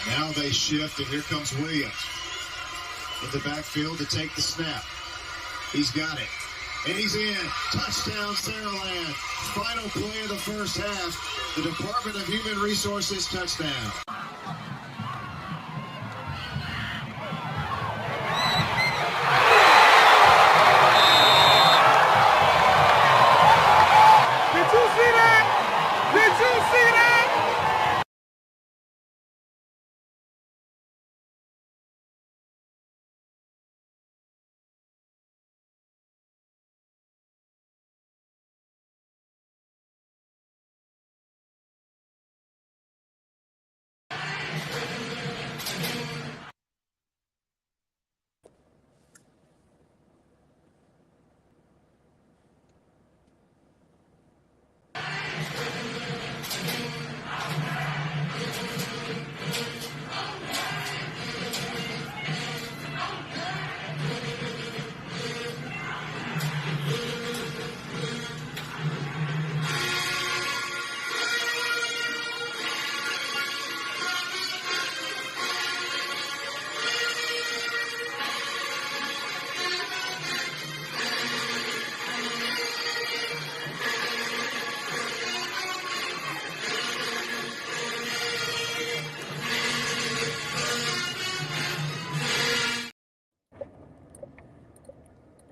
Now they shift, and here comes Williams in the backfield to take the snap. He's got it. And he's in. Touchdown, Saraland. Final play of the first half. The Department of Human Resources touchdown. Did you see that? Did you see that?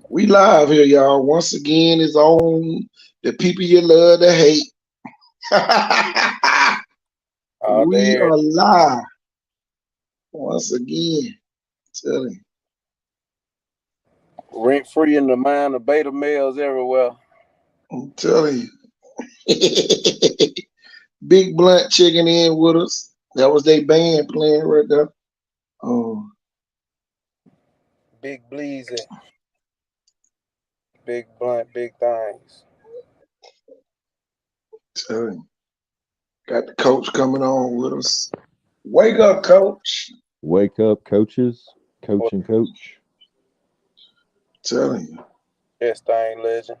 We live here, y'all. Once again, it's on the people you love to hate. We are live once again. Tell you. Rent free in the mind of beta males everywhere. I'm telling you. Big Blunt checking in with us. That was their band playing right there. Big Bleezy. Big Blunt, big things. Tell you. Got the coach coming on with us. Wake up, coach. Wake up, coaches. Coach and coach. Telling you. Best thing, legend.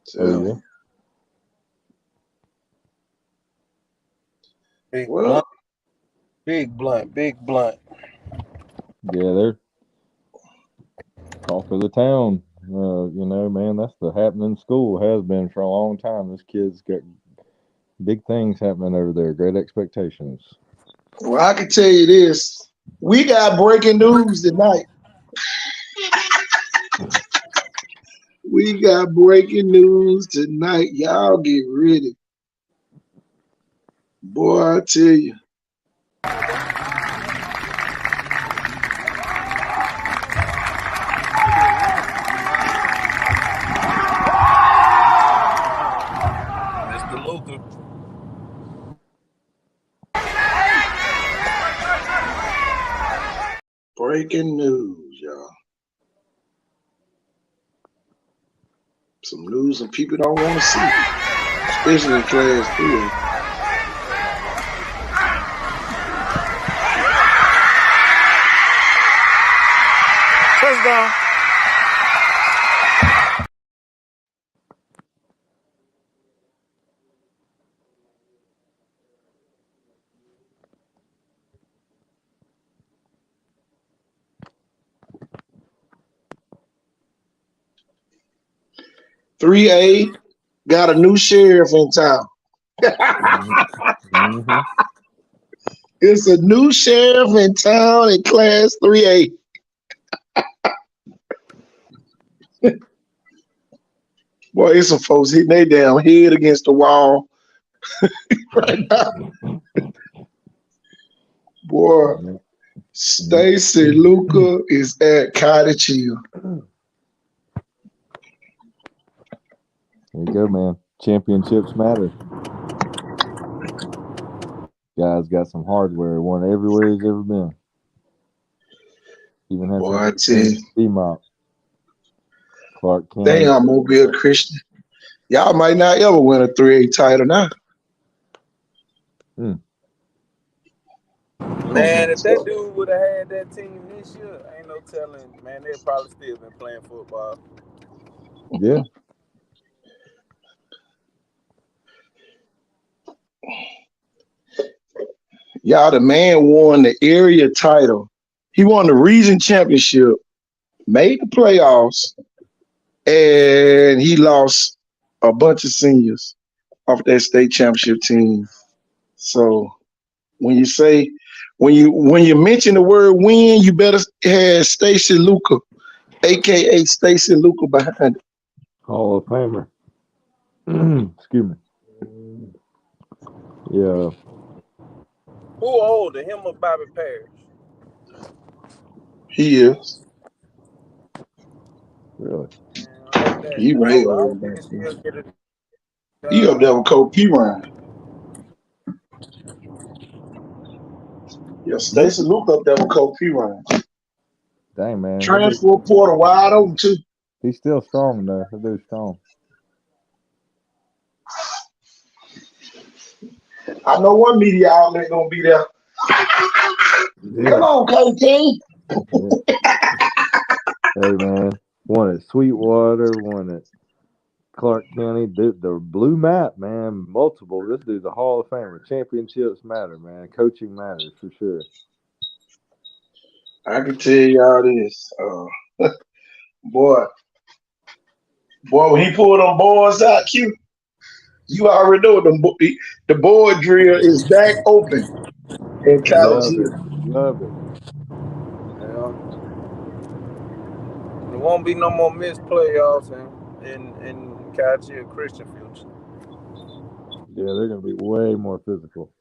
Telling you. Big Blunt. Big Blunt, big Blunt. Yeah, they're talk of the town. You know, man, that's the happening school. Has been for a long time. This kid's got big things happening over there. Great expectations. Well, I can tell you this. We got breaking news tonight. We got breaking news tonight. Y'all get ready. Boy, I tell you. Mr. Luther. Breaking news, y'all. Some news some people don't want to see, especially in Class 3. Touchdown. "3A got a new sheriff in town." It's a new sheriff in town in Class 3A. Boy, it's some folks hitting their damn head against the wall right now. Boy, Stacy Luca is at Cottage Hill. There you go, man. Championships matter. Guy's got some hardware. Won everywhere he's ever been. Even has a D-Mop. Clark County. Damn, Mobile Christian. Y'all might not ever win a 3A title now. Man, if that dude would have had that team this year, ain't no telling. Man, they'd probably still been playing football. Yeah. Y'all, the man won the area title. He won the region championship, made the playoffs, and he lost a bunch of seniors off that state championship team. So when you say when you mention the word win, you better have Stacy Luca, aka Stacy Luca, behind it. Hall of Famer. Excuse me. Yeah. Who older, him or Bobby Parrish? He is. Really. Man, that, He way I old hope he back can there. still get it He up done. there with Coach P. Ryan. Yeah, Yeah. Stacy Luca up there with Coach P. Ryan. Dang, man. Transfer portal wide open too. He's still strong, though. That dude's strong. I know one media outlet gonna be there. Yeah. Come on, Coach P. Yeah. Hey, man. Won at Sweetwater, won at Clark County. The blue map, man. Multiple. This dude's a Hall of Famer. Championships matter, man. Coaching matters for sure. I can tell y'all this. Boy, when he pulled them boards out, you already know the board drill is back open in Cottage Love it. Hill. Love it. Yeah. There won't be no more missed playoffs in Cottage Hill Christian future. Yeah, they're going to be way more physical.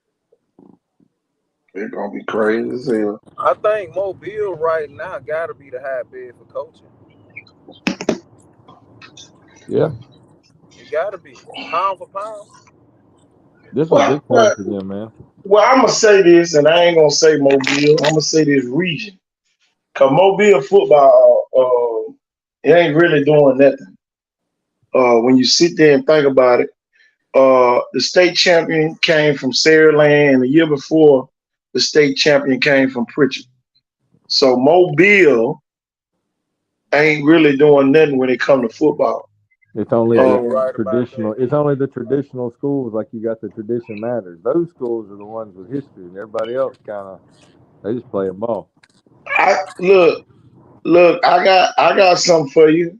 They're gonna be crazy as hell. I think Mobile right now got to be the hotbed for coaching. Yeah. It got to be pound for pound. This is a Well, big time for them, man. I'm gonna say this, and I ain't gonna say Mobile. I'm gonna say this region, cause Mobile football, it ain't really doing nothing. When you sit there and think about it, the state champion came from Saraland, and the year before, the state champion came from Pritchard. So Mobile ain't really doing nothing when it comes to football. It's only Yeah, the you're right about traditional. that. It's only the traditional schools, like you got the tradition matters. Those schools are the ones with history, and everybody else kind of they just play them ball. I look, I got something for you.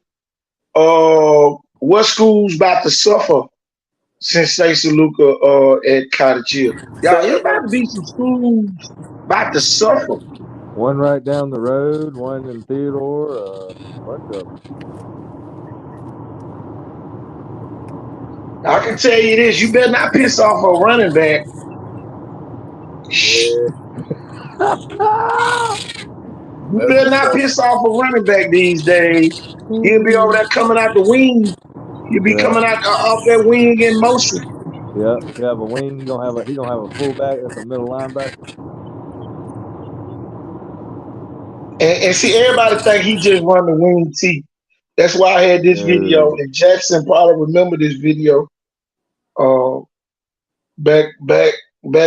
What school's about to suffer since Stacey Luca at Cottage Hill? Y'all, it's about to Fairfield. be some schools about to suffer. One right down the road, one in Theodore, a bunch of them. I can tell you this: you better not piss off a running back. Yeah, You that's better for not sure. piss off a running back these days. He'll be over there coming out the wing. He'll be Yeah, coming out off that wing in motion. yeah. You have a wing. He gonna have a fullback. That's a middle linebacker. And see, everybody think he just run the wing T. That's why I had this video, No, and Jackson probably remember this video. Uh, back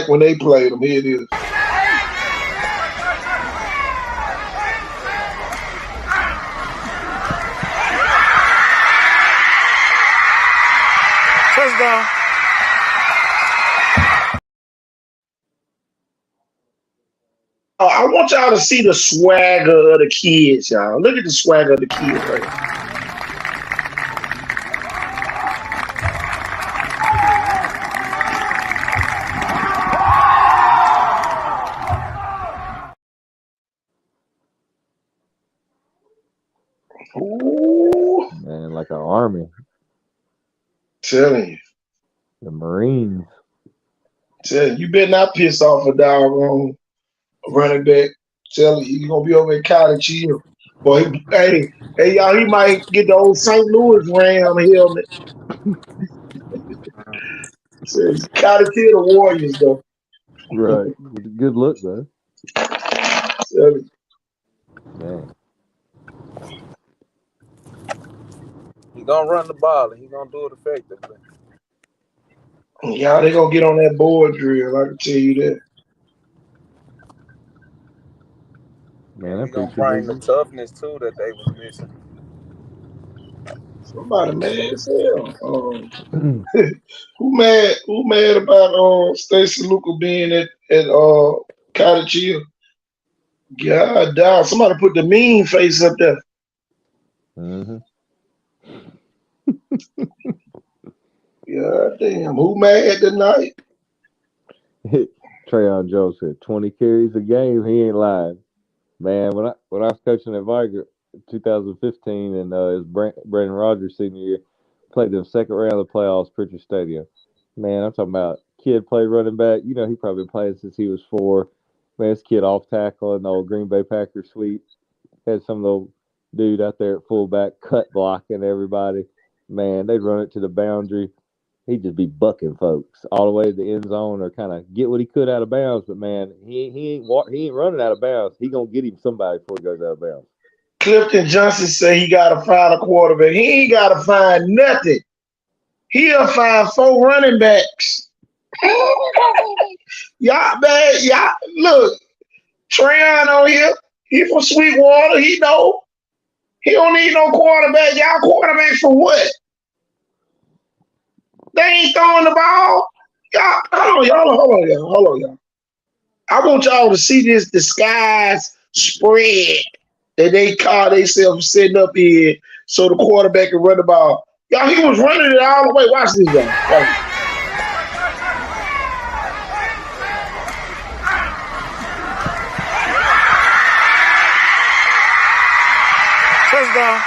when they played him. Here it is. Touchdown. I want y'all to see the swagger of the kids, y'all. Look at the swagger of the kids right here. Ooh, man, like an army, telling you. the Marines. You better not piss off a doggone running back. Telling you, you're gonna be over at Cottage Hill. Boy, hey, y'all, he might get the old St. Louis Ram helmet. Says Cottage Hill the Warriors though. Right. Good look though. Tell you. Man. He gonna run the ball and he gonna do it effectively. Y'all, they gonna get on that board drill. I can tell you that. Man, And that he gonna picture bring the was toughness too that they was missing. Somebody mad as hell. Who mad about Stacey Luca being at Cottage Hill? God damn, somebody put the mean face up there. Mm-hmm. God damn, who mad tonight? Trayon Jones said 20 carries a game. He ain't lying. Man, when I was coaching at Viger 2015 and his Brandon Rogers senior year, played the second round of the playoffs, Pritchard Stadium. Man, I'm talking about kid played running back. You know, he probably played since he was 4. Man, this kid off tackle in the old Green Bay Packers suite. Had some little dude out there at fullback cut blocking everybody. Man, they'd run it to the boundary. He'd just be bucking folks all the way to the end zone or kind of get what he could out of bounds. But man, he ain't running out of bounds. He gonna get him somebody before he goes out of bounds. Clifton Johnson say he got to find a quarterback. He ain't got to find nothing. He'll find 4 running backs. Y'all, man, y'all, look, Trayon on here. He from Sweetwater. He know. He don't need no quarterback. Y'all quarterback for what? They ain't throwing the ball. Y'all, hold on, y'all. I want y'all to see this disguise spread that they call themselves setting up here so the quarterback can run the ball. Y'all, he was running it all the way. Watch this, y'all. Watch this. Touchdown.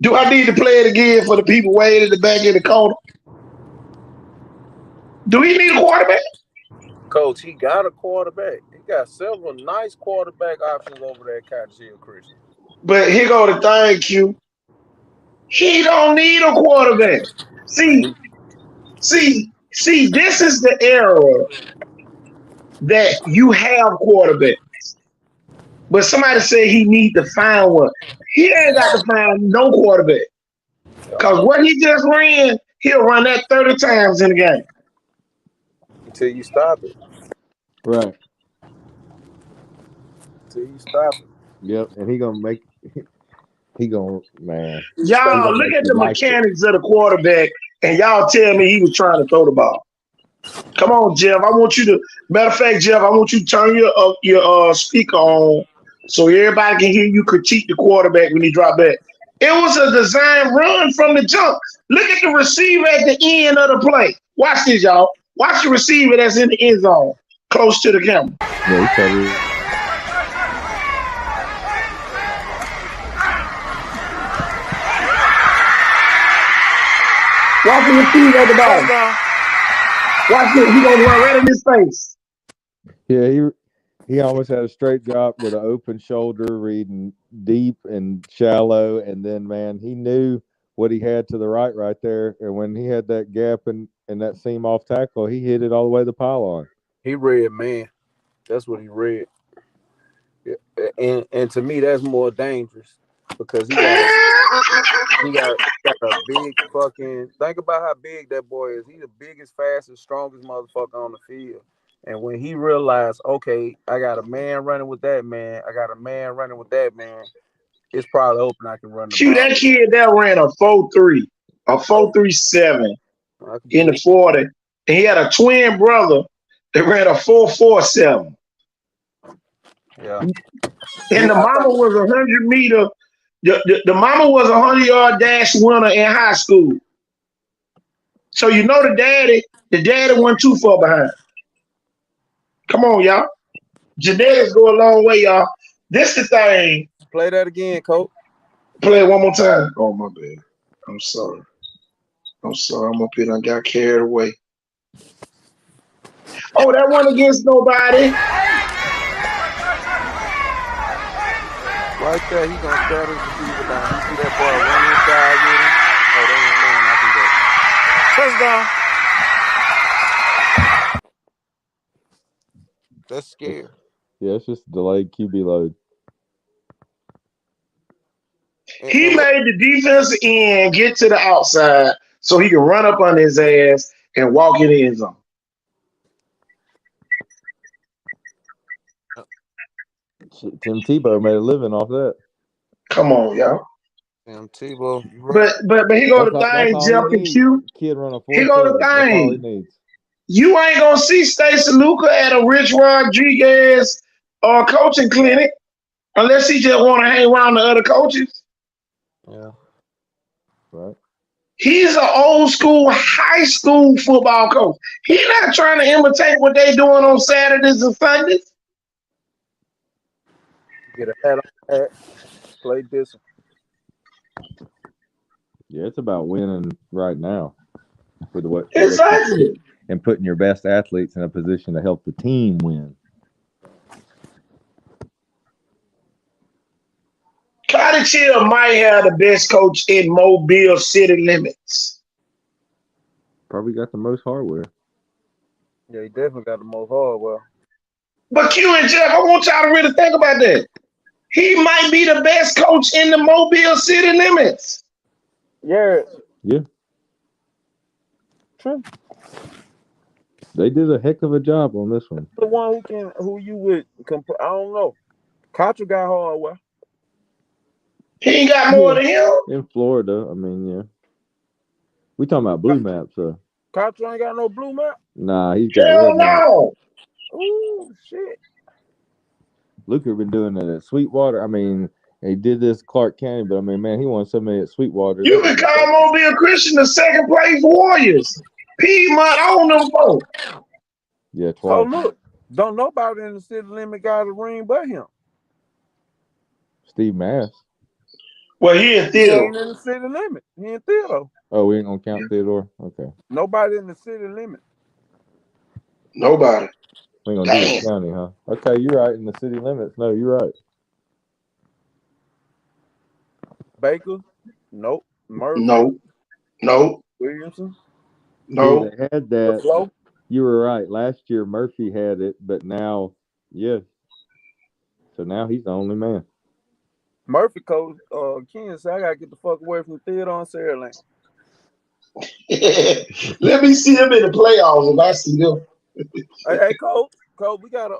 Do I need to play it again for the people waiting in the back in the corner? Do he need a quarterback? Coach, he got a quarterback. He got several nice quarterback options over there at Cottage Hill Christian. But here go the thing, Q. He don't need a quarterback. See, this is the era that you have quarterbacks. But somebody said he need to find one. He ain't got to find no quarterback. Because what he just ran, he'll run that 30 times in the game. Until you stop it. Right. Until you stop it. Yep. And he gonna man. Y'all look Make at you the like it. mechanics of the quarterback, and y'all tell me he was trying to throw the ball. Come on, Jeff. I want you to. Matter of fact, Jeff, I want you to turn your speaker on so everybody can hear you critique the quarterback when he drop back. It was a design run from the jump. Look at the receiver at the end of the play. Watch this, y'all. Watch the receiver that's in the end zone, close to the camera. Yeah, he covered. Watch the receiver at the bottom. Watch it. He gonna run right in his face. Yeah, he almost had a straight drop with an open shoulder, reading deep and shallow, and then man, he knew what he had to the right there, and when he had that gap and that seam off tackle, he hit it all the way to the pylon. He read man. That's what he read. Yeah. And to me, that's more dangerous because he got a big fucking. Think about how big that boy is. He's the biggest, fastest, strongest motherfucker on the field. And when he realized, okay, I got a man running with that man, I got a man running with that man, it's probably open. I can run the ball. That kid that ran a 4.3, a 4.37 in the 40, and he had a twin brother that ran a 4.47. Yeah. And the mama was 100 meter. The mama was a 100-yard dash winner in high school. So you know the daddy wasn't too far behind. Come on, y'all. Genetics go a long way, y'all. This the thing. Play that again, coach. Play it one more time. Oh, my bad. I'm sorry. I'm up here and got carried away. Oh, that one against nobody. Right there, he gonna start his receiver down. You see that boy running inside with him? Oh, they ain't man. I can go. Touchdown. That's scary. Yeah, it's just delayed QB load. He made the defensive end get to the outside so he can run up on his ass and walk in the end zone. Tim Tebow made a living off that. Come on, y'all. Damn, Tebow. You right. But here go the That's thing, all Jeff he and needs. Q. Kid run a Here go the 4.7. That's all he thing. needs. You ain't gonna see Stacey Luca at a Rich Rodriguez coaching clinic unless he just want to hang around the other coaches. Yeah. Right. He's an old school high school football coach. He's not trying to imitate what they doing on Saturdays and Sundays. Get a hat on hat. Play this. Yeah, it's about winning right now with what Exactly. and putting your best athletes in a position to help the team win. Cottage Hill might have the best coach in Mobile city limits. Probably got the most hardware. Yeah, he definitely got the most hardware. But Q and Jeff, I want y'all to really think about that. He might be the best coach in the Mobile city limits. Yeah. Yeah. True. They did a heck of a job on this one. The one who you would I don't know. Contra got hardware. He ain't got more than him. In Florida, I mean, yeah. We talking about blue maps, so. Contra ain't got no blue map. Nah, he's got Hell red map. no. Ooh, shit. Luca been doing it at Sweetwater. I mean, he did this Clark County, but I mean, man, he won so many at Sweetwater. You can call Mobile Christian the second place Warriors. Piedmont on them folks. Yeah, So twice. look, don't nobody in the city limit got a ring but him. Steve Mass. Well, he in He Theodore. ain't in the city limit. He in Theodore. Oh, we ain't gonna count Theodore? Okay. Nobody in the city limit. Nobody. We ain't gonna do the county, huh? Okay, you're right. In the city limits. No, you're right. Baker? Nope. Murphy? No. Williamson? No. See, they had that. LaFleur? You were right. Last year Murphy had it, but now, yes. So now he's the only man. Murphy coach Ken said I gotta get the fuck away from Theodore and Sarah Lane. Let me see him in the playoffs if I see him. Hey, coach, we gotta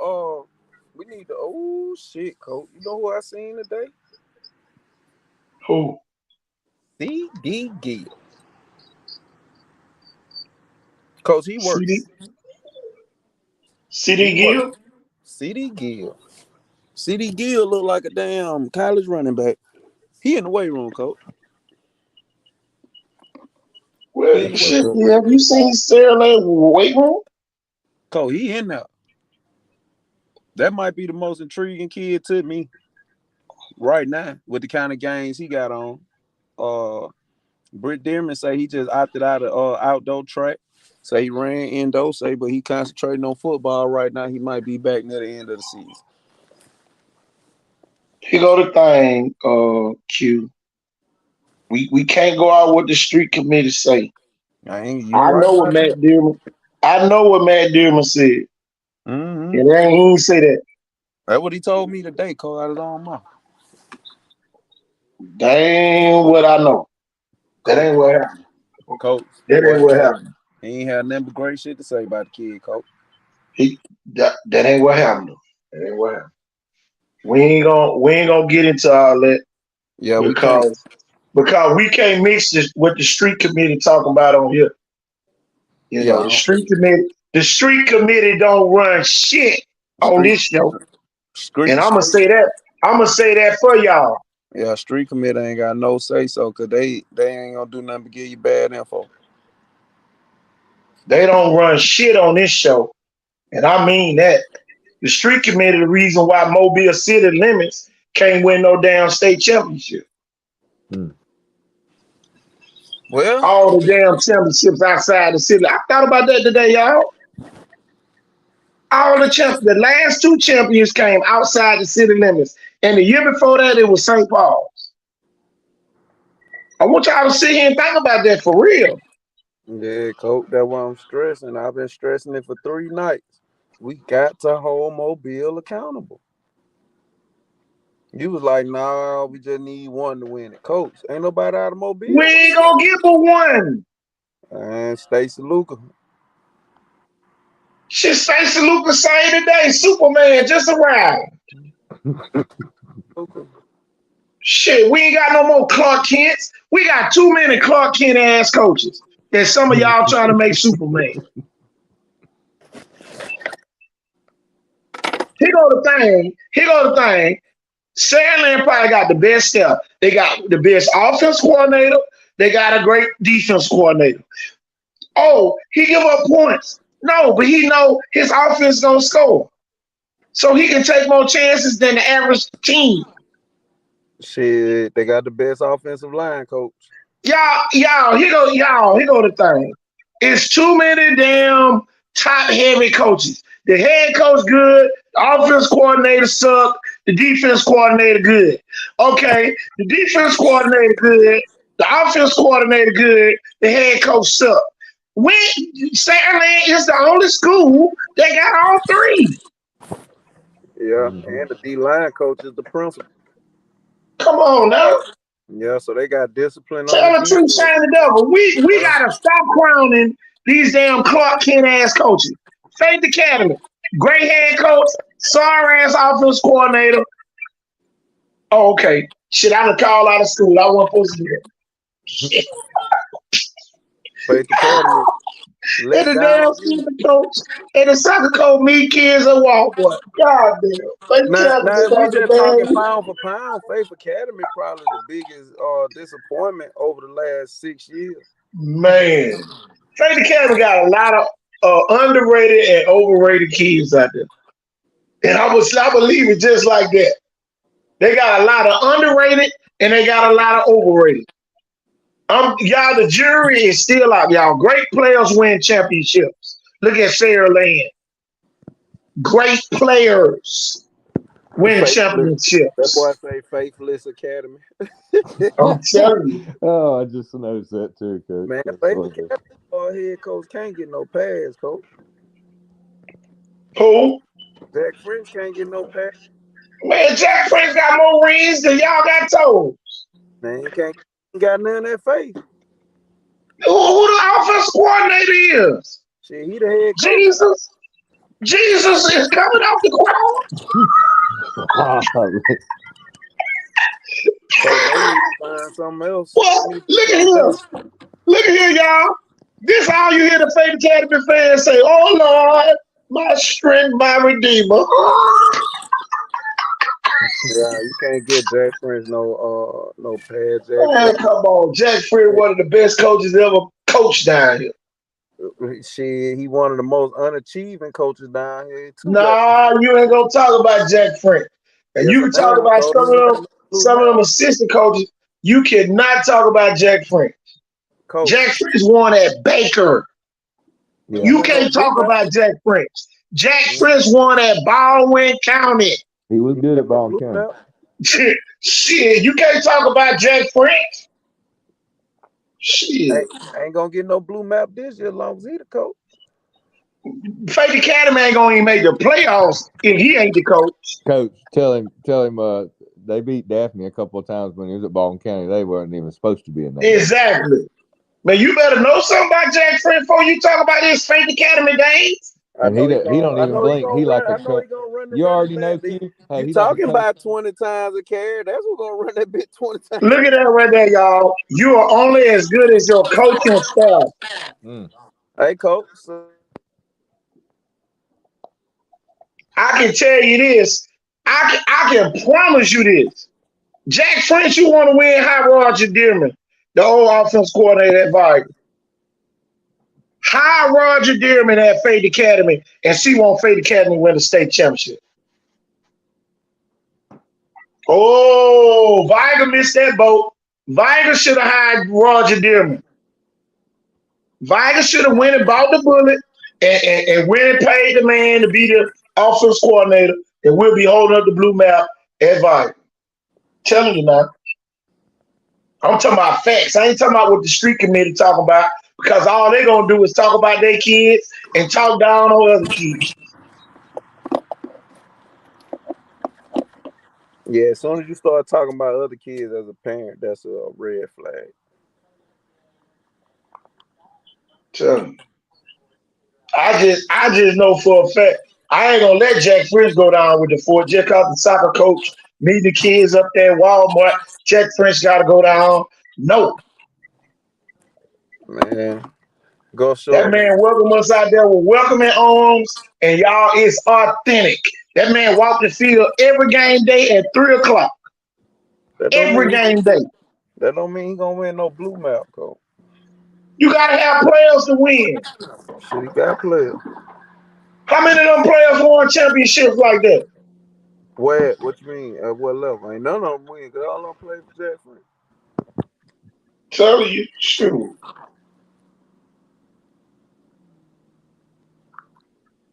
we need to oh shit, coach. You know who I seen today? Who? C.D. Gill. Coach, he works. C.D. Gill? C.D. Gill. C.D. Gill look like a damn college running back. He in the weight room, coach. Well, shit, have you seen Sarah Lane weight room? Coach, he in there. That might be the most intriguing kid to me right now with the kind of games he got on. Britt Dearman say he just opted out of outdoor track. Say he ran indoor, but he concentrating on football right now. He might be back near the end of the season. Here go the thing, Q. We can't go out what the street committee say. I know what Matt Dearman said. Mm-hmm. And he ain't say that. That's what he told me today, Cole, out his own mouth. That ain't what I know. That ain't what happened. Coach. That ain't what happened. He ain't had nothing but great shit to say about the kid, Coach. That ain't what happened. That ain't what happened. We ain't gonna get into all that. Yeah, because we can't mix this what the street committee talking about on here. You know, the street committee don't run shit on this show. And I'm gonna say that for y'all. Yeah, street committee ain't got no say so because they ain't gonna do nothing but give you bad info. They don't run shit on this show. And I mean that. The street committee the reason why Mobile City Limits can't win no damn state championship. Well, all the damn championships outside the city. I thought about that today, y'all. The last two champions came outside the city limits. And the year before that, it was St. Paul's. I want y'all to sit here and think about that for real. Yeah, Coach, that's why I'm stressing. I've been stressing it for 3 nights. We got to hold Mobile accountable. You was like, nah, we just need one to win it. Coach, ain't nobody out of Mobile. We ain't gonna get but one. And Stacey Luca. Shit, Stacey Luca saying today, Superman just arrived. Shit, we ain't got no more Clark Kents. We got too many Clark Kent ass coaches that some of y'all trying to make Superman. Here go the thing. Sandland probably got the best stuff. They got the best offense coordinator. They got a great defense coordinator. Oh, he give up points. No, but he know his offense gonna score. So he can take more chances than the average team. Shit, they got the best offensive line coach. Y'all, here go the thing. It's too many damn top heavy coaches. The head coach good, the offense coordinator suck, the defense coordinator good. Okay, the defense coordinator good, the offense coordinator good, the head coach suck. When Sandland is the only school that got all three. Yeah, and the D-line coach is the principal. Come on now. Yeah, so they got discipline Tell on the the truth, defense. shine the devil. We gotta stop crowning these damn Clark Kent ass coaches. Faith Academy, great head coach, sorry ass offense coordinator. Oh, okay. Shit, I done called out of school. I wasn't supposed to do that. Shit. Faith Academy. And Let the down damn you. soccer coach and the soccer coach meet kids at Walmart. God damn. Faith Now, Academy if we got the just talking bad. pound for pound, Faith Academy probably the biggest disappointment over the last 6 years. Man. Faith Academy got a lot of underrated and overrated kids out there. And I believe it just like that. They got a lot of underrated and they got a lot of overrated. Y'all, the jury is still out, y'all. Great players win championships. Look at Sarah Land. Great players win championships. That's why I say Faithless Academy. I'm telling you. Oh, I just noticed that too, Coach. Man, That's Faith funny. Academy head coach can't get no pass, coach. Who? Jack French can't get no pass. Man, Jack Prince got more rings than y'all got told. Man, he got none of that faith. Who the offense coordinator is? Shit, he the head coach. Jesus. Jesus is coming off the cross. So they need to find something else. Well, look at here. Look at here, y'all. This all you hear the Faith Academy fans say, "Oh Lord, my strength, my redeemer." Yeah, you can't get Jack French no pads. Man, come on. Jack Fred, one of the best coaches ever coached down here. Shit, he one of the most unachieving coaches down here too. Nah, you ain't gonna talk about Jack Fred. And Yes, you can talk about some of them assistant coaches. You cannot talk about Jack Fred. Jack French won at Baker. Yeah. You can't talk about Jack French. Jack French won at Baldwin County. He was good at Baldwin County. Shit, you can't talk about Jack French. Shit. Ain't gonna get no blue map this year as long as he the coach. Faith Academy ain't gonna even make the playoffs if he ain't the coach. Coach, tell him they beat Daphne a couple of times when he was at Baldwin County. They weren't even supposed to be in there. Exactly. Man, you better know something about Jack French before you talk about this Faith Academy days. And he don't even blink. He like a coach. You already know, Q. Hey, you talking about 20 times a carry. That's what's going to run that bit 20 times. Look at that right there, y'all. You are only as good as your coaching staff. Hey, coach. I can tell you this. I can promise you this. Jack French, you want to win, hire Roger Dearman, the old offense coordinator at Viking. Hire Roger Dearman at Faith Academy and see won't Faith Academy win the state championship. Oh, Viger missed that boat. Viger should have hired Roger Dearman. Viger should have went and bought the bullet and went and paid the man to be the offense coordinator, and we'll be holding up the blue map at Viger. Telling you now. I'm talking about facts. I ain't talking about what the street committee talking about, because all they're going to do is talk about their kids and talk down on other kids. Yeah, as soon as you start talking about other kids as a parent, that's a red flag. Tell me. I just know for a fact, I ain't gonna let Jack French go down with the fort just cause the soccer coach meet the kids up there at Walmart. Jack French gotta go down. No. Man, go That show. man welcome us out there with welcoming arms, and y'all is authentic. That man walked the field every game day at 3 o'clock. That don't Every mean game day. that don't mean he gonna win no blue mouth, coach. You gotta have players to win. Shit, he got players. How many of them players won championships like that? Where? What you mean? At what level? Ain't none of them win. Cause all of them play for Jack French. Tell you, shoot.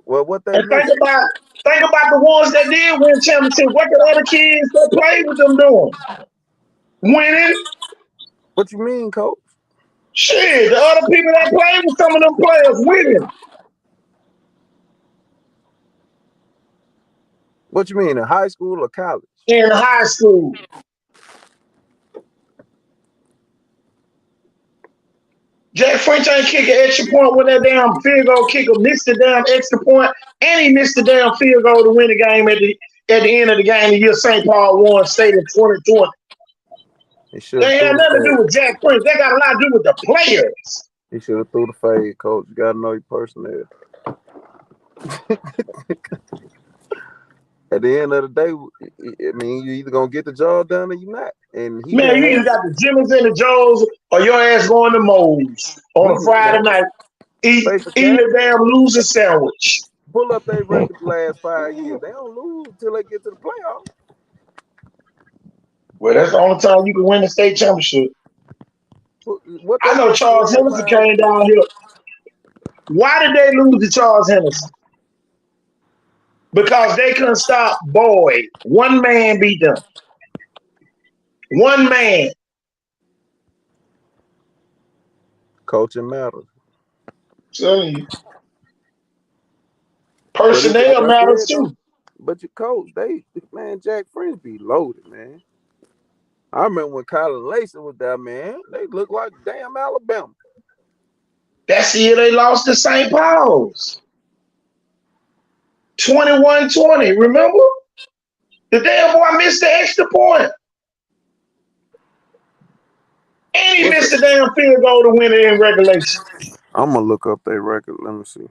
Well, what they And missing? think about the ones that did win championships. What the other kids that played with them doing? Winning? What you mean, coach? Shit, the other people that played with some of them players winning What you mean? In high school or college? in high school. Jack French ain't kick an extra point with that damn field goal kicker, missed the damn extra point, and he missed the damn field goal to win the game at the end of the game the year St. Paul won state in 2020. He should They have ain't threw had the nothing to do fade. with Jack French. They got a lot to do with the players. He should have threw the fade, coach. You gotta know your personnel. At the end of the day, I mean, you either gonna get the job done or you not. And he Man, done you either had got the Jimmys and the Joes or your ass going to Moe's on a Friday night, Paper eating cat. a damn loser sandwich. Pull up their record the last 5 years. They don't lose until they get to the playoffs. Well, that's the only time you can win the state championship. What I they know win the Charles last Henderson 5 came years? down here. Why did they lose to Charles Henderson? Because they couldn't stop Boyd. One man beat them. One man. Coaching matters. Telling you. But it's like Personnel I matters said though. too. But your coach, man, Jack French be loaded, man. I remember when Colin Lacey was there, man. They looked like damn Alabama. That's the year they lost to St. Paul's. 21-20. Remember? The damn boy missed the extra point. And he What's missed the it? damn field goal to win it in regulation. I'm gonna look up their record. Let me see.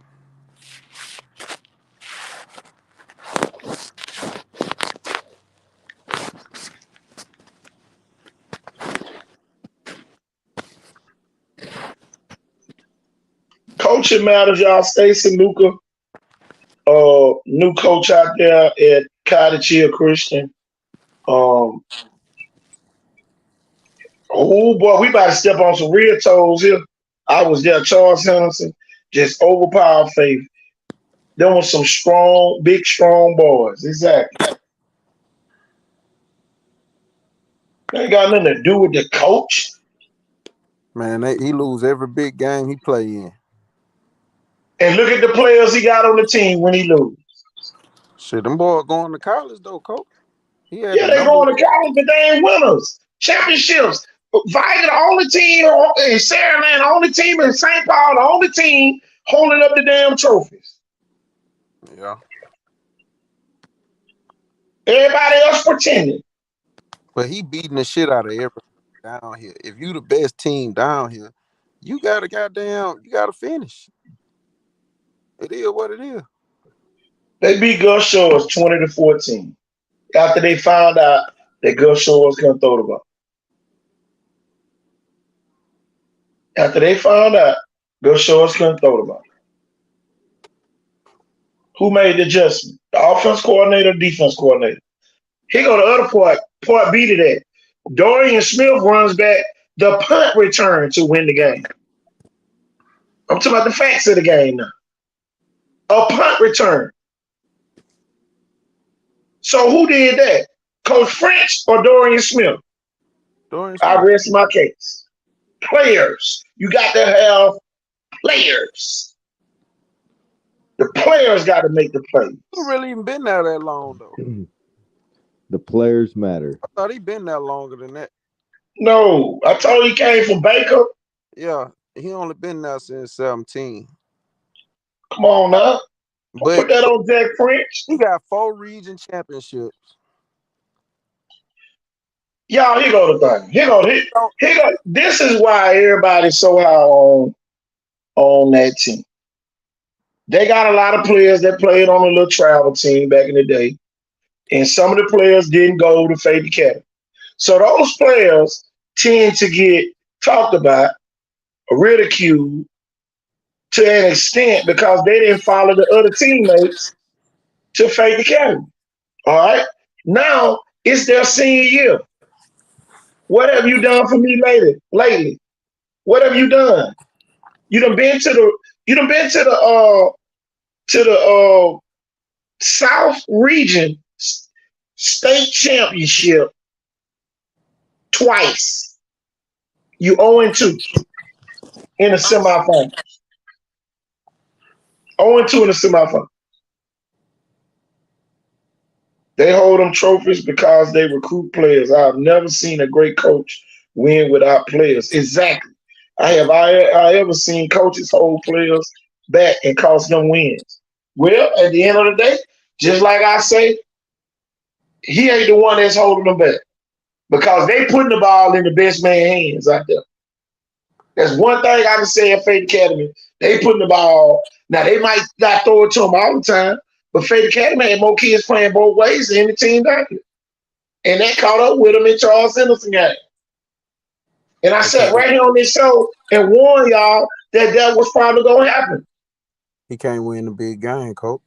Coaching matters, y'all. Stacy Luca, new coach out there at Cottage Hill Christian. Um, oh boy, we about to step on some real toes here. I was there, Charles Henderson, just overpowered faith. There was some strong, big, strong boys. Exactly. They ain't got nothing to do with the coach. Man, he lose every big game he play in. And look at the players he got on the team when he lose. Shit, them boys going to college though, coach. He had Yeah, the they number going one. to college, but they ain't winners. Championships. Viking, the only team in Saraland, the only team in St. Paul, the only team holding up the damn trophies. Yeah. Everybody else pretending. But he beating the shit out of everybody down here. If you the best team down here, you gotta finish. It is what it is. They beat Gus Shores 20-14 after they found out that Gus Shores couldn't throw the ball. After they found out Gus Shores couldn't throw the ball. Who made the adjustment? The offense coordinator, defense coordinator. Here go the other part B to that. Dorian Smith runs back the punt return to win the game. I'm talking about the facts of the game now. A punt return. So who did that? Coach French or Dorian Smith? Dorian I Smith. rest my case. Players. You got to have players. The players got to make the plays. He really even been there that long though. The players matter. I thought he been there longer than that. No, I told you he came from Baker. Yeah, he only been there since 17. Come on now. But Put that on Jack French. he got 4 region championships. Y'all, here go the thing. So, Here go. This is why everybody's so high on that team. They got a lot of players that played on a little travel team back in the day, and some of the players didn't go to Faith Academy. So those players tend to get talked about, ridiculed to an extent because they didn't follow the other teammates to Faith Academy. All right. Now it's their senior year. What have you done for me lately? What have you done? You done been to the South Region state championship twice. You 0-2 in the semifinal. 0-2 in the semifinal. They hold them trophies because they recruit players. I've never seen a great coach win without players. Exactly. I ever seen coaches hold players back and cost them wins? Well, at the end of the day, just like I say, he ain't the one that's holding them back because they putting the ball in the best man's hands out there. That's one thing I can say at Faith Academy. They putting the ball. Now they might not throw it to them all the time, but Faith Academy had more kids playing both ways than any team back here. And that caught up with them in Charles Henderson game. And I sat right here on this show and warned y'all that was probably going to happen. he can't win the big game, coach.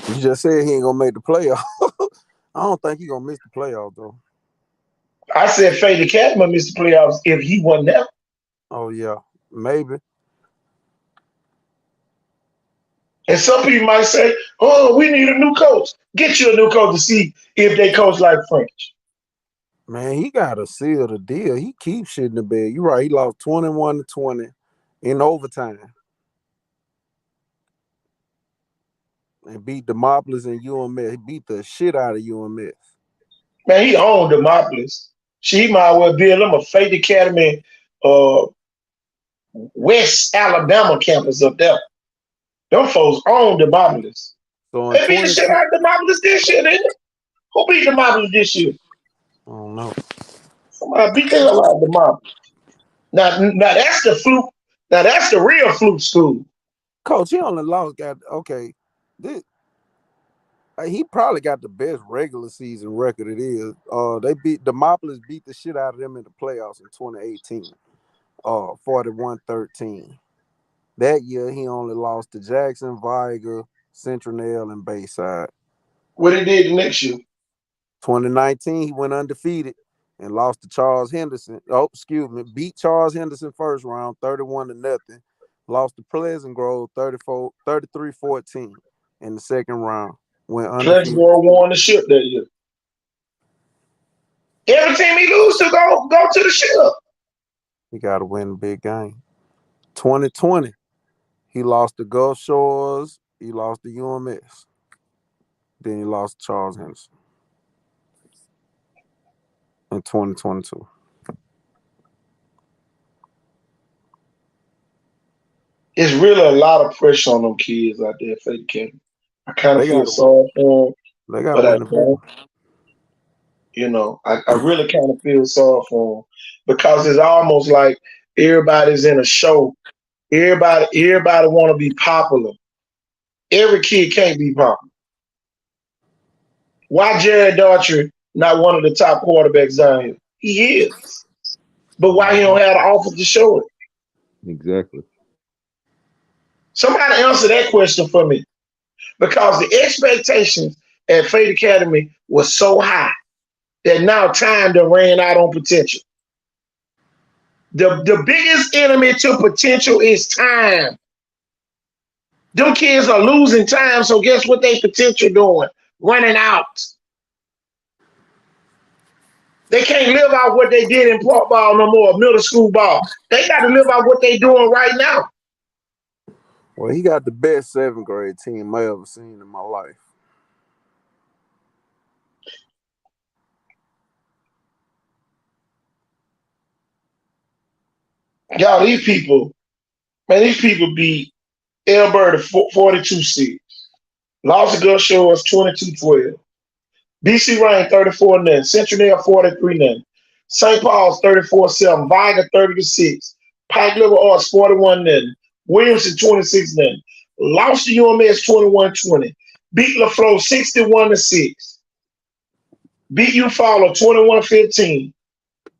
You just said he ain't gonna make the playoff. I don't think he gonna miss the playoff though. I said Faith Academy missed the playoffs if he wasn't there. Oh yeah, maybe. And some people might say, "Oh, we need a new coach. Get you a new coach to see if they coach like French." Man, he got to seal the deal. He keeps shit in the bed. You're right. He lost 21-20 in overtime and beat Demopolis and UMS. He beat the shit out of UMS. Man, he owned Demopolis. She might well build him a Faith Academy West Alabama campus up there. Them folks own Demopolis. So They beat the shit out of Demopolis this year, didn't they? Who beat Demopolis this year? I don't know. Somebody beat the hell out of Demopolis. Now that's the fluke. Now that's the real fluke school. Coach, he only lost. He probably got the best regular season record. It is. They beat Demopolis, beat the shit out of them in the playoffs in 2018. 41-13. That year, he only lost to Jackson, Viger, Central and Bayside. What he did the next year? 2019, he went undefeated and lost to Charles Henderson. Beat Charles Henderson first round, 31-0. Lost to Pleasant Grove, 33-14 in the second round. Went undefeated. Pleasantville won the ship that year. Every team he lose to go to the ship. He got to win the big game. 2020, he lost to Gulf Shores. He lost to UMS. Then he lost to Charles Henderson in 2022. It's really a lot of pressure on them kids out there, Faith Academy. I kind of feel sorry for them, but I don't. You know, I really kind of feel sorry for them because it's almost like everybody's in a show. Everybody want to be popular. Every kid can't be popular. Why Jared Daughtry not one of the top quarterbacks down here? He is. But why he don't have the offer to show it? Exactly. Somebody answer that question for me. Because the expectations at Faith Academy was so high that now time done ran out on potential. The biggest enemy to potential is time. Them kids are losing time, so guess what they potential doing? Running out. They can't live out what they did in park ball no more, middle school ball. They got to live out what they doing right now. Well, he got the best 7th grade team I ever seen in my life. Y'all, these people, Man, these people beat Alberta 42-6. Lost to Gulf Shores 22-12. BC Rain 34-0. Central 43-0. St. Paul's 34-7. Viga 30-6. Pike River Arts 41-0. Williamson 26-0. Lost to UMS 21-20. Beat LaFleur 61-6. Beat Eufaula 21-15.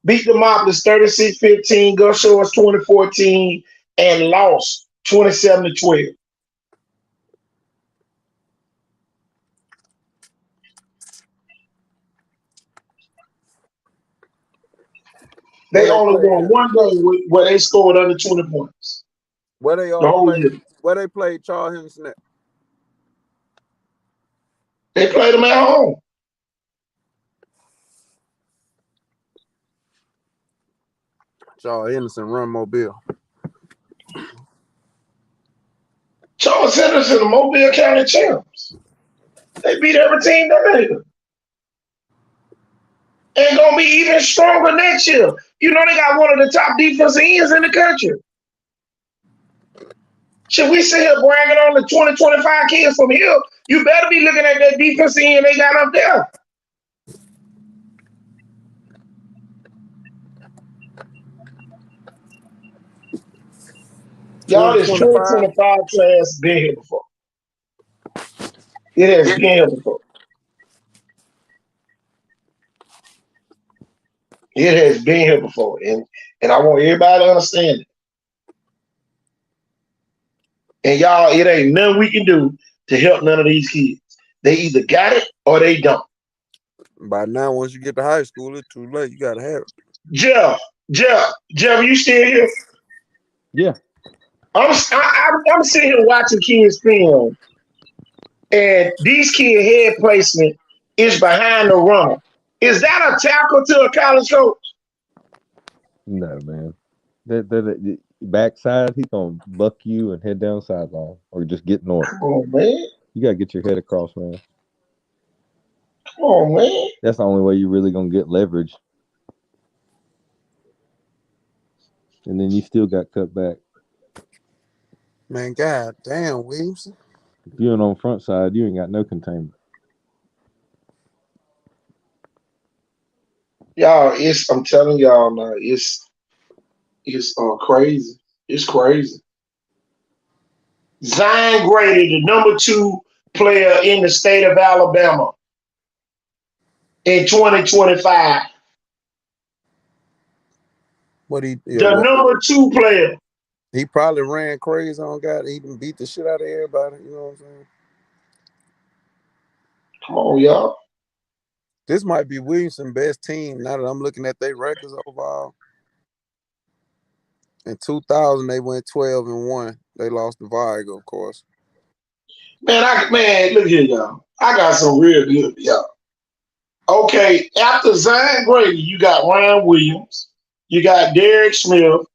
Beat Demopolis 36-15. Gulf Shores 2014. And lost 27-12. They only won one game where they scored under 20 points. Where they all played? Where they played Charles Henderson at? They played them at home. Charles Henderson run Mobile. Charles Henderson, the Mobile County champs. They beat every team that made them. And gonna be even stronger next year. You know they got one of the top defensive ends in the country. Should we sit here bragging on the 20-25 kids from here? You better be looking at that defensive end they got up there. Y'all, this 2025 class been here before. It has been here before. It has been here before. And I want everybody to understand it. And y'all, it ain't nothing we can do to help none of these kids. They either got it or they don't. By now, once you get to high school, it's too late. You gotta have it. Jeff, you still here? Yeah. I'm sitting here watching kids film, and these kids' head placement is behind the runner. Is that a tackle to a college coach? No, man. That backside, he's gonna buck you and head down sideline, or just get north. Come on, man. You gotta get your head across, man. Come on, man. That's the only way you're really gonna get leverage. And then you still got cut back. Man, god damn, Williamson. If you're on front side, you ain't got no containment. Y'all, I'm telling y'all now, it's crazy. It's crazy. Zion Grady, the number 2 player in the state of Alabama in 2025. The number 2 player. He probably ran crazy on God. He done beat the shit out of everybody. You know what I'm saying? Come on, y'all. This might be Williamson's best team now that I'm looking at their records overall. In 2000, they went 12-1. They lost to Viga, of course. Man, look here, y'all. I got some real good, y'all. Okay, after Zion Grady, you got Ryan Williams, you got Derek Smith,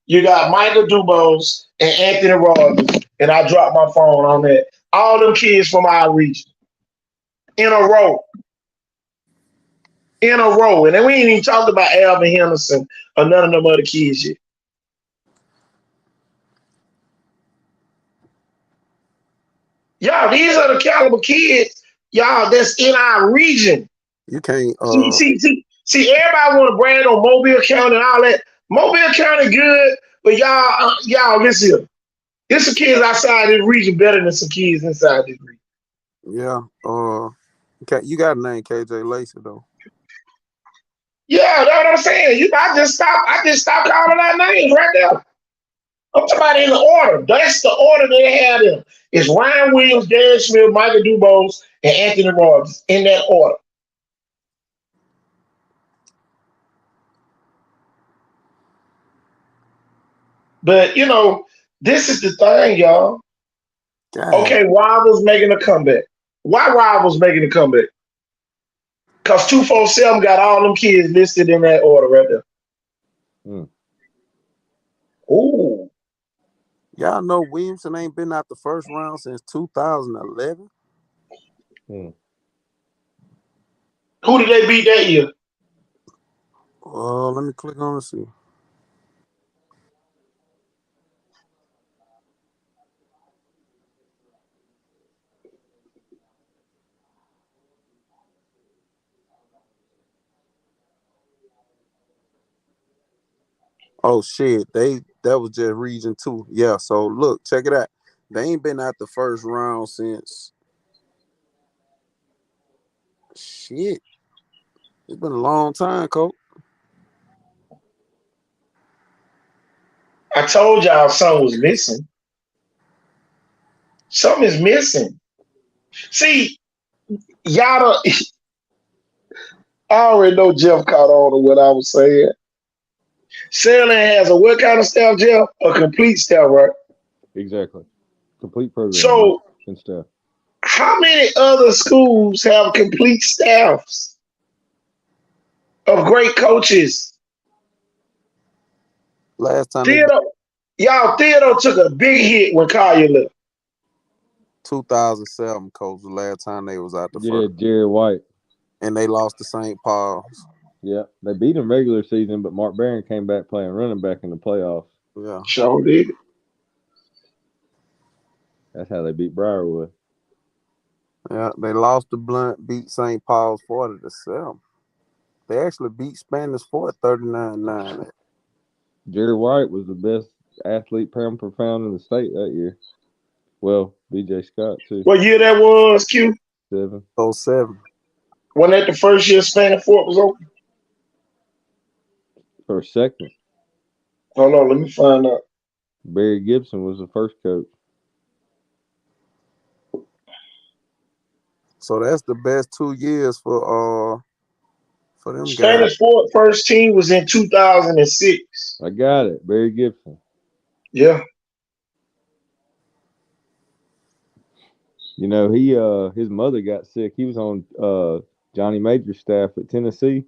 you got Michael Dubose, and Anthony Rogers. And I dropped my phone on that. All them kids from our region. In a row. And then we ain't even talked about Alvin Henderson or none of them other kids yet. Y'all, these are the caliber kids, y'all, that's in our region. You can't see, everybody want to brand on Mobile County and all that. Mobile County good, but y'all listen here. There's some kids outside this region better than some kids inside this region. Yeah. You got a name, KJ Lacey, though. Yeah, that's what I'm saying. I just stopped calling out names right there. I'm talking about in the order. That's the order they had in. It's Ryan Williams, Derek Smith, Michael Dubose, and Anthony Rogers in that order. But, this is the thing, y'all. God. Okay, Rivals making a comeback. Why Rivals making a comeback? Because 247 got all them kids listed in that order right there. Ooh. Y'all know Williamson ain't been out the first round since 2011. Who did they beat that year? Let me click on and see. Oh shit, that was just region 2. Yeah, so look, check it out. They ain't been out the first round since shit. It's been a long time, Coach. I told y'all something was missing. Something is missing. See, y'all don't, I already know Jeff caught on to what I was saying. Sandland has a what kind of staff, Jeff? A complete staff, right? Exactly. Complete program So, and stuff. how many other schools have complete staffs of great coaches? Last time they Theodore took a big hit when Collier left. 2007, Coach, the last time they was out the first. Jerry White. And they lost to St. Paul's. Yeah, they beat him regular season, but Mark Barron came back playing running back in the playoffs. Yeah. Sure did. That's how they beat Briarwood. Yeah, they lost to Blunt, beat St. Paul's 40-7. They actually beat Spanish Fort 39-9. Jerry White was the best athlete pound per pound in the state that year. Well, BJ Scott too. What year that was, Q? 07. When that the first year Spanish Fort was open? For a second. Hold on, let me find out. Barry Gibson was the first coach. So that's the best 2 years for them guys. Spanish Fort first team was in 2006. I got it. Barry Gibson. Yeah. You know, his mother got sick. He was on Johnny Major's staff at Tennessee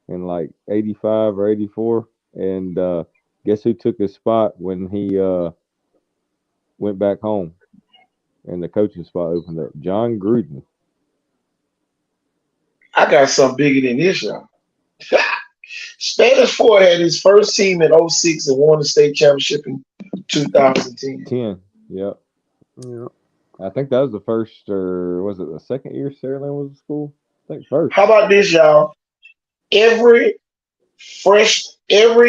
in like 85 or 84. And guess who took his spot when he went back home and the coaching spot opened up? John Gruden. I got something bigger than this, y'all. Spanish Fort had his first team in 06 and won the state championship in 2010. Yep. Yeah. I think that was the first, or was it the second year Saraland was in school? I think first. How about this, y'all? Every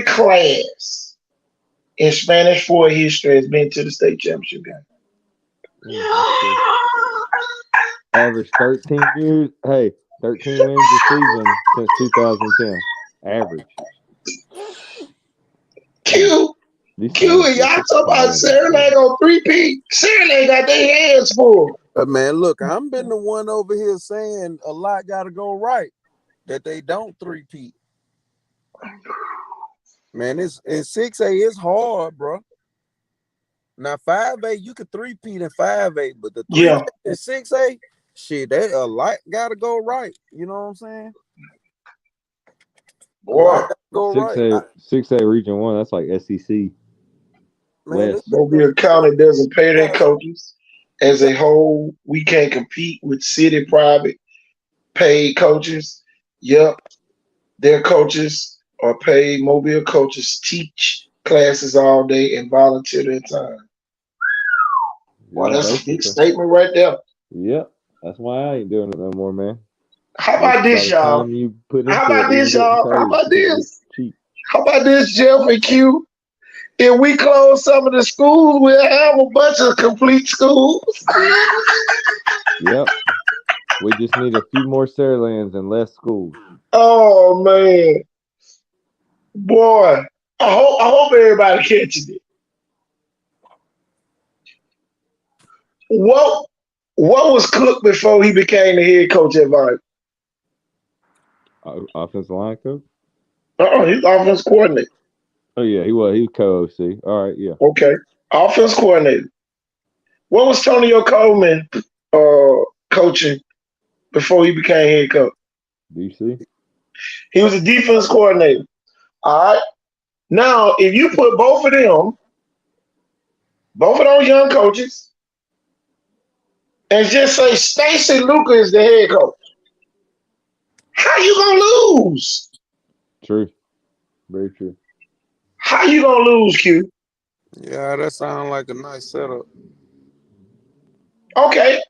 class in Spanish Fort history has been to the state championship game. Average 13 years. Hey, 13 wins a season since 2010. Average. Q, and y'all talk about Saraland on 3P. Saraland got their hands full. But man, look, I'm been the one over here saying a lot got to go right that they don't 3P. Man, it's in 6A, it's hard, bro. Now 5A, you could 3P in 5A, but the 3A in 6A, shit, that a lot got to go right. You know what I'm saying? Boy, go 6A, right. 6A Region 1, that's like SEC. Man, Mobile County doesn't pay their coaches. As a whole, we can't compete with city private paid coaches. Yep, their coaches are paid. Mobile coaches teach classes all day and volunteer their time. Well, that's a big statement right there. Yep, that's why I ain't doing it no more, man. How about this, y'all? How about this, Jeff and Q? If we close some of the schools, we'll have a bunch of complete schools. Yep. We just need a few more Saralands and less schools. Oh man. Boy. I hope everybody catches it. What was Cook before he became the head coach at Vine? Offensive line coach? He's offense coordinator. Oh yeah, he was co-OC. All right, yeah. Okay. Offense coordinator. What was Tonio Coleman coaching before he became head coach? DC. He was a defense coordinator. All right. Now, if you put both of those young coaches, and just say Stacy Luca is the head coach, how you gonna lose? True. Very true. How you gonna lose, Q? Yeah, that sounds like a nice setup. Okay.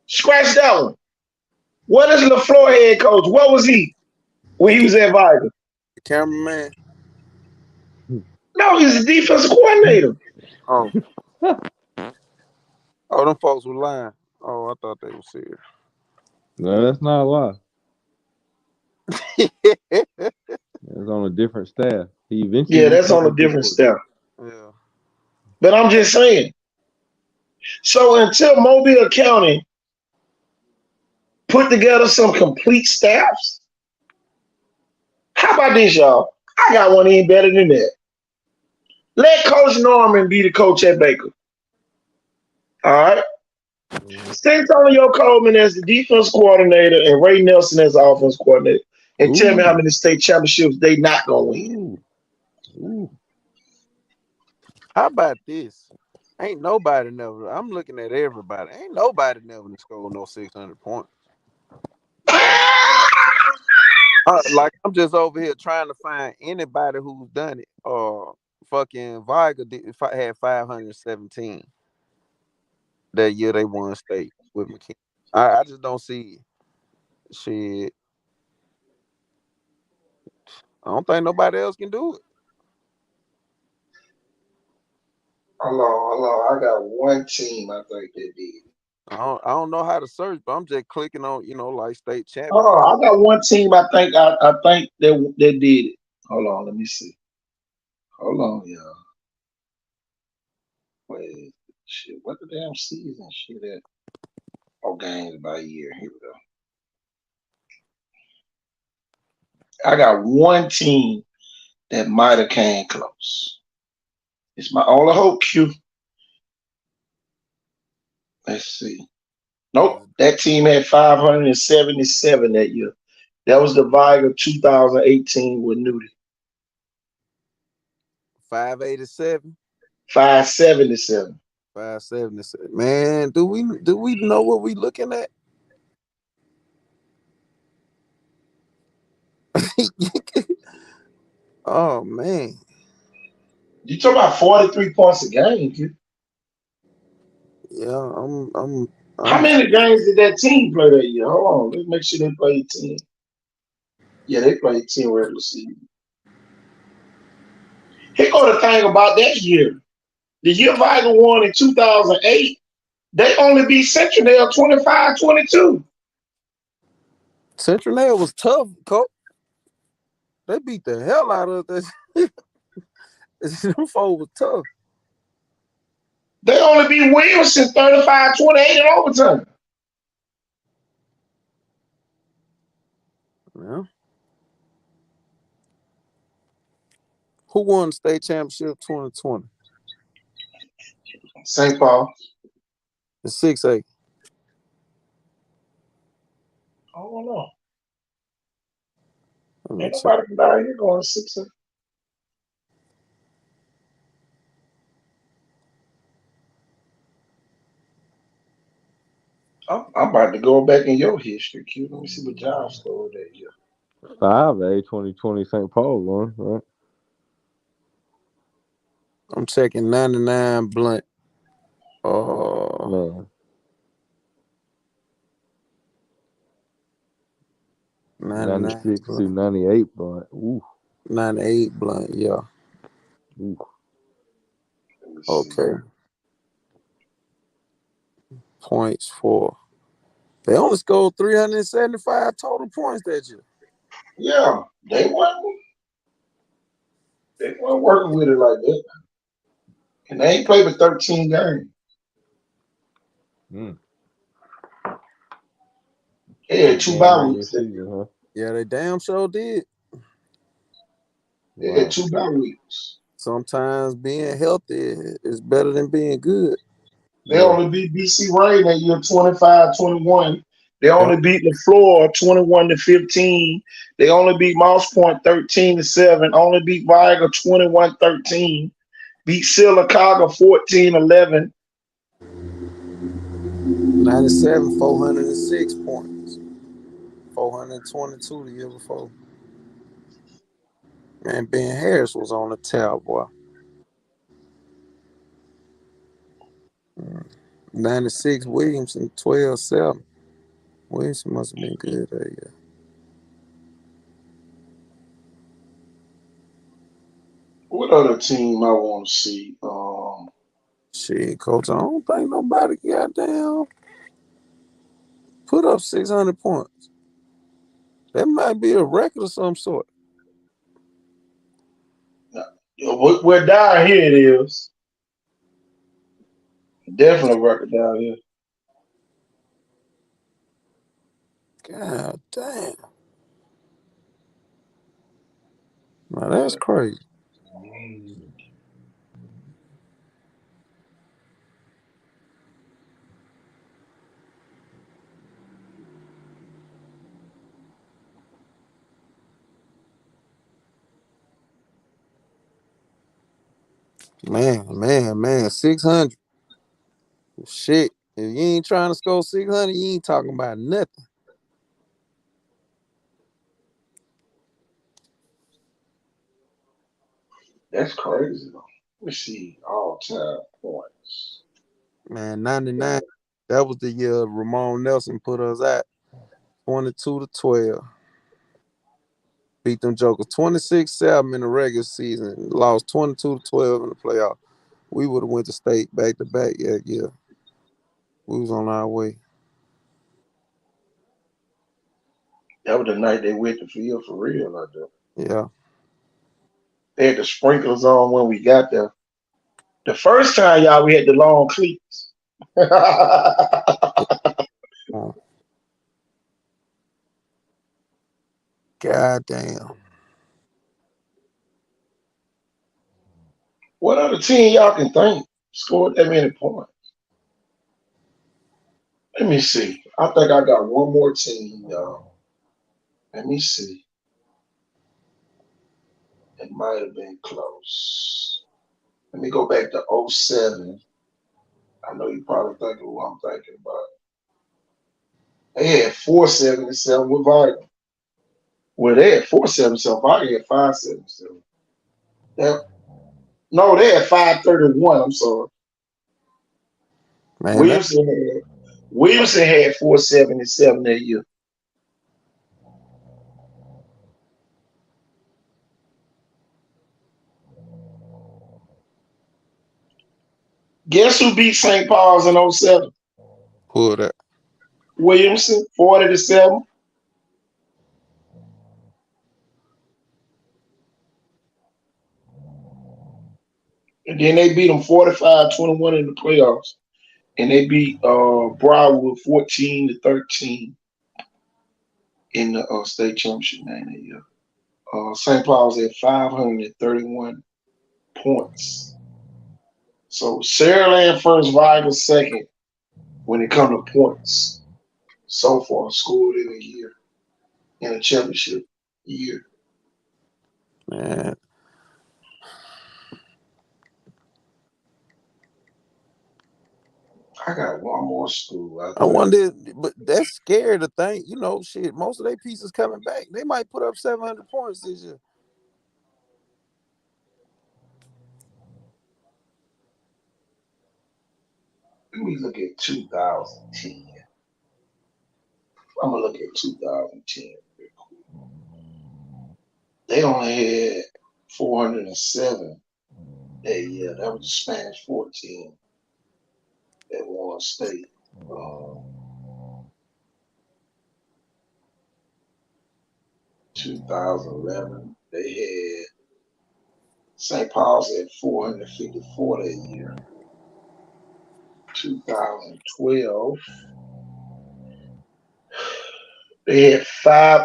Scratch that one. What is LaFleur head coach? What was he when he was at Viking? The cameraman. No, he's the defensive coordinator. Oh, oh, them folks were lying. Oh, I thought they were serious. No, that's not a lie. Yeah. It's on a different staff. He eventually Yeah, went that's to on a the different Georgia. step. Yeah. But I'm just saying. So until Mobile County put together some complete staffs, how about this, y'all? I got one even better than that. Let Coach Norman be the coach at Baker. All right. Santonio Coleman as the defense coordinator and Ray Nelson as the offense coordinator. And tell me how Ooh, many state championships they not gonna win. ooh, ooh. How about this? Ain't nobody never. I'm looking at everybody. Ain't nobody never scored no 600 points. Like I'm just over here trying to find anybody who's done it. Fucking Viger had 517 that year they won state with McKinney. I just don't see it. Shit. I don't think nobody else can do it. Hold on. I got one team I think that did. I don't know how to search, but I'm just clicking on like state Hold champion. on, I got one team I think that did it. Hold on, let me see. Hold on, y'all. Wait, shit, what the damn season shit at? Oh, games by year. Here we go. I got one team that might have came close. It's my only hope, Q. Let's see. Nope, that team had 577 that year. That was the Viger 2018 with Nudie. 587, 577. 577. Man, do we know what we looking at? Oh man. You talking about 43 points a game, Q. Yeah, How I'm many games did that team play that year? Hold on, let's make sure they played 10. Yeah, they played 10 regular season. Here go the thing about that year. The year Viger won in 2008, they only beat Central 25-22. Central Nail was tough, coach. They beat the hell out of us. Them folks was tough. They only beat Williamson 35-28 in overtime. Yeah. Who won the state championship 2020? St. Paul. The 6A. I don't know. Let me Ain't check. nobody down here going 6. I'm about to go back in your history, Q. Let me see what John scored that year. 5A 2020 St. Paul one, right? I'm checking 99 blunt. Man, 99 96 blunt. through 98, but ooh, 98 blunt. Yeah. Let ooh. me see. Okay. Points for. They only scored 375 total points that year. Yeah, they weren't working with it like that. And they ain't played but 13 games. Mm. They had Eight two game bye regular weeks that year. season, huh? Yeah, they damn sure did. They had Wow. two bye weeks. Sometimes being healthy is better than being good. They Yeah. only beat BC Rain that year 25-21. They Yep. only beat the floor 21-15. They only beat Mouse Point 13-7. Only beat Viger 21-13. Beat Sylacauga 14-11. 97, 406 points. 422 the year before. Man, Ben Harris was on the tail, boy. 96 Williamson, 12-7. Williamson must have been good that year. What other team I want to see? Shit, coach, I don't think nobody goddamn put up 600 points. That might be a record of some sort. Where down here it is. Definitely record down here. God damn. Now that's crazy. Man. 600. Shit. If you ain't trying to score 600, you ain't talking about nothing. That's crazy though. Let's see all time points. Man, 99. That was the year Ramon Nelson put us at 22-12. Beat them jokers 26-7 in the regular season. Lost 22-12 in the playoff. We would have went to state back to back. Yeah. We was on our way. That was the night they went to field for real like that. Yeah. They had the sprinklers on when we got there. The first time, y'all, we had the long cleats. God damn. What other team y'all can think scored that many points? Let me see. I think I got one more team, y'all. Let me see. It might have been close. Let me go back to '07. I know you probably think of who I'm thinking about. They had 477 with Vargas. Well, they had 477. Vargas had 577. No, they had 531. I'm sorry. Man, that Williamson had 477 that year. Guess who beat St. Paul's in '07? pulled that. Williamson, 40-7. And then they beat them 45-21 in the playoffs. And they beat Briarwood 14-13 in the state championship game that year. St. Paul's had 531 points. So Saraland first, Vargas second when it comes to points so far scored in a year, in a championship year. Man. I got one more school out I there. wonder, but that's scary to think. You know, shit, most of their pieces coming back. They might put up 700 points this year. Let me look at 2010. I'm gonna look at 2010 real quick. They only had 407 that year. That was the Spanish 14 that won state. 2011, they had St. Paul's at 454 that year. 2012, they had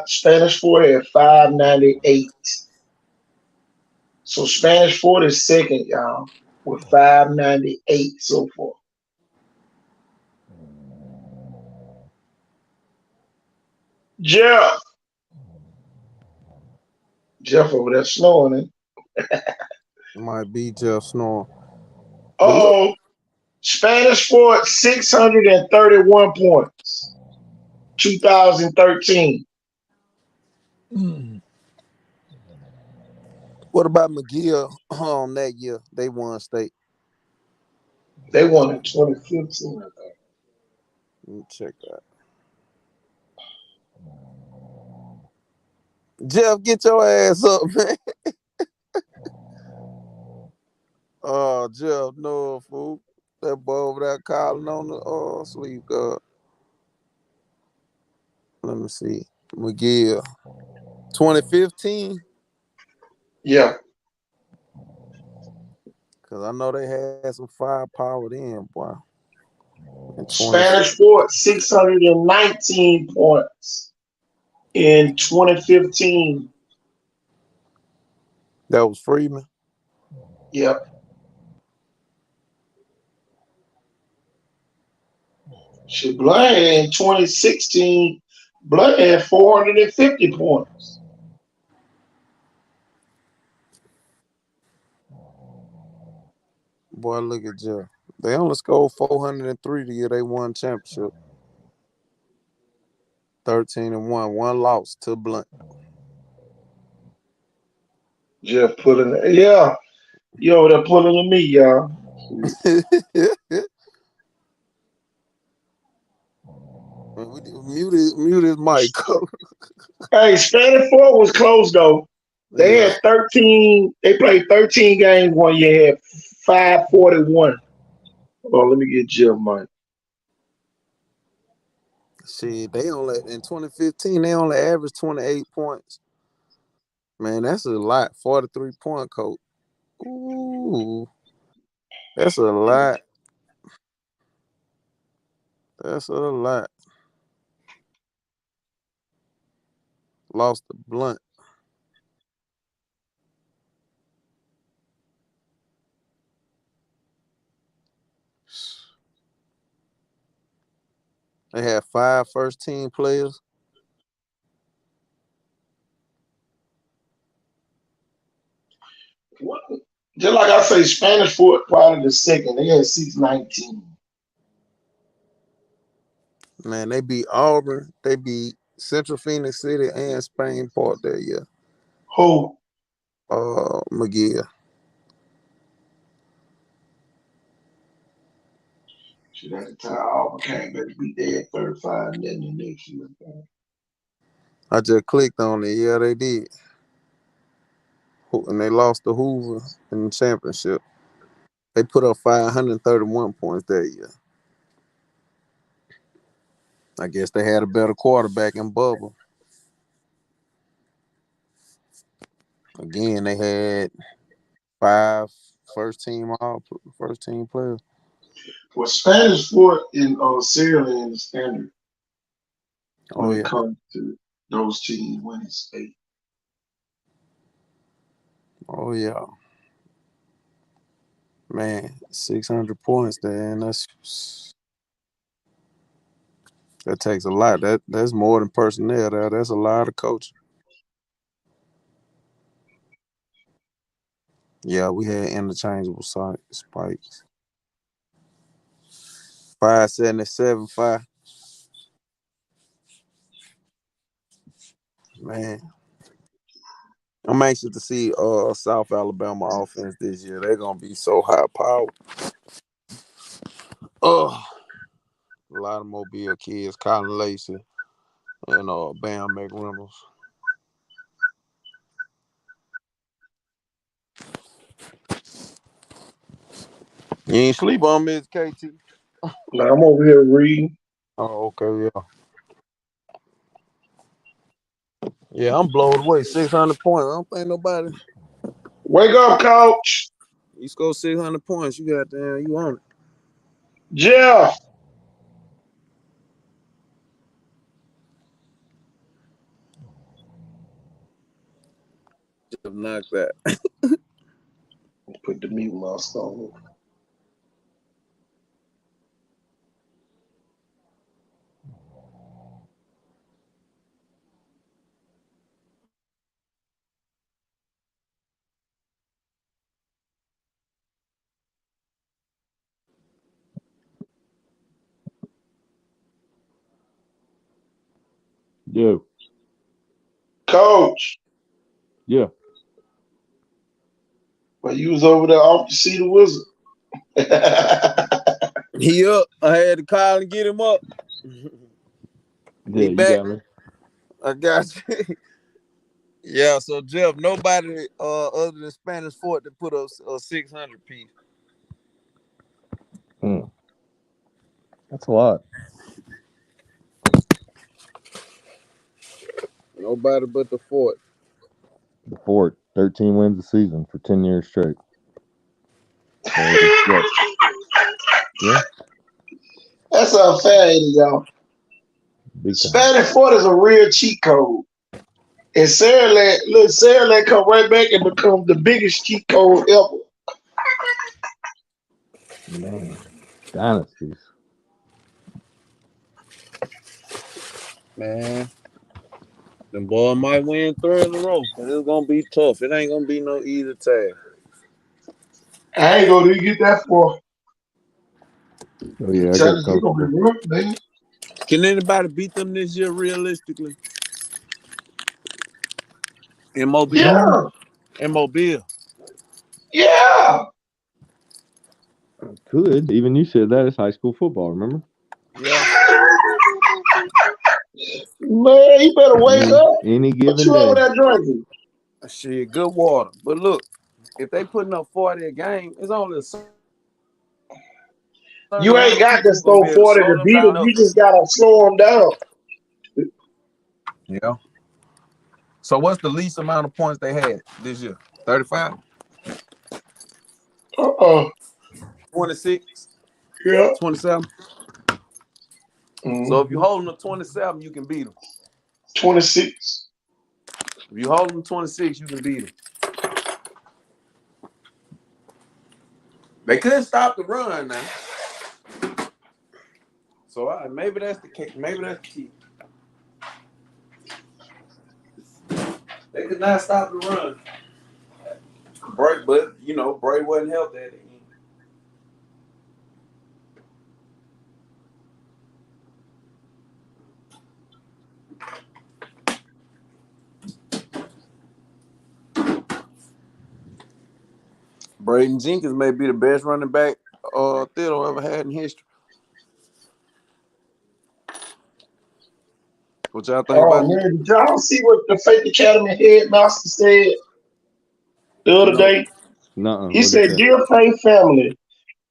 Spanish 4 had 598. So Spanish 4 is second, y'all, with 598 so far. Jeff over there snoring. Might be Jeff Snow. But look, Oh, Spanish 4 631 points. 2013. what about McGill that year? They won state. They won in 2015, I think. Let me check that. Jeff, get your ass up, man. Jeff, no fool. That boy over there calling on the sleep guard. Let me see. McGill. 2015. Yeah. Cause I know they had some firepower then, boy. In 20. Spanish Fort 619 points in 2015. That was Freeman. Yep. Shit, Blunt in 2016, Blunt had 450 points. Boy, look at Jeff. They only scored 403 the year they won championship. 13-1. One loss to Blunt. Jeff pulling it. Yeah. You over there pulling to me, y'all. Mute his mic. Hey, Spanish Fort was close though. They Yeah. had 13. They played 13 games one year. Had 541. Oh, let me get Jeff Mike. Shit, they only in 2015 they only averaged 28 points. Man, that's a lot. 43-point coach. Ooh, that's a lot. That's a lot. Lost the Blunt. They had 5 first-team players. What? Just like I say, Spanish Fort probably the second. They had 619. Man, they beat Auburn. They beat Central Phoenix City and Spain Park that year. Who? McGill. Shit, at the time, Auburn came back to beat their 35 and then the next year. I just clicked on it. Yeah, they did. And they lost to Hoover in the championship. They put up 531 points that year. I guess they had a better quarterback in Bubble. Again, they had 5 first-team players. Well, Spanish Fort in Sierra is standard when Oh it yeah, comes to those teams winning state. oh yeah, man, 600 points there, and that takes a lot. That's more than personnel there. That's a lot of coaching. Yeah, we had interchangeable spikes. 577, 5. Man, I'm anxious to see South Alabama offense this year. They're gonna be so high powered. Oh, a lot of Mobile kids, Colin Lacey and Bam McReynolds. You ain't sleep on Miss KT? Now I'm over here reading. Oh, okay, yeah. Yeah, I'm blown away. 600 points. I don't think nobody. Wake up, coach. You score 600 points. You got damn. You on it. Jeff. Just knock that. Put the mute mask on. Yo, Coach. yeah. Well, you was over there off to see the wizard. He up. I had to call and get him up. Yeah, He you back. got me. I got you. Yeah, so Jeff, nobody other than Spanish Fort that put up a 600 piece. That's a lot. Nobody but the Fort. The Fort, 13 wins a season for 10 years straight. So, yeah, That's unfair, y'all. big time. Spanish Fort is a real cheat code. And Sarah come right back and become the biggest cheat code ever. Man, dynasties. Man, them boy might win 3 in a row, but it's gonna be tough. It ain't gonna be no easy task. I ain't gonna get that for. Oh yeah, I got Challenge, you gonna comfortable. be rough, man. Can anybody beat them this year realistically? In Mobile? Yeah, In Mobile. yeah. Could even you said that it's high school football. Remember? Yeah. Man, you better wake up. Any What given you over day. there drinking? Shit, good water. But look, if they putting up 40 a game, it's only a certain You amount ain't of got people to who gonna score be able to 40 slow to them beat down. them. You just gotta slow them down. Yeah. So what's the least amount of points they had this year? 35? Uh-uh. 26? Yeah. 27? So if you Mm-hmm. hold them to 27, you can beat them. 26. If you hold them to 26, you can beat them. They couldn't stop the run now. So maybe that's the case. Maybe that's the key. They could not stop the run. Bray, but Bray wasn't healthy at the end. Braden Jenkins may be the best running back Thibodeau ever had in history. What y'all think Oh about him? man, did y'all see what the Faith Academy headmaster said the other No. day? Nuh-uh. He What'd he said, say? "Dear Faith family,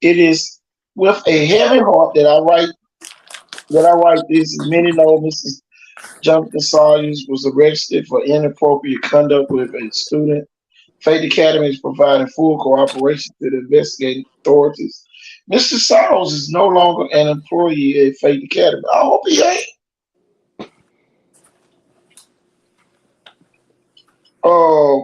it is with a heavy heart that I write this. As many know, Mrs. Jonathan Sawyers was arrested for inappropriate conduct with a student. Faith Academy is providing full cooperation to the investigating authorities. Mr. Sawyers is no longer an employee at Faith Academy. I hope he ain't. Uh,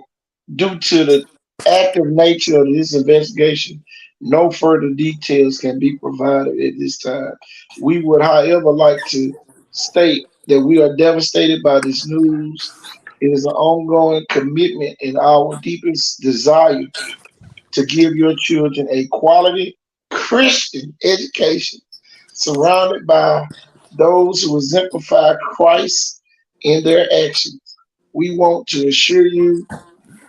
Due to the active nature of this investigation, no further details can be provided at this time. We would, however, like to state that we are devastated by this news. It is an ongoing commitment and our deepest desire to give your children a quality Christian education surrounded by those who exemplify Christ in their actions. We want to assure you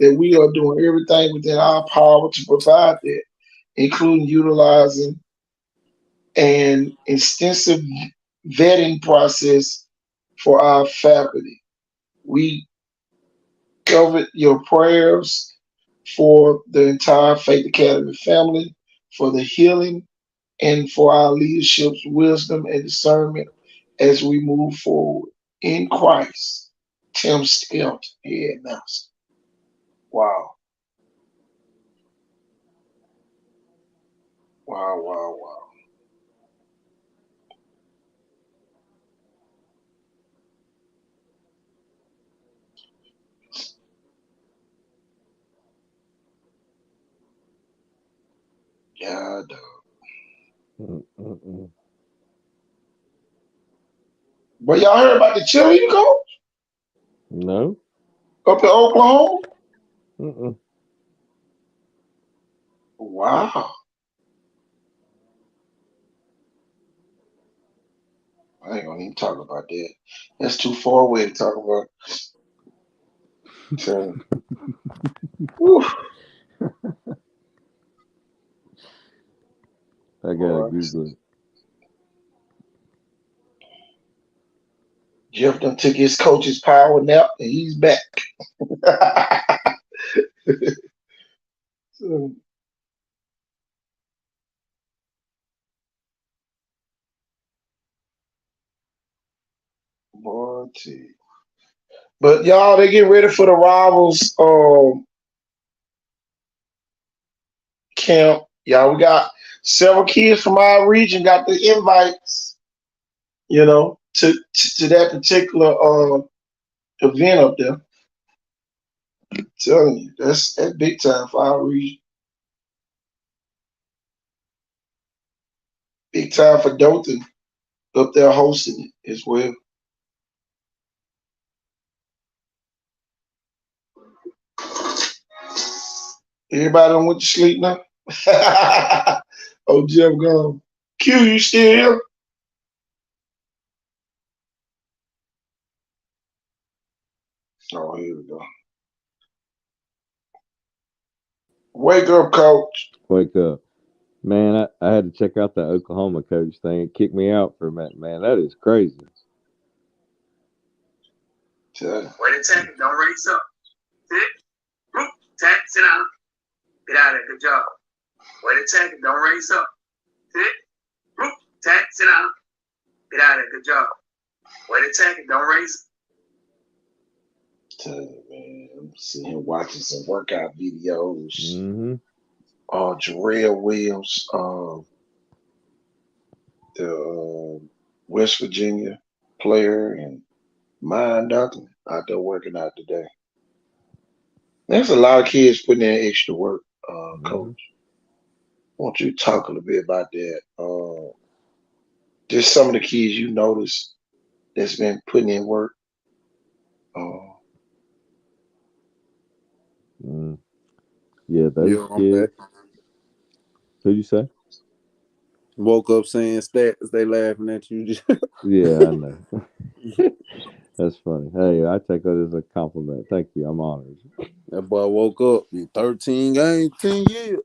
that we are doing everything within our power to provide that, including utilizing an extensive vetting process for our faculty. We covered your prayers for the entire Faith Academy family, for the healing, and for our leadership's wisdom and discernment as we move forward. In Christ, Tim Stilt, headmaster. Wow. Wow, wow, wow. God. Mm-mm. But y'all heard about the cheerleading coach No. up in Oklahoma? Mm-mm. Wow. I ain't gonna even talk about that. That's too far away to talk about. So, whew, I gotta boy. Google it. Jeff done took his coach's power nap and he's back. So, See. But y'all, they get ready for the rivals camp. Y'all, we got several kids from our region got the invites, to that particular event up there. I'm telling you, that's big time for our region. Big time for Dothan up there hosting it as well. Everybody done went to sleep now? Oh, Jeff gone. Q, you still here? Oh, here we go. Wake up, coach. Wake up. Man, I had to check out that Oklahoma coach thing. It kicked me out for a minute. Man, that is crazy. Tell you. Wait a second, don't raise up. Sit, root, tap, sit down. Get out of there, good job. Wait a second, don't raise up. Sit, root, tap, sit down. Get out of there, good job. Wait a second, don't raise. Tell you, man, I'm sitting here watching some workout videos. Mm-hmm. Jarrell Williams, the West Virginia player, and Mine Duncan out there working out today. There's a lot of kids putting in extra work, Coach. I want you to talk a little bit about that. Just some of the kids you noticed that's been putting in work. Yeah, those Yeah, I'm kids. back. Who'd you say? Woke up saying stats. They laughing at you. Yeah, I know. That's funny. Hey, I take that as a compliment. Thank you. I'm honored. That boy woke up. 13 games, 10 years.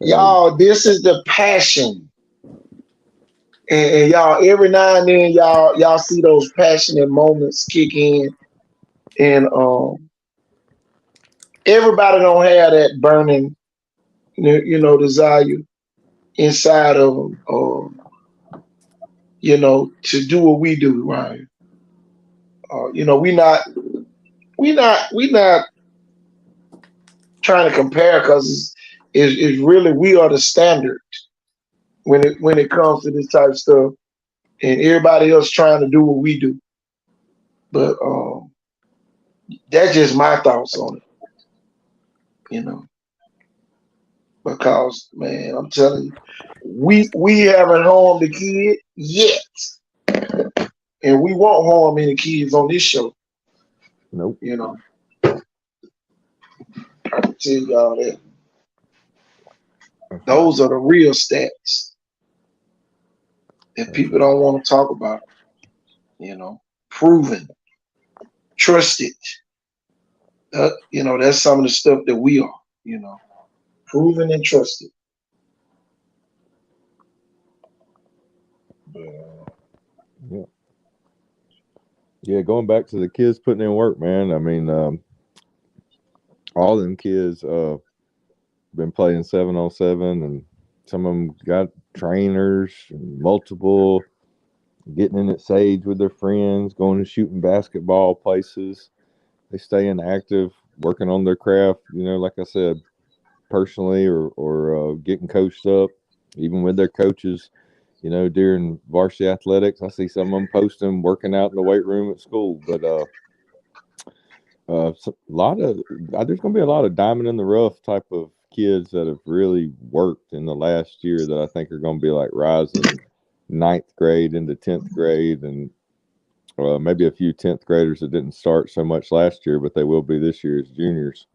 Y'all, this is the passion. And y'all, every now and then, y'all see those passionate moments kick in, and everybody don't have that burning, desire inside of them, to do what we do, right? We not trying to compare because it's really we are the standard when it comes to this type of stuff, and everybody else trying to do what we do. But that's just my thoughts on it, because man, I'm telling you, we haven't harmed the kid yet, and we won't harm any kids on this show. Nope. I can tell y'all that. Those are the real stats that people don't want to talk about. Proven, trusted. That's some of the stuff that we are. Proven and trusted. Yeah, going back to the kids putting in work, man. I mean, all them kids been playing 7-on-7, and some of them got trainers, and multiple, getting in at Sage with their friends, going to shooting basketball places. They staying active, working on their craft. Like I said, personally or getting coached up, even with their coaches. During varsity athletics, I see some of them posting working out in the weight room at school. But there's going to be a lot of diamond in the rough type of kids that have really worked in the last year that I think are going to be like rising 9th grade into 10th grade, and maybe a few 10th graders that didn't start so much last year, but they will be this year as juniors,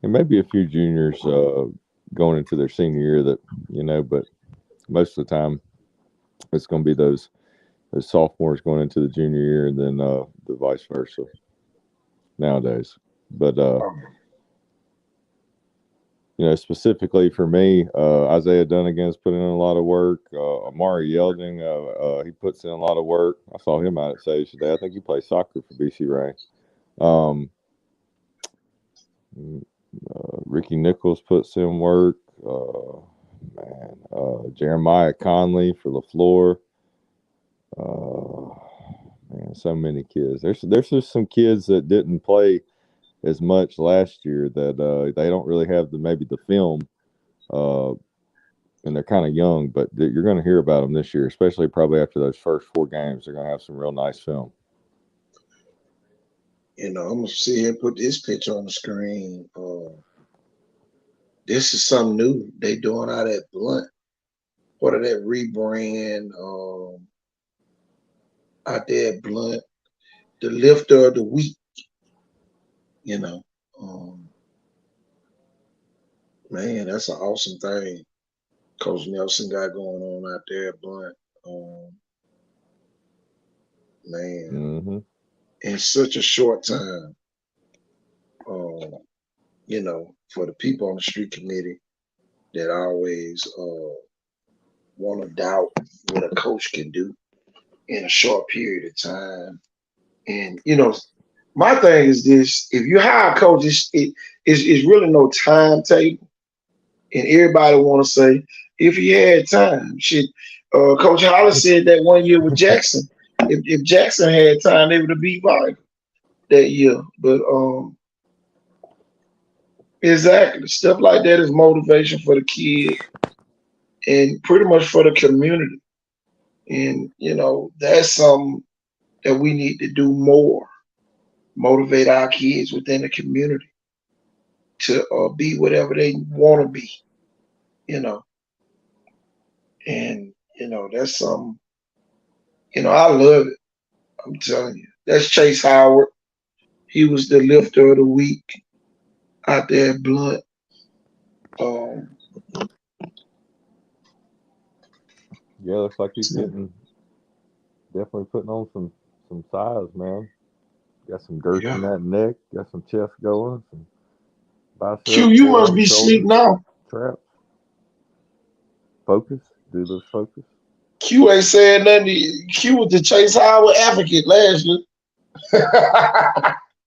and maybe a few juniors going into their senior year that but most of the time it's going to be those sophomores going into the junior year, and then the vice versa nowadays. But specifically for me, Isaiah Dunnigan's put in a lot of work. Amari Yelding, he puts in a lot of work. I saw him out at Sage today. I think he plays soccer for BC Ray. Ricky Nichols puts in work. man. Jeremiah Conley for LaFleur. Man, so many kids. There's just some kids that didn't play as much last year that they don't really have maybe the film, and they're kind of young, but you're going to hear about them this year, especially probably after those first 4 games. They're going to have some real nice film. I'm gonna sit here and put this picture on the screen. This is something new they doing out at Blunt. What are that rebrand? Out there at Blunt, the lifter of the week. Man, that's an awesome thing Coach Nelson got going on out there at Blunt. Man, in such a short time. For the people on the street committee that always want to doubt what a coach can do in a short period of time. And, my thing is this: if you hire a coach, it's really no timetable. And everybody want to say, if he had time, shit. Coach Hollis said that one year with Jackson. If Jackson had time, they would have beat Vital that year. But exactly, stuff like that is motivation for the kid and pretty much for the community. And that's something that we need to do more. Motivate our kids within the community to be whatever they want to be. And that's something. I love it. I'm telling you. That's Chase Howard. He was the lifter of the week out there at Blunt. Yeah, looks like he's definitely putting on some size, man. Got some girth in that neck. Got some chest going. Some biceps. Q, you must be asleep now. Traps. Focus. Do those focus. Q ain't saying nothing. Q was the Chase Howard advocate last year.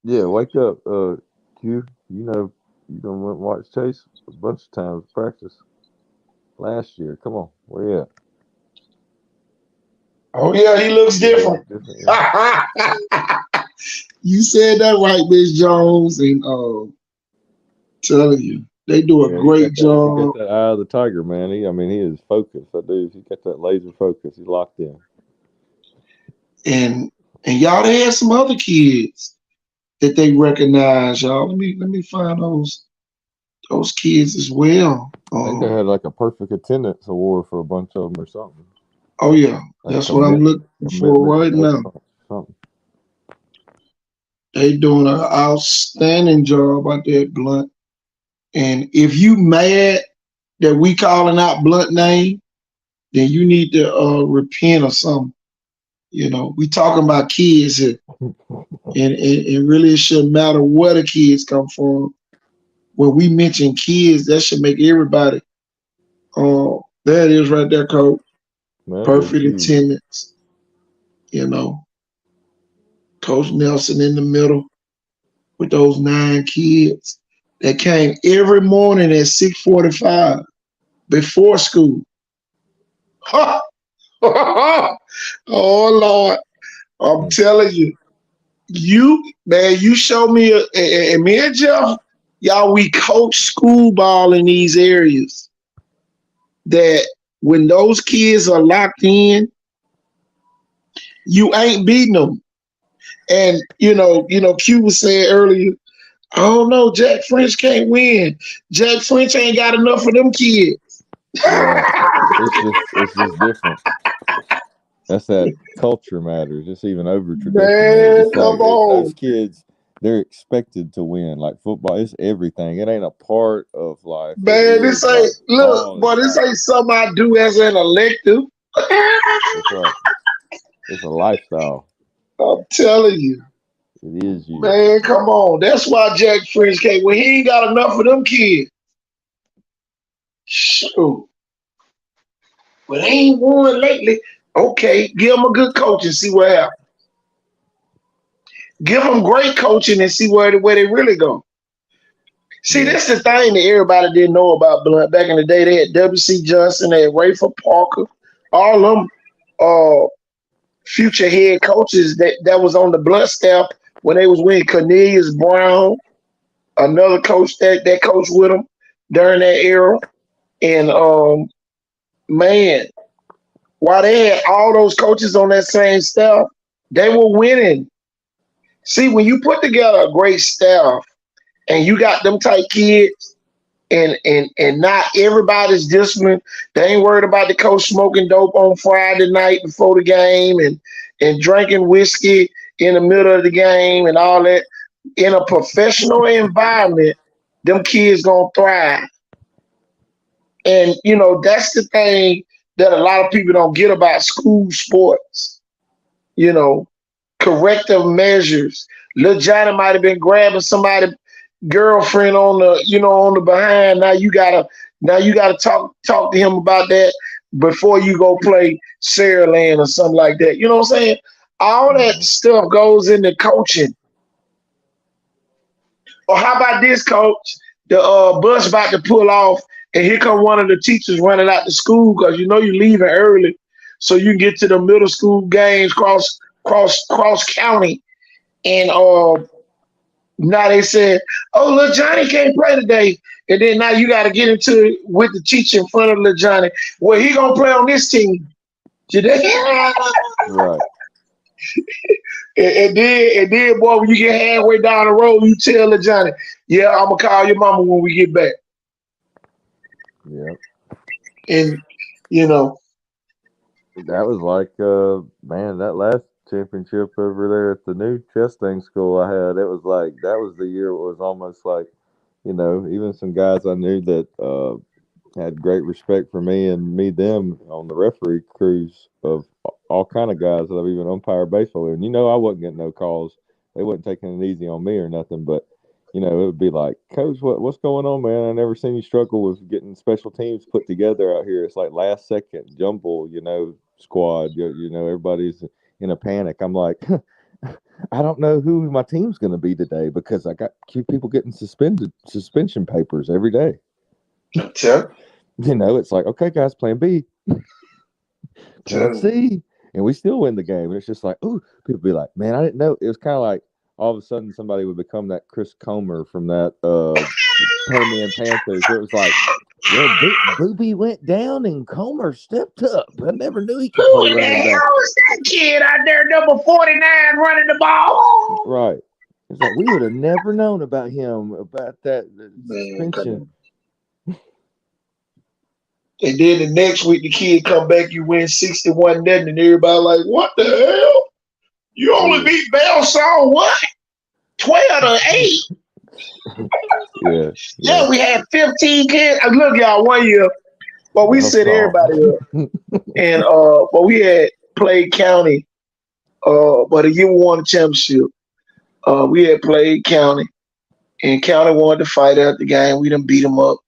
Yeah, wake up, Q. You done went and watched Chase a bunch of times practice last year. Come on, where you at? Oh yeah, he looks different. Yeah. You said that right, Miss Jones, and telling you, they do a great job. He got that eye of the tiger, man. He is focused. That dude, he got that laser focus. He's locked in. And y'all, they had some other kids that they recognize, y'all. Let me find those kids as well. I think they had like a perfect attendance award for a bunch of them or something. Oh yeah, that's what I'm looking for right now. They doing an outstanding job out there at Blunt. And if you mad that we calling out Blunt name, then you need to repent or something. We talking about kids here. And really it shouldn't matter where the kids come from. When we mention kids, that should make everybody. There it is right there, Coach. Perfect attendance. Coach Nelson in the middle with those 9 kids that came every morning at 6:45 before school. Ha! Oh Lord, I'm telling you, you show me, and me and Jeff, y'all, we coach school ball in these areas. That when those kids are locked in, you ain't beating them. And Q was saying earlier, I don't know, Jack French can't win. Jack French ain't got enough for them kids. It's just different. That's that culture matters. It's even over tradition. Man, come on. Those kids, they're expected to win. Like football, it's everything. It ain't a part of life. Man, this ain't this ain't something I do as an elective. That's right. It's a lifestyle. I'm telling you. It is you. Man, come on. That's why Jack French can't win. He ain't got enough for them kids. Shoot. But they ain't won lately. Okay, give them a good coach and see what happens. Give them great coaching and see where they really go. See, this is the thing that everybody didn't know about Blunt. Back in the day, they had W.C. Johnson, they had Rayford Parker, all them future head coaches that was on the Blunt staff when they was winning. Cornelius Brown, another coach that coached with them during that era. And man, while they had all those coaches on that same staff, they were winning. See, when you put together a great staff and you got them type kids and not everybody's disciplined, they ain't worried about the coach smoking dope on Friday night before the game and drinking whiskey in the middle of the game and all that. In a professional environment, them kids gonna thrive. And that's the thing that a lot of people don't get about school sports. Corrective measures. Lil Johnny might have been grabbing somebody's girlfriend on the behind. Now you gotta talk to him about that before you go play Saraland or something like that. You know what I'm saying? All that stuff goes into coaching. Or how about this, coach? The bus about to pull off, and here come one of the teachers running out to school because you're leaving early, so you can get to the middle school games cross county. And now they said, "Oh, little Johnny can't play today," and then now you got to get into it with the teacher in front of little Johnny. Well, he gonna play on this team today. Right. And then, boy, when you get halfway down the road, you tell little Johnny, "Yeah, I'm gonna call your mama when we get back." Yeah. And that was like man, that last championship over there at the new testing school I had, it was like that was the year it was almost like, even some guys I knew that had great respect for me and them on the referee crews of all kind of guys that I've even umpired baseball with. And I wasn't getting no calls. They wasn't taking it easy on me or nothing, but it would be like, "Coach, what's going on, man? I never seen you struggle with getting special teams put together out here. It's like last second jumble, squad. Everybody's in a panic." I'm like, I don't know who my team's going to be today because I got people getting suspension papers every day. Yeah. It's like, okay, guys, plan B, plan C, and we still win the game. And it's just like, ooh, people be like, "Man, I didn't know." It was kind of like all of a sudden somebody would become that Chris Comer from that Permian Panthers. It was like, yeah, Booby went down and Comer stepped up. I never knew he could play running back. How was that kid out there, number 49, running the ball? Right. It's like we would have never known about him, about that suspension. And then the next week, the kid come back, you win 61 nothing, and everybody like, "What the hell? You only beat Belsaw what? 12 to 8." Yeah, we had 15 kids. Look, y'all, one year, but we set everybody up. And but we had played county. But the year we won the championship, we had played county, and county wanted to fight out the game. We done beat them up.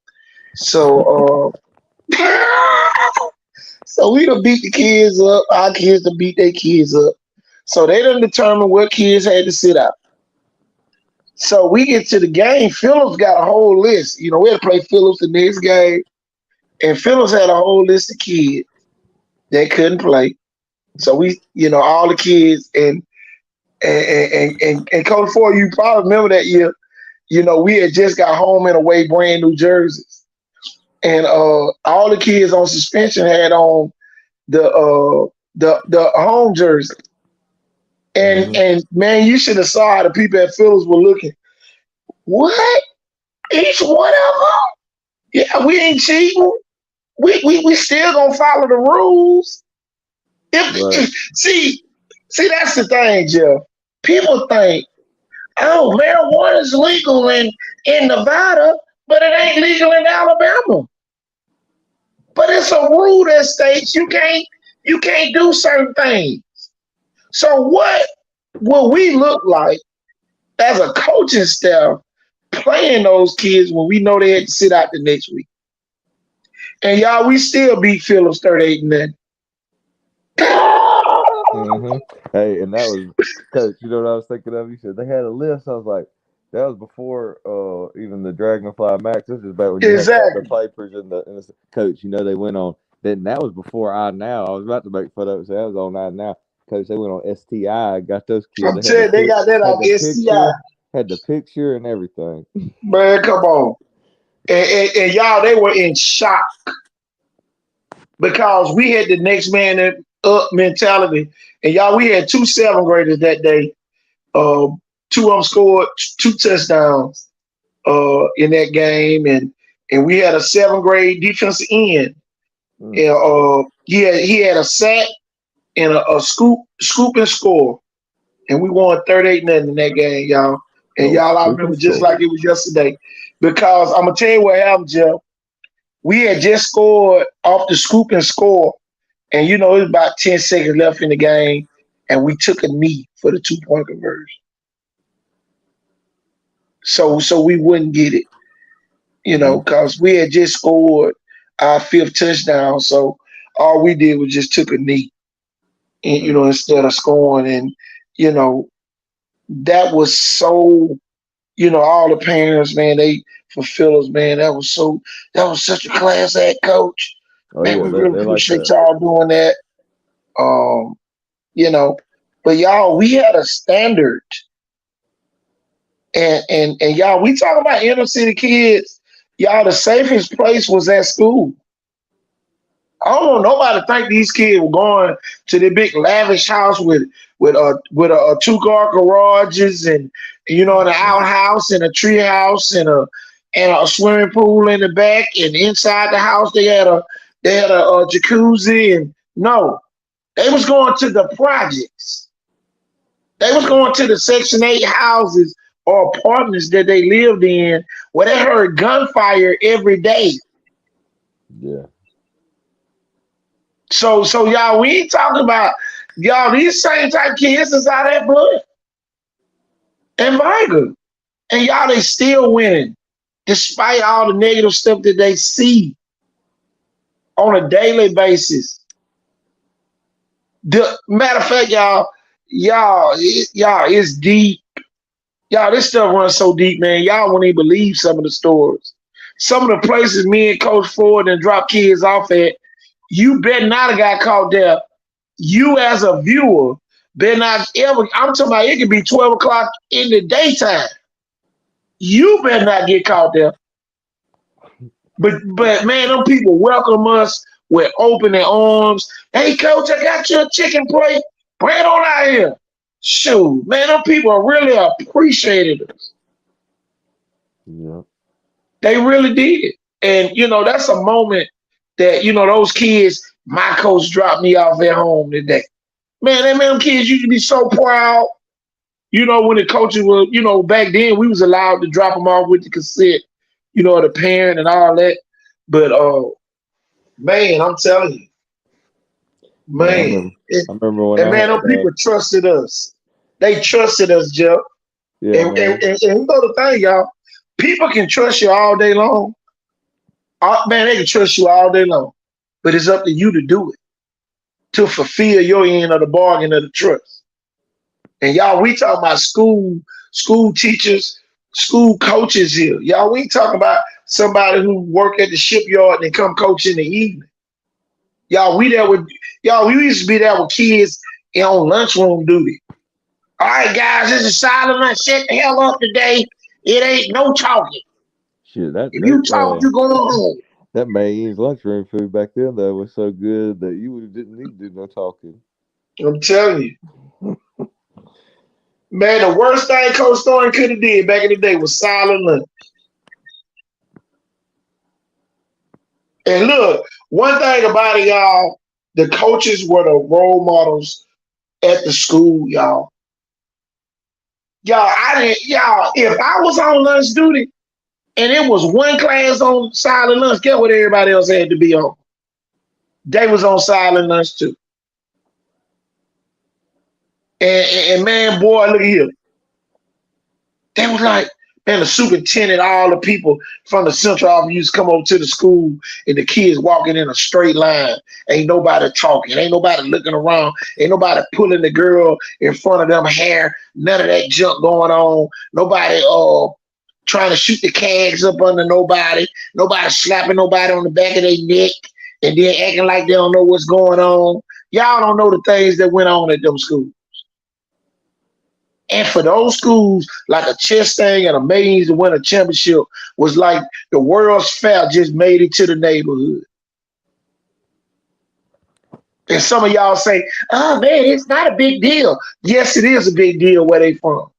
So so we done beat the kids up. Our kids done beat their kids up. So they done determined what kids had to sit out. So we get to the game. Phillips got a whole list. We had to play Phillips the next game. And Phillips had a whole list of kids that couldn't play. So we, all the kids and Coach Ford, you probably remember that year, we had just got home and away brand new jerseys. And all the kids on suspension had on the home jersey. And man, you should have saw how the people at Phillips were looking. What? Each one of them? Yeah, we ain't cheating. We still gonna follow the rules. See, that's the thing, Jeff. People think, "Oh, marijuana is legal in Nevada, but it ain't legal in Alabama." But it's a rule that states you can't do certain things. So what will we look like as a coaching staff playing those kids when we know they had to sit out the next week? And y'all, we still beat Phillips 38-0. Hey, and that was, Coach, you know what I was thinking of? You said they had a list. I was like, That was before even the Dragonfly Max. This is back when you had to have the Exactly. papers and the coach. They went on. Then that was before I Now. I was about to make fun of it. So that was on I Now. Coach, they went on STI. Got those kids. I'm They had telling you, they got that had on the SCI. had the picture and everything. Man, come on. And y'all, they were in shock because we had the next man up mentality. And y'all, we had 2 7th graders that day. Two of them scored 2 touchdowns in that game, and we had a 7th grade defensive end. And, he had a sack and a scoop and score, and we won 38-0 in that game, y'all. And Oh, y'all, I scoop and remember just score. like it was yesterday, because I'm gonna tell you what happened, Jeff. We had just scored off the scoop and score, and it was about 10 seconds left in the game, and we took a knee for the 2-point conversion, so we wouldn't get it, because we had just scored our 5th touchdown. So all we did was just took a knee, and, instead of scoring, and you know that was so. All the parents, man, they fulfill us, man. That was such a class act, coach. Oh Man, yeah, we really they like appreciate that. y'all doing that. Um, you know, but y'all, we had a standard, and y'all, we talking about inner city kids. Y'all, the safest place was at school. I don't want nobody to think these kids were going to the big lavish house with a 2-car garages, and an outhouse and a tree house and a swimming pool in the back, and inside the house they had a jacuzzi. And no, they was going to the projects. They was going to the Section 8 houses or apartments that they lived in, where they heard gunfire every day. Yeah. So y'all, we ain't talking about y'all. These same type kids is out that blood and Viger, and y'all, they still winning despite all the negative stuff that they see on a daily basis. The matter of fact, it's deep. Y'all, this stuff runs so deep, man. Y'all won't even believe some of the stories. Some of the places me and Coach Ford and drop kids off at, you better not have got caught there. You as a viewer better not ever. I'm talking about it could be 12 o'clock in the daytime. You better not get caught there. But man, them people welcome us with open arms. Hey, coach, I got you a chicken plate. Bring it on out here. Shoot, man, them people really appreciated us. Yeah. They really did. And that's a moment that those kids. My coach dropped me off at home today. Man, them kids used to be so proud. When the coaches were, back then we was allowed to drop them off with the cassette, the parent and all that. But man, I'm telling you, Yeah, I man, remember. I remember when and I man, had. them people trusted us. They trusted us, Jeff. Yeah, And man. the thing, y'all, people can trust you all day long. Man, they can trust you all day long. But it's up to you to do it, to fulfill your end of the bargain of the trust. And y'all, we talking about school teachers, school coaches here. Y'all, we talking about somebody who work at the shipyard and come coach in the evening. Y'all, we used to be there with kids on lunchroom duty. All right, guys, this is silent lunch. Shut the hell up today. It ain't no talking. Shit, If you talk, you going home. that May's lunchroom food back then though was so good that didn't need to do no talking. I'm telling you. Man, the worst thing Coach Thorne could have did back in the day was silent lunch. And look, one thing about it, y'all, the coaches were the role models at the school, y'all. Y'all, if I was on lunch duty and it was one class on silent lunch, guess what everybody else had to be on? They was on silent lunch too. And man, boy, look at here. They was like, And the superintendent, all the people from the central office used to come over to the school, and the kids walking in a straight line. Ain't nobody talking. Ain't nobody looking around. Ain't nobody pulling the girl in front of them hair. None of that junk going on. Nobody trying to shoot the cags up under nobody. Nobody slapping nobody on the back of their neck and then acting like they don't know what's going on. Y'all don't know the things that went on at them schools. And for those schools, like a chess thing and a maze to win a championship was like the World's Fair just made it to the neighborhood. And some of y'all say, oh man, it's not a big deal. Yes, it is a big deal where they from.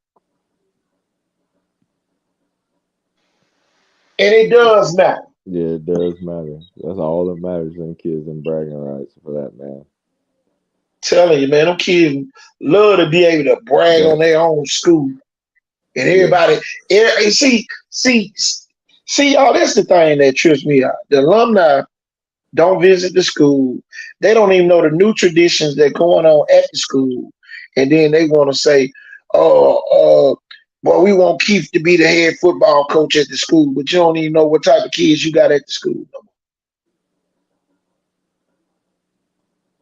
And it does matter. Yeah, it does matter. That's all that matters in kids and bragging rights for that, man. Telling you, man, them kids love to be able to brag on their own school. And everybody, see, y'all, that's the thing that trips me out. The alumni don't visit the school. They don't even know the new traditions that going on at the school. And then they want to say, well, we want Keith to be the head football coach at the school, but you don't even know what type of kids you got at the school.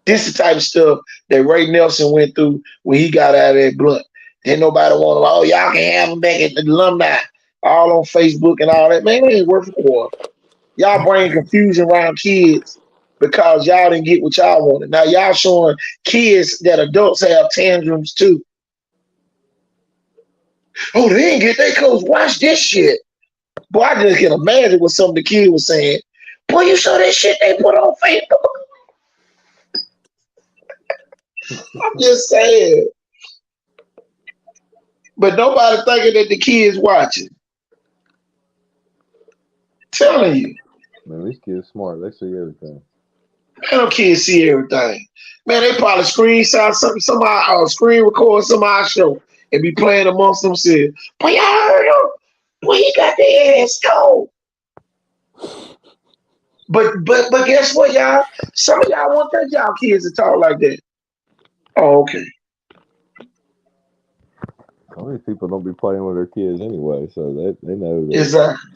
This is the type of stuff that Ray Nelson went through when he got out of that blunt. Then nobody wanted, oh, y'all can have him back at the alumni, all on Facebook and all that. Man, it ain't worth it. Y'all bring confusion around kids because y'all didn't get what y'all wanted. Now y'all showing kids that adults have tantrums too. Oh, they didn't get their coach. Watch this shit. Boy, I just can imagine what some of the kids were saying. Boy, you saw that shit they put on Facebook. I'm just saying. But nobody thinking that the kids watching. Telling you. Man, these kids smart. They see everything. Man, them kids see everything. Man, they probably screenshot something, somebody screen record somebody's show and be playing amongst themselves. Boy, y'all heard him? Boy, he got their ass cold. But guess what, y'all? Some of y'all want that y'all kids to talk like that. Oh, okay. Some of these people don't be playing with their kids anyway, so they know that. Exactly.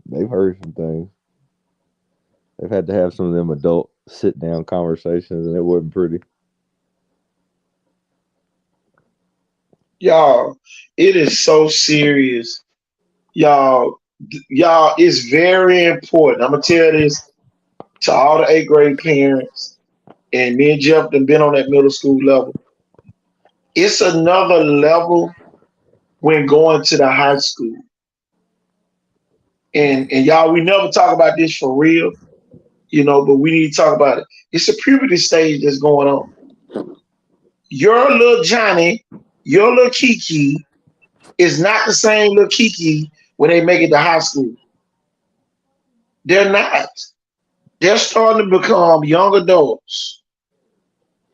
They've heard some things. They've had to have some of them adult sit-down conversations, and it wasn't pretty. Y'all, it is so serious. Y'all, it's very important. I'm going to tell this to all the 8th grade parents, and me and Jeff have been on that middle school level. It's another level when going to the high school. And y'all, we never talk about this for real, but we need to talk about it. It's a puberty stage that's going on. Your little Johnny, your little Kiki is not the same little Kiki when they make it to high school. They're not. They're starting to become young adults.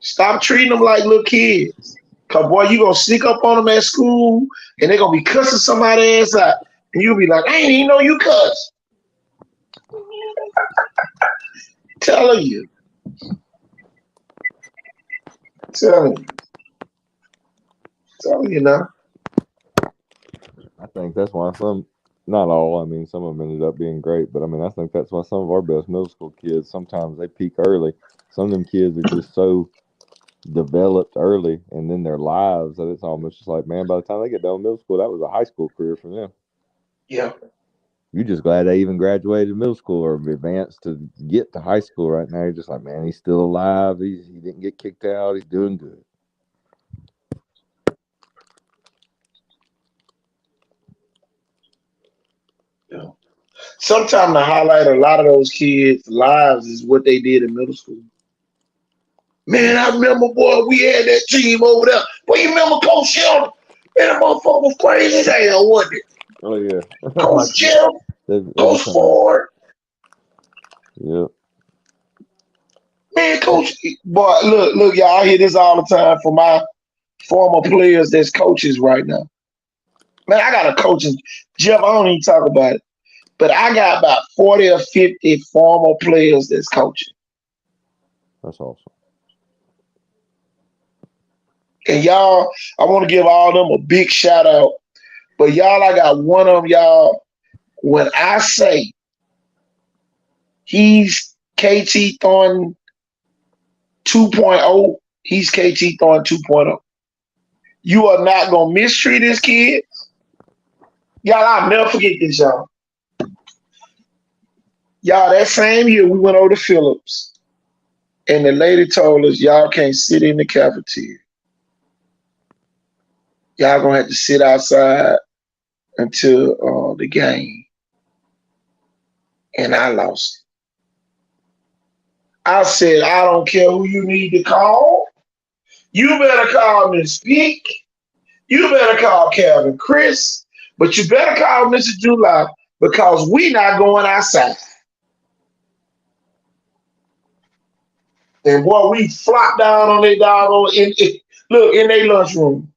Stop treating them like little kids. Because, boy, you're going to sneak up on them at school, and they're going to be cussing somebody ass out. And you'll be like, I ain't even know you cuss. Telling you. Telling you now. I think that's why not all, some of them ended up being great, but I think that's why some of our best middle school kids, sometimes they peak early. Some of them kids are just so developed early and in their lives that it's almost just like, man, by the time they get done with middle school, that was a high school career for them. Yeah. You're just glad they even graduated middle school or advanced to get to high school right now. You're just like, man, he's still alive. He didn't get kicked out. He's doing good. Yeah. Sometimes to highlight a lot of those kids' lives is what they did in middle school. Man, I remember, boy, we had that team over there. Boy, you remember Coach Sheldon? Man, that motherfucker was crazy as hell, wasn't it? Oh, yeah. Coach Sheldon, Coach Ford. Yep. Man, Coach, boy, look, y'all, I hear this all the time from my former players that's coaches right now. Man, I got a coaching, Jeff, I don't even talk about it, but I got about 40 or 50 former players that's coaching. That's awesome. And y'all, I want to give all of them a big shout out But y'all, I got one of them, y'all. When I say he's KT throwing 2.0, he's KT throwing 2.0. You are not going to mistreat this kid. Y'all, I'll never forget this, y'all. Y'all, that same year, we went over to Phillips, and the lady told us, y'all can't sit in the cafeteria. Y'all going to have to sit outside until the game. And I lost it. I said, I don't care who you need to call. You better call Miss Speak. You better call Calvin Chris. But you better call Mr. July because we not going outside. And boy, we flopped down on their doggone in their lunchroom.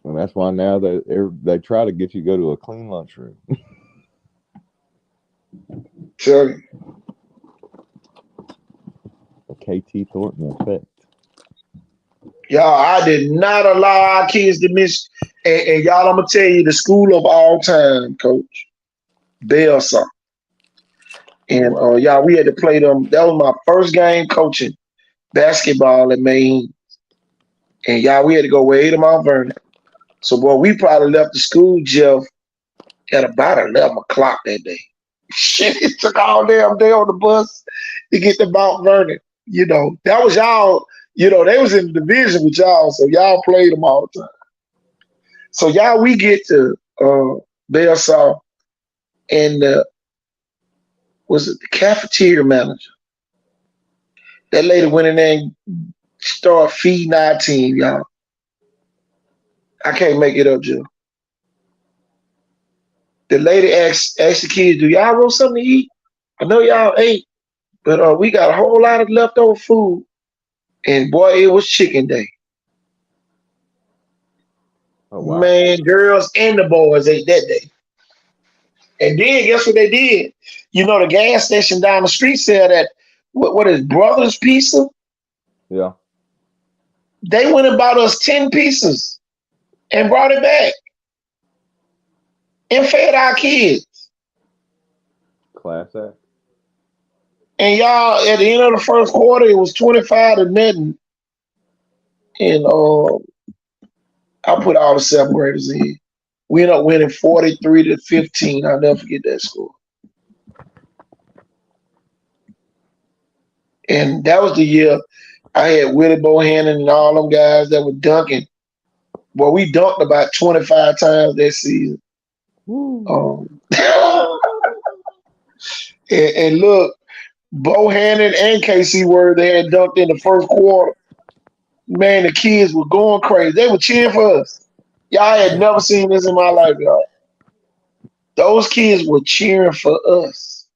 And that's why now they try to get you to go to a clean lunchroom. Tell you. The KT Thornton effect. Y'all, I did not allow our kids to miss. And y'all, I'm going to tell you the school of all time, Coach. Belsaw. And y'all, we had to play them. That was my first game coaching basketball at Maine. And y'all, we had to go way to Mount Vernon. So, boy, we probably left the school, Jeff, at about 11 o'clock that day. Shit, it took all damn day on the bus to get to Mount Vernon. You know, that was y'all, you know, they was in the division with y'all, so y'all played them all the time. So, y'all, we get to Belsaw, and was it the cafeteria manager? That lady went in there and started feeding our team, y'all. I can't make it up, Joe. The lady asked the kids, do y'all want something to eat? I know y'all ate, but we got a whole lot of leftover food. And boy, it was chicken day. Oh, wow. Man, girls and the boys ate that day. And then guess what they did? You know, the gas station down the street said that, what is Brothers Pizza? Yeah. They went and bought us 10 pieces and brought it back and fed our kids. Class act. And y'all, at the end of the first quarter, it was 25-0. And I put all the seventh graders in. We ended up winning 43-15. I'll never forget that score. And that was the year I had Willie Bohannon and all them guys that were dunking. Well, we dunked about 25 times that season. And look, Bohannon and KC Word, they had dunked in the first quarter. Man, the kids were going crazy. They were cheering for us. Y'all had never seen this in my life, y'all. Those kids were cheering for us.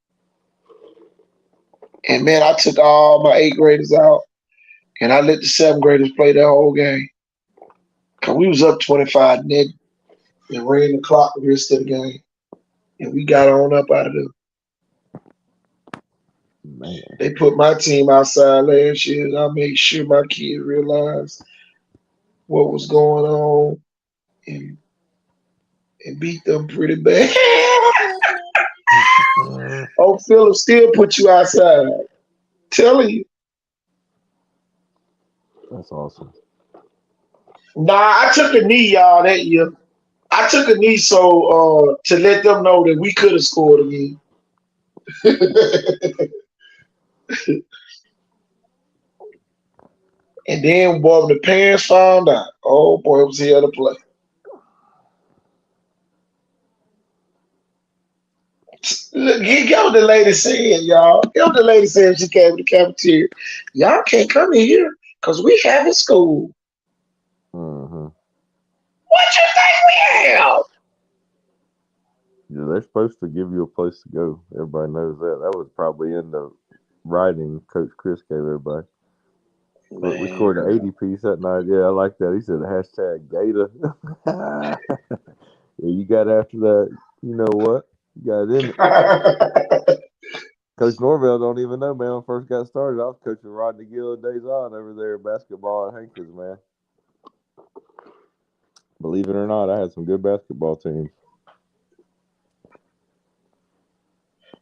And man, I took all my 8th graders out and I let the 7th graders play that whole game. Cause we was up 25-0 and ran the clock the rest of the game. And we got on up out of there. Man. They put my team outside last year and I made sure my kids realized what was going on and beat them pretty bad. Oh, Philip still put you outside. Telling you. That's awesome. Nah, I took a knee, y'all, that year. I took a knee so to let them know that we could have scored again. And then, boy, when the parents found out, oh boy, it was here to play. Look, get what the lady said, y'all. Get what the lady said she came to the cafeteria. Y'all can't come in here because we having school. Mm-hmm. What you think we have? Yeah, they're supposed to give you a place to go. Everybody knows that. That was probably in the writing Coach Chris gave everybody. Look, we scored an 80 piece that night. Yeah, I like that. He said hashtag Gator. Yeah, you got after that. You know what? You got in it. Coach Norvell don't even know, man. When I first got started, I was coaching Rodney Gill days on over there, basketball at Hankins, man. Believe it or not, I had some good basketball teams.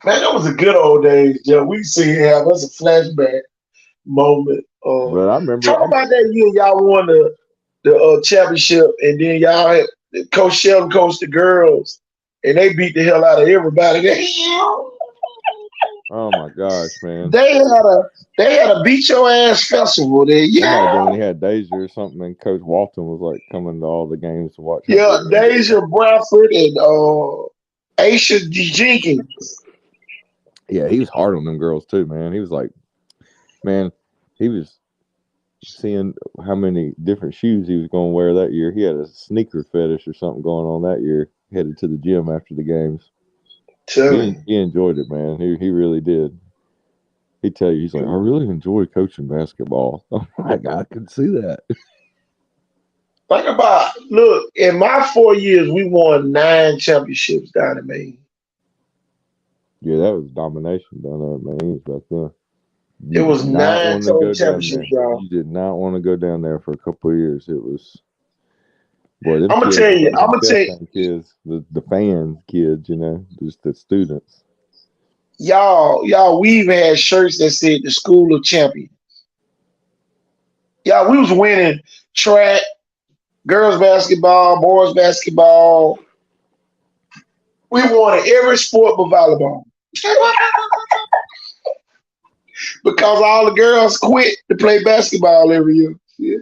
Man, that was the good old days, Joe. We see have us a flashback moment. But I remember, Talk about that year y'all won the championship, and then y'all had Coach Sheldon coached the girls, and they beat the hell out of everybody. oh my gosh, man. They had a beat your ass festival there. That might have been Yeah. when he had Deja or something, and Coach Walton was like coming to all the games to watch. Yeah, Deja Bradford and Aisha Jenkins. Yeah, he was hard on them girls too, man. He was like, man, he was seeing how many different shoes he was going to wear that year. He had a sneaker fetish or something going on that year. Headed to the gym after the games. He enjoyed it, man. He really did. He'd tell you, he's like, I really enjoy coaching basketball. I'm like, I can see that. Think about, look, in my 4 years, we won 9 championships down in Maine. Yeah, that was domination down there at Maine's back then. It was 9 total championships, y'all. You did not want to go down there for a couple of years. It was, boy, them I'm gonna kids, tell you, kids, the fan kids, you know, just the students. y'all, we even had shirts that said the School of Champions. Y'all, we was winning track, girls basketball, boys basketball. We won in every sport but volleyball. Because all the girls quit to play basketball every year. Yeah.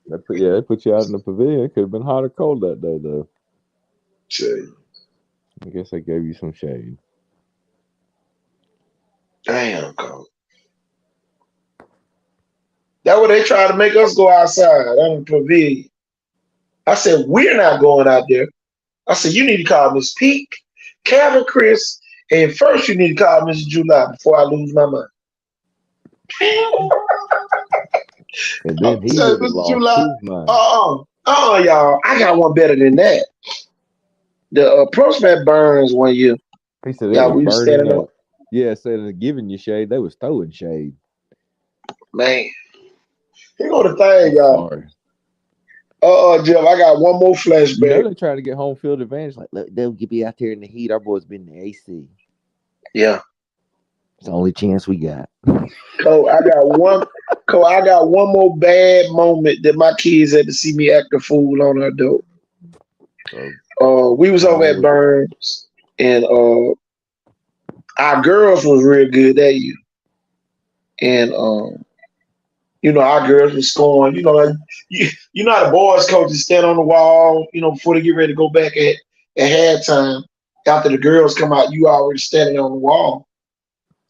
They put you out in the pavilion. It could have been hot or cold that day, though. Shade. I guess they gave you some shade. Damn, cold. That's what they tried to make us go outside on the pavilion. I said, we're not going out there. I said, you need to call Miss Peak, Calvin, Chris, and first you need to call Mr. July before I lose my mind. And then he said, lost July, his mind. y'all. I got one better than that. The Prospect Burns one year. He said, yeah, we was standing up. Yeah, instead of giving you shade, they was throwing shade. Man. Here go the thing, y'all. Sorry. Jeff, I got one more flashback. You know they try to get home field advantage. Like, look, they'll be out there in the heat. Our boys been in the AC. Yeah. It's the only chance we got. I got one more bad moment that my kids had to see me act a fool on her door. We was over at Burns, and our girls was real good that year. And our girls were scoring. You know, like you know how the boys coaches stand on the wall, before they get ready to go back at halftime. After the girls come out, you already standing on the wall.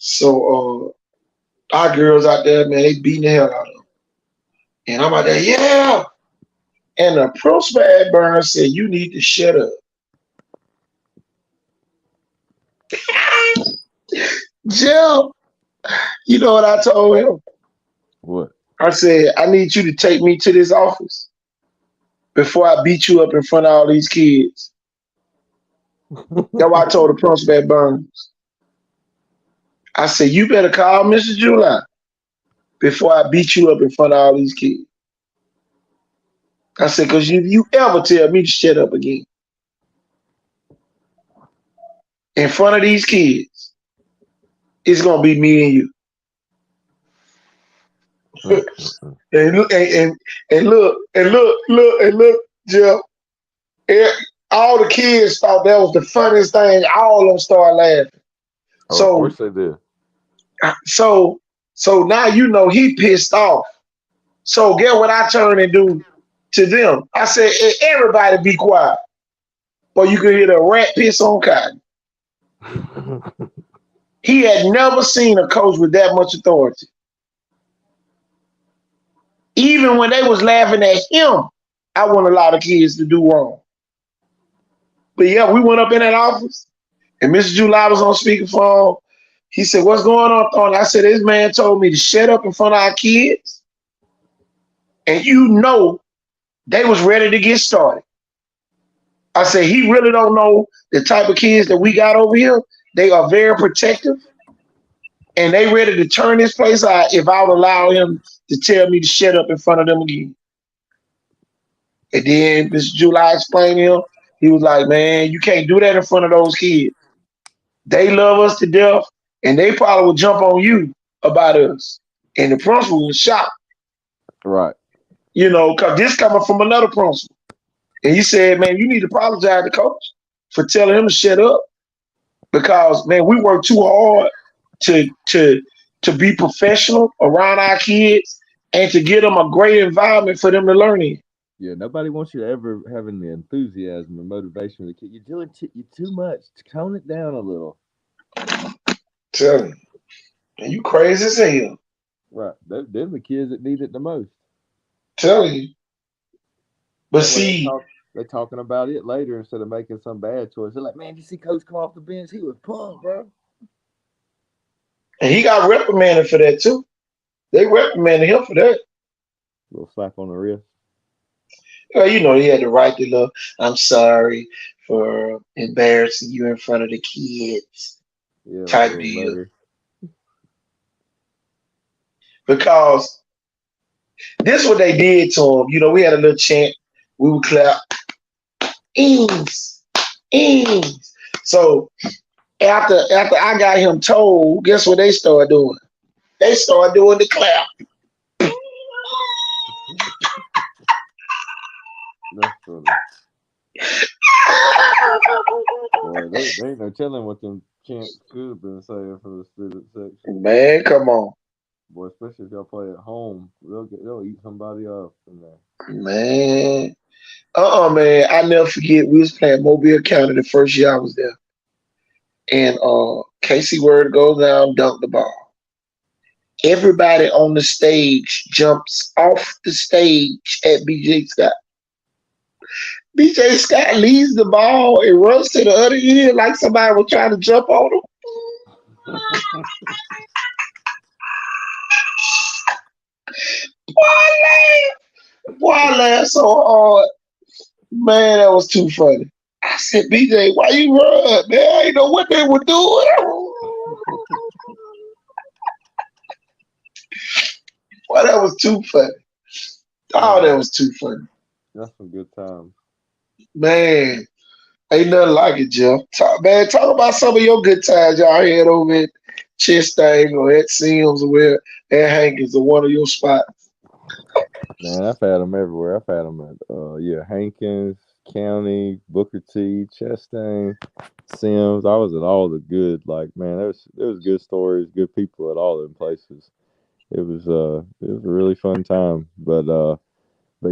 So our girls out there, man, they beating the hell out of them. And I'm out there, yeah. And the Prospect Burns said, you need to shut up. Jill, you know what I told him? What? I said, I need you to take me to this office before I beat you up in front of all these kids. That's what I told the Prospect Burns. I said, you better call Mr. July before I beat you up in front of all these kids. I said, because if you ever tell me to shut up again in front of these kids, it's going to be me and you. and look, Jeff. All the kids thought that was the funniest thing. All of them started laughing. Of course they did. So now he pissed off. So get what I turn and do to them. I said, hey, everybody be quiet. Or you could hear the rat piss on cotton. He had never seen a coach with that much authority. Even when they was laughing at him, I want a lot of kids to do wrong. But yeah, we went up in that office, and Mr. July was on speakerphone. He said, what's going on, Thorne? I said, this man told me to shut up in front of our kids. And they was ready to get started. I said, he really don't know the type of kids that we got over here. They are very protective. And they ready to turn this place out if I would allow him to tell me to shut up in front of them again. And then Mr. July explained to him, he was like, man, you can't do that in front of those kids. They love us to death, and they probably will jump on you about us. And the principal was shocked, Right. because this coming from another principal. And he said, man, you need to apologize to coach for telling him to shut up because, man, we work too hard to be professional around our kids and to give them a great environment for them to learn in. Yeah, nobody wants you to ever having the enthusiasm or motivation of the kid. You're doing you too much. Tone it down a little. Tell you. And you crazy as hell. Right. They're the kids that need it the most. Tell you. But That way see, they're talking about it later instead of making some bad choice. They're like, man, did you see Coach come off the bench? He was pumped, bro. and he got reprimanded for that too. They reprimanded him for that. A little slap on the wrist. Well, he had the right to love. I'm sorry for embarrassing you in front of the kids. Yeah, like a Type little deal. letter. Because this is what they did to him. We had a little chant. We would clap. Ings. Ings. So after I got him told, guess what they started doing? They started doing the clap. That's funny. Boy, they ain't no telling what them chants could have been saying for the student section. Man, come on. Boy, especially if y'all play at home, they'll eat somebody up in there. Man. Man. I never forget. We was playing Mobile County the first year I was there. And Casey Word goes down, dunk the ball. Everybody on the stage jumps off the stage at BJ Scott. BJ Scott leaves the ball and runs to the other end like somebody was trying to jump on him. Boy, I laughed so hard. Man, that was too funny. I said, BJ, why you run? Man, I didn't know what they were doing. Boy, that was too funny. Oh, that was too funny. That's some good times. Man, ain't nothing like it, Jeff. Talk about some of your good times y'all had over at Chastain or at Sims or where at Hankins or one of your spots. Man, I've had them everywhere. I've had them at Hankins County, Booker T, Chastain, Sims. I was at all the good. Like, man, there was good stories, good people at all them places. It was a really fun time. But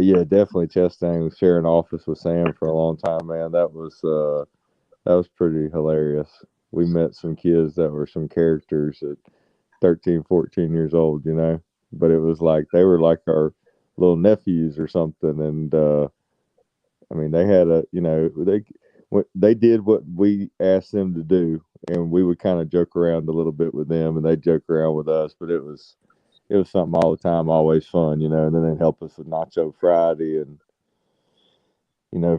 yeah, definitely Chastain was sharing office with Sam for a long time, man. That was pretty hilarious. We met some kids that were some characters at 13, 14 years old, but it was like they were like our little nephews or something. And I mean, they had they did what we asked them to do, and we would kind of joke around a little bit with them, and they joke around with us. But it was something all the time, always fun, And then they'd help us with Nacho Friday and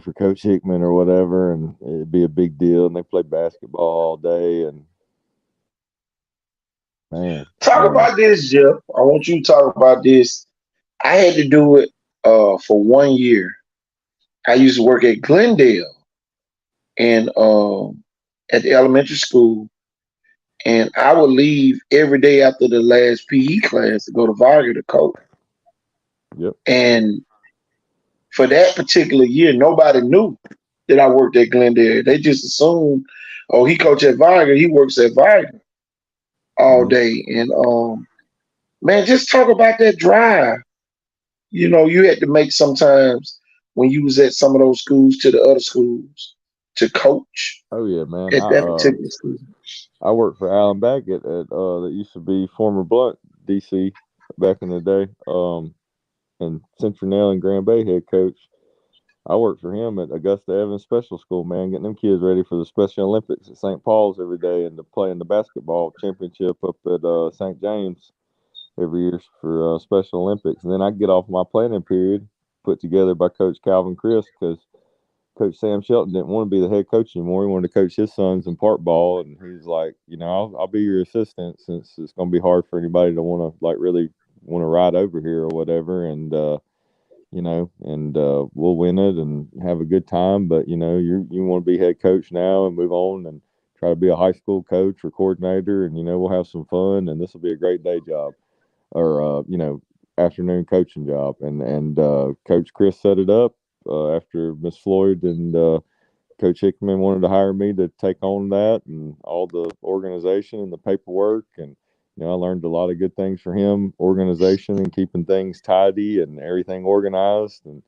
for Coach Hickman or whatever, and it'd be a big deal. And they play basketball all day, and man, Talk about this, Jeff. I want you to talk about this. I had to do it for 1 year. I used to work at Glendale and at the elementary school, and I would leave every day after the last PE class to go to Varga to coach. Yep. And for that particular year, nobody knew that I worked at Glendale. They just assumed, oh, he coached at Varga, he works at Varga all day. And man, just talk about that drive. You had to make sometimes when you was at some of those schools to the other schools to coach. Oh yeah, man. At that particular school. I worked for Alan Baggett at that used to be former Blunt DC back in the day. And Central and Grand Bay head coach. I worked for him at Augusta Evans Special School, man, getting them kids ready for the Special Olympics at St. Paul's every day and to play in the basketball championship up at St. James every year for Special Olympics. And then I get off my planning period put together by Coach Calvin Chris because Coach Sam Shelton didn't want to be the head coach anymore. He wanted to coach his sons in park ball, and he's like, I'll be your assistant since it's going to be hard for anybody to want to really want to ride over here or whatever. And and we'll win it and have a good time. But you want to be head coach now and move on and try to be a high school coach or coordinator, and we'll have some fun, and this will be a great day job or afternoon coaching job. And Coach Chris set it up after Miss Floyd and Coach Hickman wanted to hire me to take on that and all the organization and the paperwork. And I learned a lot of good things for him, organization and keeping things tidy and everything organized. And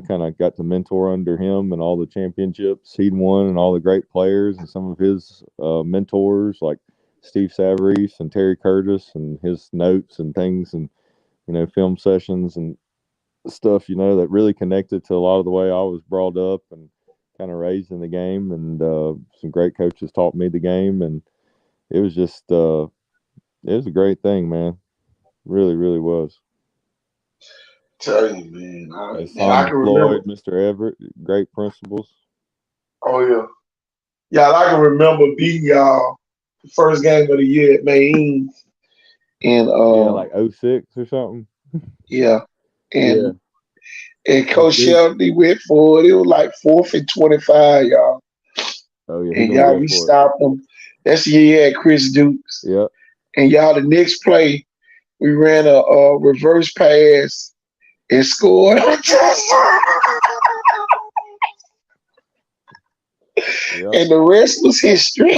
kind of got to mentor under him and all the championships he'd won and all the great players and some of his mentors like Steve Savarese and Terry Curtis and his notes and things and film sessions and stuff that really connected to a lot of the way I was brought up and kind of raised in the game. And some great coaches taught me the game, and it was just it was a great thing, man. Really, really was. Tell you, man. I Simon can remember. Floyd, Mr. Everett, great principals. Oh yeah, yeah. I can remember beating y'all the first game of the year at Maine, and Yeah, like 06 or something. yeah, Yeah, and that was Coach big. Shelby went for it. It was like 4th and 25, y'all, Oh yeah, he and gonna y'all go we for it. stopped them. That's the year you had Chris Dukes, Yeah, and y'all the next play we ran a reverse pass and scored a touchdown, yeah, and the rest was history.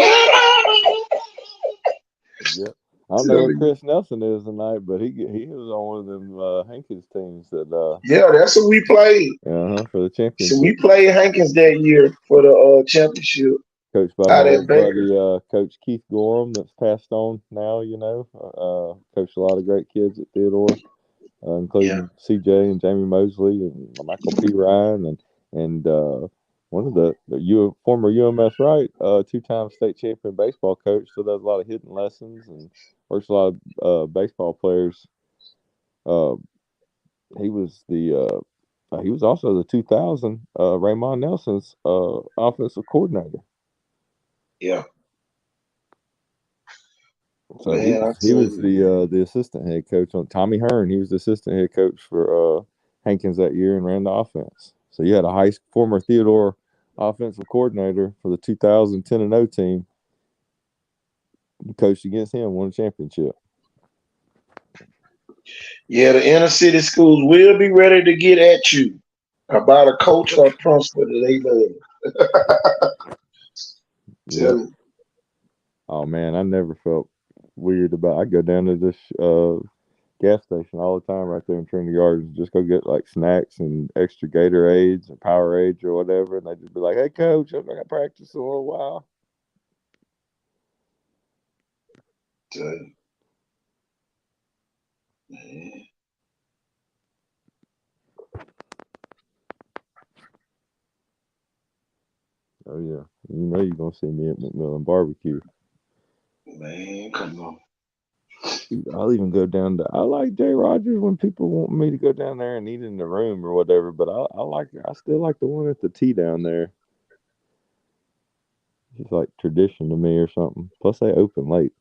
yeah. I don't know Tell who you. Chris Nelson is tonight, but he was on one of them Hankins teams that Yeah, that's what we played. for the So we championship. played Hankins that year for the championship Coached by my out at old Baker. buddy, Coach Keith Gorham, that's passed on now. Coached a lot of great kids at Theodore, Yeah. including CJ and Jamie Mosley and Michael P. Ryan and one of the former UMS Wright, two-time state champion baseball coach. So does a lot of hidden lessons and works a lot of baseball players. Uh, he was also the 2000 Raymond Nelson's offensive coordinator. Yeah. So he Man, I was he tell was you. the assistant head coach on Tommy Hearn. He was the assistant head coach for Hankins that year and ran the offense. So you had a former Theodore offensive coordinator for the 2010 and 0 team. You coached against him, won a championship. Yeah, the inner city schools will be ready to get at you about a coach or principal that they love. Yep. Tell you. Oh man, I never felt weird about. I go down to this gas station all the time right there in Trinity Gardens. Just go get like snacks and extra Gatorades or Powerades or whatever, and they just be like, "Hey, coach, I'm gonna practice a little while." Tell you. Man. Oh yeah, you're gonna see me at McMillan Barbecue. Man, come on. I'll even go down to. I like Jay Rogers when people want me to go down there and eat in the room or whatever. But I still like the one at the T down there. It's like tradition to me or something. Plus they open late.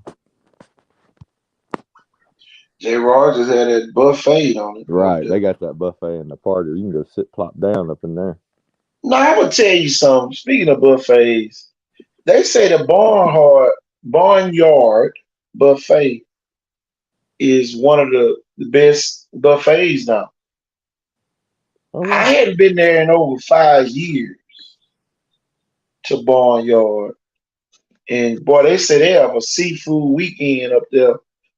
Jay Rogers had that buffet on it up Right, there. they got that buffet in the party. You can go sit plop down up in there. Now I'm gonna tell you something. Speaking of buffets, they say the Barnyard buffet is one of the best buffets now. Oh I wow. hadn't been there in over 5 years to Barnyard. And boy, they say they have a seafood weekend up there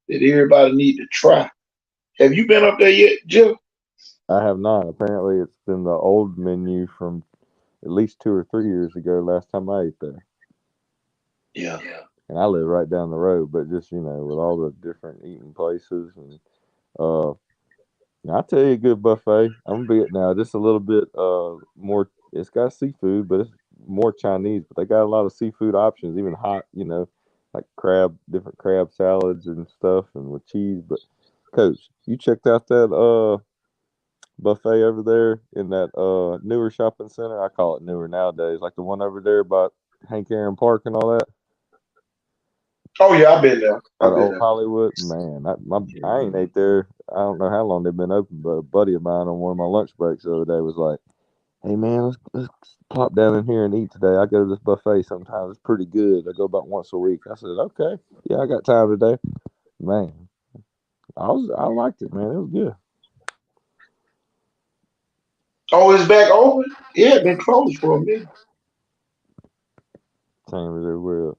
that everybody need to try. Have you been up there yet, Jeff? I have not. Apparently, it's been the old menu from at least 2 or 3 years ago. Last time I ate there, Yeah. and I live right down the road. But just with all the different eating places, and uh, I tell you, a good buffet. I'm gonna be it now. Just a little bit more. It's got seafood, but it's more Chinese. But they got a lot of seafood options, even hot. Like different crab salads and stuff, and with cheese. But Coach, you checked out that buffet over there in that newer shopping center. I call it newer nowadays, like the one over there by Hank Aaron Park and all that. Oh yeah, I've been there. At I've been Old there. Hollywood, man, I ain't ate there. I don't know how long they've been open, but a buddy of mine on one of my lunch breaks the other day was like, "Hey man, let's pop down in here and eat today. I go to this buffet sometimes. It's pretty good. I go about once a week." I said, "Okay, yeah, I got time today." Man, I liked it, man. It was good. Oh, it's back open? Yeah, it been closed for a minute. Same as everywhere else.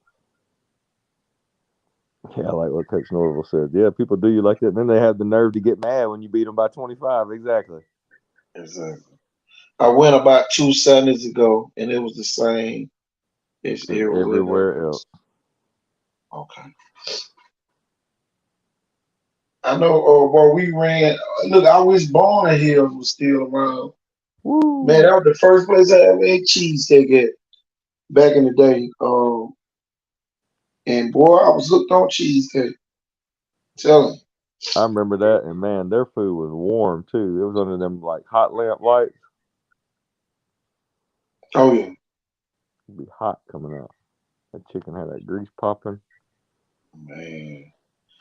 Yeah, like what Coach Norville said. Yeah, people do you like that. Then they have the nerve to get mad when you beat them by 25. Exactly. Exactly. I went about 2 Sundays ago, and it was the same as As everywhere everywhere else. else. Okay. I know. Well, we ran. Look, I wish Barn Hills was still around. Man, Woo! that was the first place I ever ate cheesesteak at back in the day. And boy, I was hooked on cheesesteak. Tell him. I remember that, and man, their food was warm too. It was under them like hot lamp lights. Oh yeah, It'd be hot coming out. That chicken had that grease popping. man.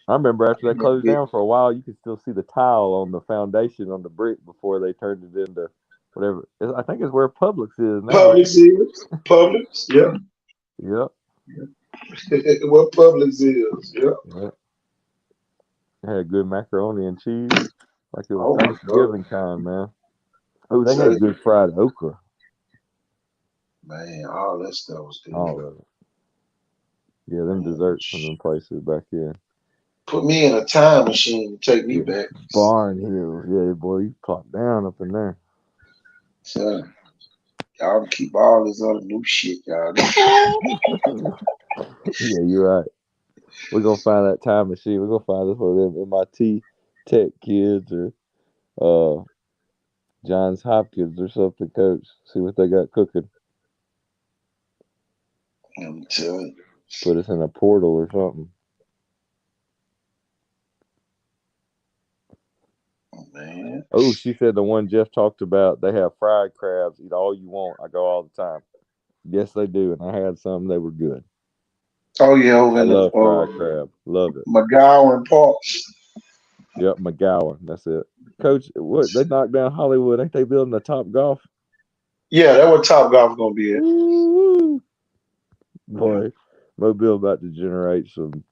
I remember after they Yeah, closed big down for a while, you could still see the tile on the foundation on the brick before they turned it into whatever. I think it's where Publix is now. Publix is Publix. Yeah, Yep. what Publix is. Yeah. Yep. It had good macaroni and cheese, like it was Oh my God. Thanksgiving time, man. Oh, they Tell had you, good fried okra. man, all that stuff was All good. of it. Yeah, them Man, desserts from them places back in. put me in a time machine to take me Yeah. back. Barn Hills. Yeah, boy, you plop down up in there. Son, y'all can keep all this other new shit, y'all. Yeah, you're right. We're gonna find that time machine. We're gonna find this one of them MIT Tech kids or uh Johns Hopkins or something, coach. See what they got cooking. I'm telling Put us in a portal or something. you, man. Oh, she said the one Jeff talked about, they have fried crabs. Eat all you want. I go all the time. Yes, they do. And I had some. They were good. Oh yeah, over I in the love fried crab. Love it. McGowan Park. Yep, McGowan. That's it. Coach, what? They knocked down Hollywood. Ain't they building the Top Golf? Yeah, that what Top Golf gonna be at. Woo! Yeah. Boy, Mobile about to generate some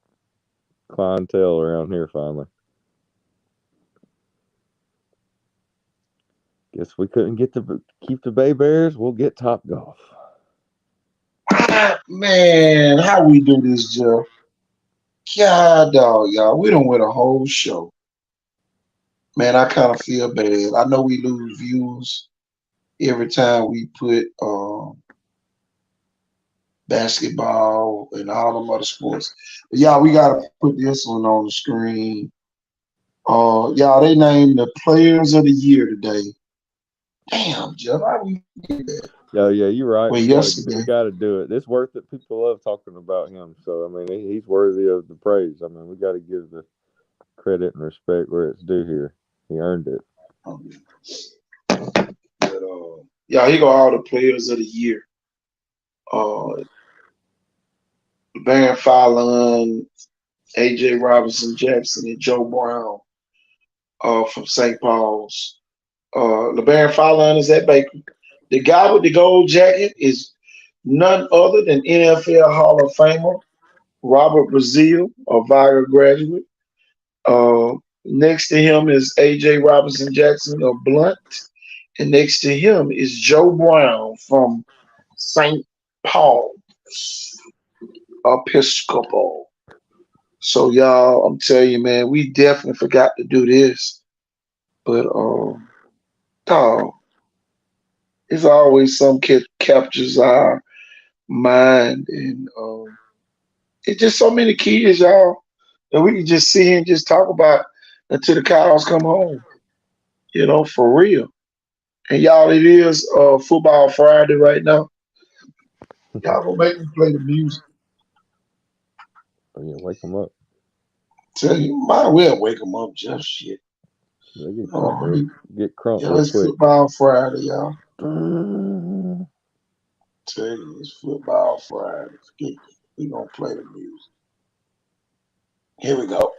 clientele around here finally. Guess we couldn't keep the Bay Bears. We'll get Top Golf. Man, how we do this, Jeff? God, dog, y'all. We don't win a whole show. Man, I kind of feel bad. I know we lose views every time we put basketball and all them other sports. But y'all, we gotta put this one on the screen. Y'all, they named the players of the year today. Damn, Jeff, how we get that? Yeah, you're right. Well, We yesterday. gotta do it. It's worth it. People love talking about him. So I mean, he's worthy of the praise. I mean, we got to give the credit and respect where it's due here. He earned it. um, But yeah, here go all the players of the year. Uh, Baron Fallon, AJ Robinson Jackson, and Joe Brown from St. Paul's. LeBaron Fallon is at Baker. The guy with the gold jacket is none other than NFL Hall of Famer Robert Brazile, a Viger graduate. Next to him is AJ Robinson Jackson of Blunt. And next to him is Joe Brown from St. Paul's Episcopal. So y'all, I'm telling you, man, we definitely forgot to do this. But dog, it's always some kid captures our mind, and it's just so many kids, y'all, that we can just sit here and just talk about until the cows come home. For real. And y'all, it is Football Friday right now. Y'all gonna make me play the music. Oh, yeah, wake him up. Tell you, might well wake them up, just shit. They get Oh, crunk real, get crunk yeah, real it's quick. Football Friday, y'all. Oh Tell you, it's Football Friday. We gonna play the music. Here we go.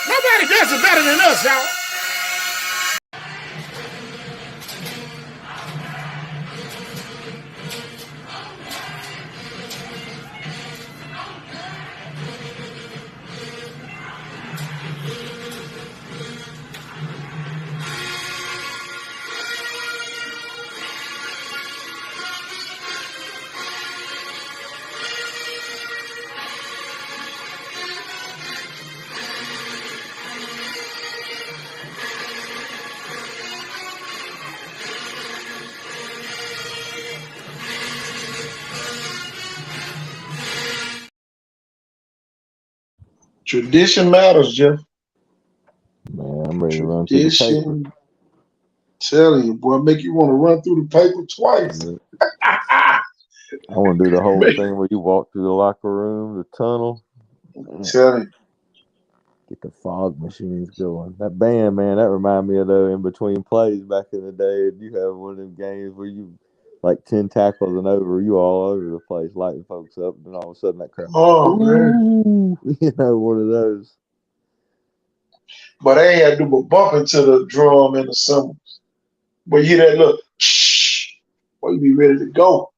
Nobody does it better than us, y'all. Tradition matters, Jeff. Man, I'm ready to run through the paper. Tradition. Tell you, boy, make you want to run through the paper twice. I want to do the whole thing where you walk through the locker room, the tunnel. Tell you. Get the fog machines going. That band, man, that remind me of the in between plays back in the day. You have one of them games where you like 10 tackles and over, you all over the place, lighting folks up, and then all of a sudden that crowd. Oh, man. You know, one of those. But they had to do but bump into the drum in the summers. But you hear that look, shh, boy, you be ready to go.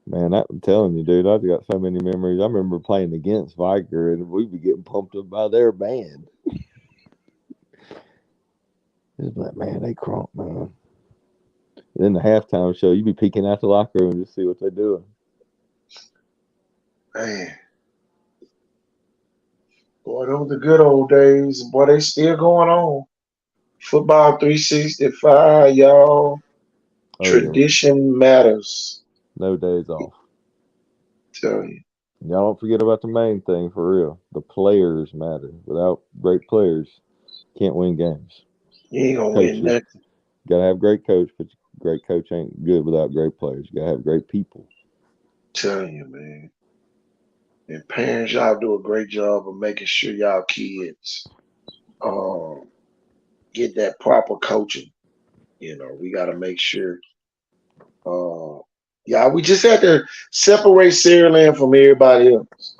Man, I'm telling you, dude, I've got so many memories. I remember playing against Viker, and we'd be getting pumped up by their band. It's like, man, they crunk, man. Then the halftime show, you be peeking out the locker room to see what they're doing. Man. Boy, those were the good old days. And boy, they still going on. Football 365, y'all. Oh, Tradition matters. No days off. Tell you. Y'all don't forget about the main thing for real. The players matter. Without great players, can't win games. You ain't gonna win nothing. Gotta have great coach, but great coach ain't good without great players. You gotta have great people. Tell you, man. And parents, y'all do a great job of making sure y'all kids get that proper coaching. You know, we gotta make sure. We just had to separate Saraland from everybody else.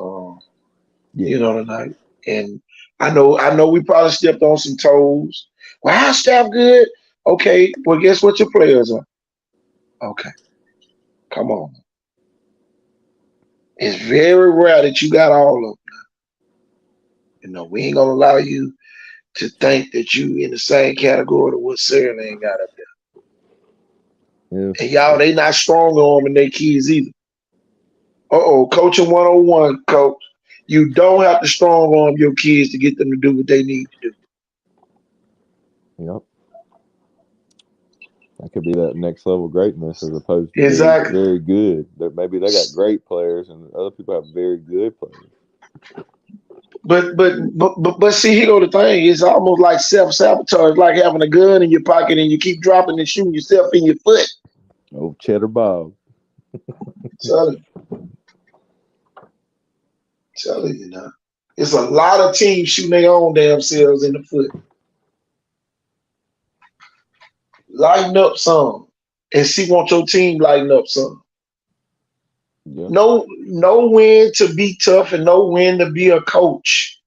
You know, tonight. And I know we probably stepped on some toes. Well, our staff good. Okay, well, guess what your players are? Okay. Come on. It's very rare that you got all of them. You know, we ain't gonna allow you to think that you in the same category to what Saraland got up there. Yeah. And y'all, they not strong arming their kids either. Coaching 101, coach. You don't have to strong arm your kids to get them to do what they need to do. Yep. That could be that next level greatness as opposed to exactly. very good. Maybe they got great players and other people have very good players. But see, here go the thing. It's almost like self-sabotage, like having a gun in your pocket and you keep dropping and shooting yourself in your foot. Oh, Cheddar Bob. Tell you now. It's a lot of teams shooting their own damn selves in the foot. Lighten up some. And see want your team lighten up some. Yeah. No win to be tough and no win to be a coach.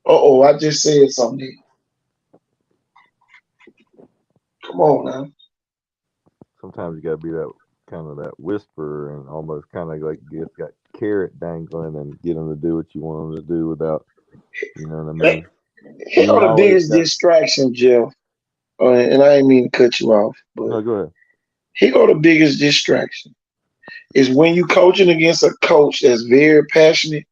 I just said something. Come on now. Sometimes you gotta be that kind of that whisperer and almost kind of like just got carrot dangling and get them to do what you want them to do without, you know what I mean? Here You ain't go the always biggest got. distraction, Jeff. And I ain't mean to cut you off, but No, go ahead. here go the biggest distraction is when you coaching against a coach that's very passionate,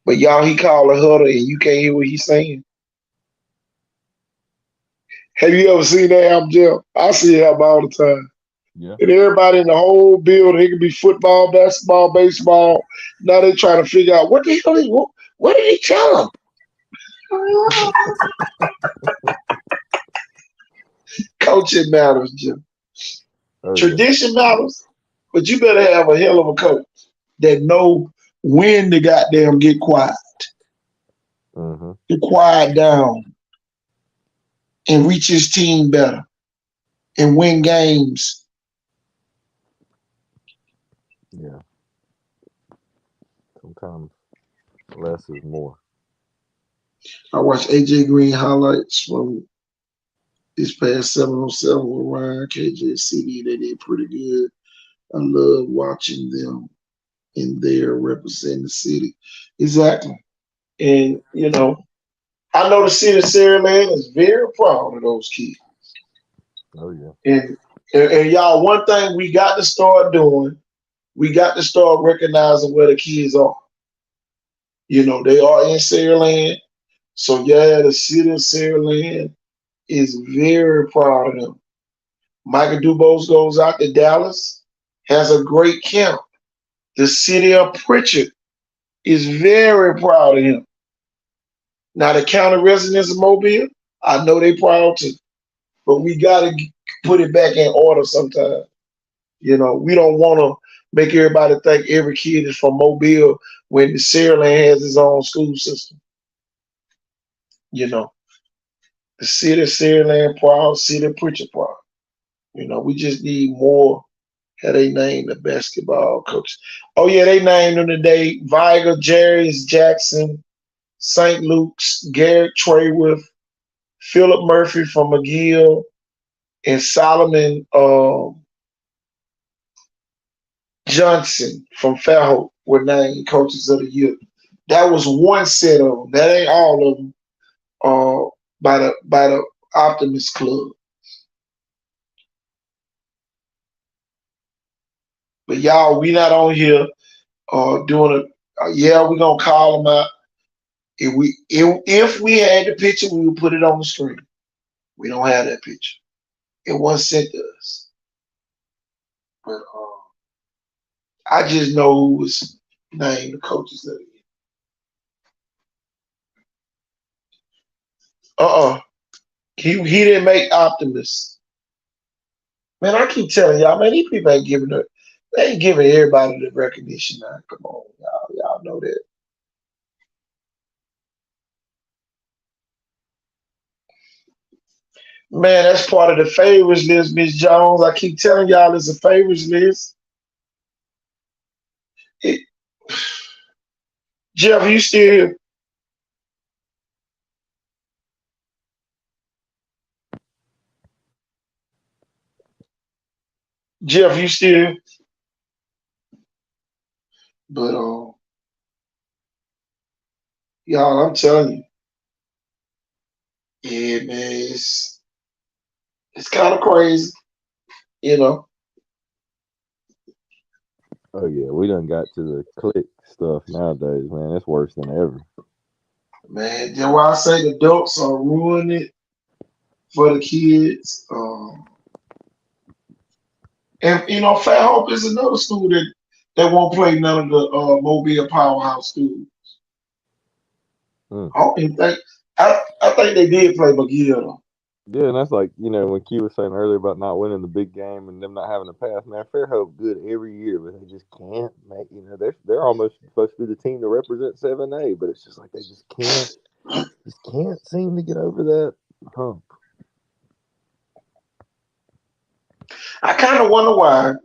but y'all he call a huddle and you can't hear what he's saying. Have you ever seen that happen, Jeff? I see it happen all the time. Yeah. And everybody in the whole building, it could be football, basketball, baseball. Now they trying to figure out what the hell what did he tell them? Coaching matters, Jim. Oh yeah. Tradition matters, but you better have a hell of a coach that know when to goddamn get quiet, Mm-hmm. to quiet down, and reach his team better and win games. Yeah. Sometimes less is more. I watched AJ Green highlights from this past 707 with Ryan KJCD. They did pretty good. I love watching them in there representing the city. Exactly. And, I know the city of Saraland is very proud of those kids. Oh yeah. And y'all, one thing we got to start doing, we got to start recognizing where the kids are. They are in Saraland. So, yeah, the city of Saraland is very proud of them. Michael Dubose goes out to Dallas, has a great camp. The city of Pritchard is very proud of him. Now, the county residents of Mobile, I know they proud too. But we got to put it back in order sometimes. We don't want to make everybody think every kid is from Mobile when the Saraland has its own school system. The city of Saraland proud, city of Pritchard proud. We just need more. How they named the basketball coach? Oh yeah, they named them today. Viger, Jerry's Jackson, St. Luke's, Garrett Trayworth, Philip Murphy from McGill, and Solomon Johnson from Fairhope were named coaches of the year. That was one set of them. That ain't all of them. By the Optimist Club. But y'all, we not on here doing we're gonna call them out. If we had the picture, we would put it on the screen. We don't have that picture. It wasn't sent to us. But I just know who was named the coaches of the year. He didn't make Optimist. Man, I keep telling y'all, man, these people ain't giving everybody the recognition now. Come on, y'all know that. Man, that's part of the favorites list, Miss Jones. I keep telling y'all it's a favorites list. Jeff, you still here? Jeff, you still here? But y'all, I'm telling you, yeah, man, it's kind of crazy, Oh yeah, we done got to the click stuff nowadays, man. It's worse than ever. Man, that's why I say the adults are ruining it for the kids. And Fairhope is another school that won't play none of the Mobile powerhouse schools. I don't even think I think they did play McGill though. Yeah, and that's like, when Q was saying earlier about not winning the big game and them not having a pass. Man, Fairhope good every year, but they just can't make. They're almost supposed to be the team to represent 7A, but it's just like they just can't seem to get over that hump. I kind of wonder why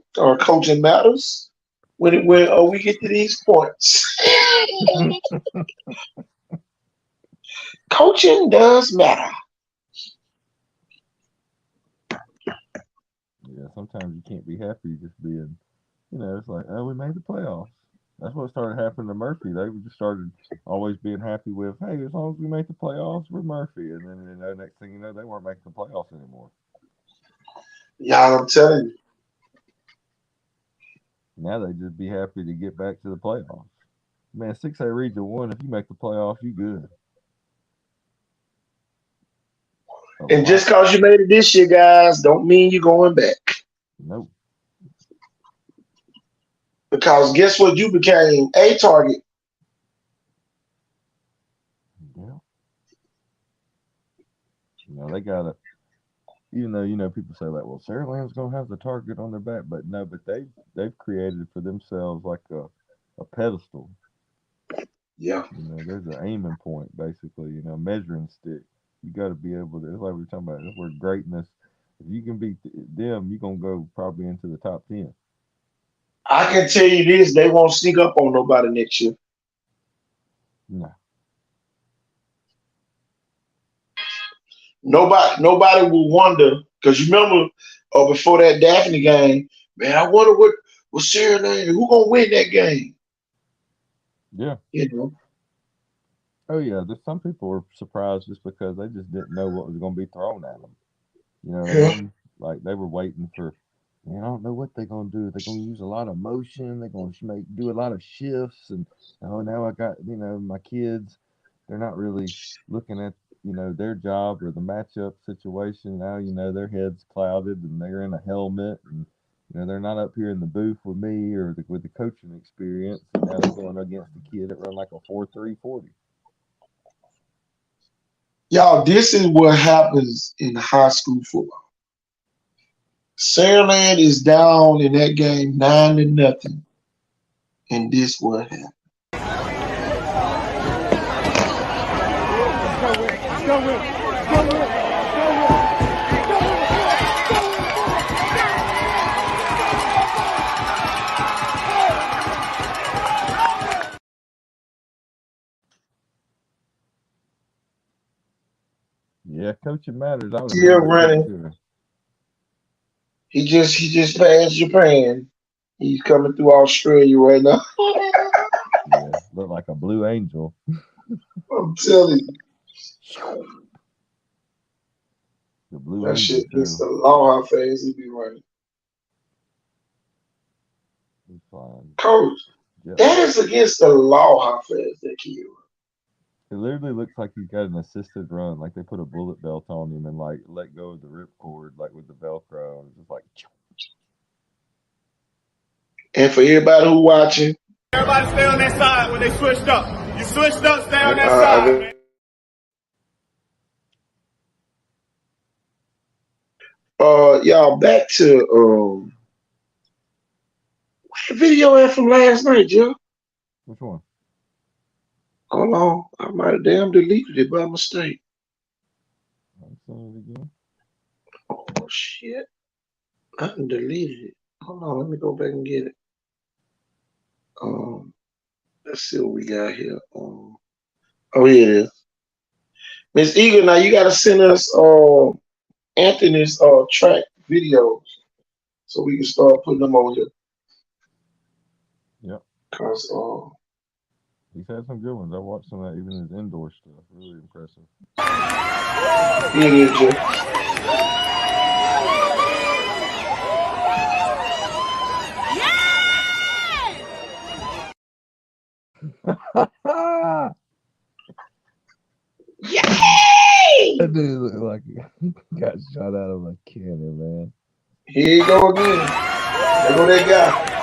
coaching matters when we get to these points. Coaching does matter. Yeah, sometimes you can't be happy just being, it's like, oh, we made the playoffs. That's what started happening to Murphy. They just started always being happy with, hey, as long as we make the playoffs, we're Murphy. And then, next thing you know, they weren't making the playoffs anymore. Y'all, I'm telling you. Now they just be happy to get back to the playoffs. Man, 6A Region 1, if you make the playoffs, you good. And just because you made it this year, guys, don't mean you're going back. Nope. Because guess what? You became a target. Yeah. They gotta, even though, people say like, well, Saraland's gonna have the target on their back, but no, but they've created for themselves like a pedestal. Yeah. There's an aiming point, basically, measuring stick. You got to be able to, it's like we were talking about, that's where greatness, if you can beat them, you're going to go probably into the top 10. I can tell you this, they won't sneak up on nobody next year. No. Nobody will wonder, because you remember before that Daphne game, man, I wonder what Sarah Lane, who gonna win that game? Yeah. Oh yeah, there's some people were surprised just because they just didn't know what was going to be thrown at them. You know what I mean? Like they were waiting for, man, I don't know what they're going to do. They're going to use a lot of motion. They're going to do a lot of shifts, and oh, now I got my kids. They're not really looking at their job or the matchup situation. Now their heads clouded and they're in a helmet, and they're not up here in the booth with me or with the coaching experience. And now they're going against a kid that run like a 4.340. Y'all, this is what happens in high school football. Saraland is down in that game 9-0, and this what happened. Yeah, coaching matters. I would Still agree with running. Coach. He just passed Japan. He's coming through Australia right now. Yeah, look like a blue angel. I'm telling you. The blue That angel shit against show. the law how fast he be running. He's flying. Coach, that is against the law how fast that kid runs. It literally looks like he's got an assisted run, like they put a bullet belt on him and like let go of the ripcord, like with the Velcro, and it's just like. And for everybody who watching, Everybody stay on that side when they switched up. You switched up, stay on that side, man. y'all back to what video at from last night, Joe? Which one? Hold on, I might have damn deleted it by mistake. I'll send it again. Oh shit, I done deleted it. Hold on, let me go back and get it. Let's see what we got here. Oh, here it is. Miss Eagle, now you gotta send us Anthony's track videos so we can start putting them on here. Yep. Cause he's had some good ones. I watched some of that, even his indoor stuff. Really impressive. here it is, Joe. Yay! That dude looked like he got shot out of a cannon, man. Here you go again. There go that guy.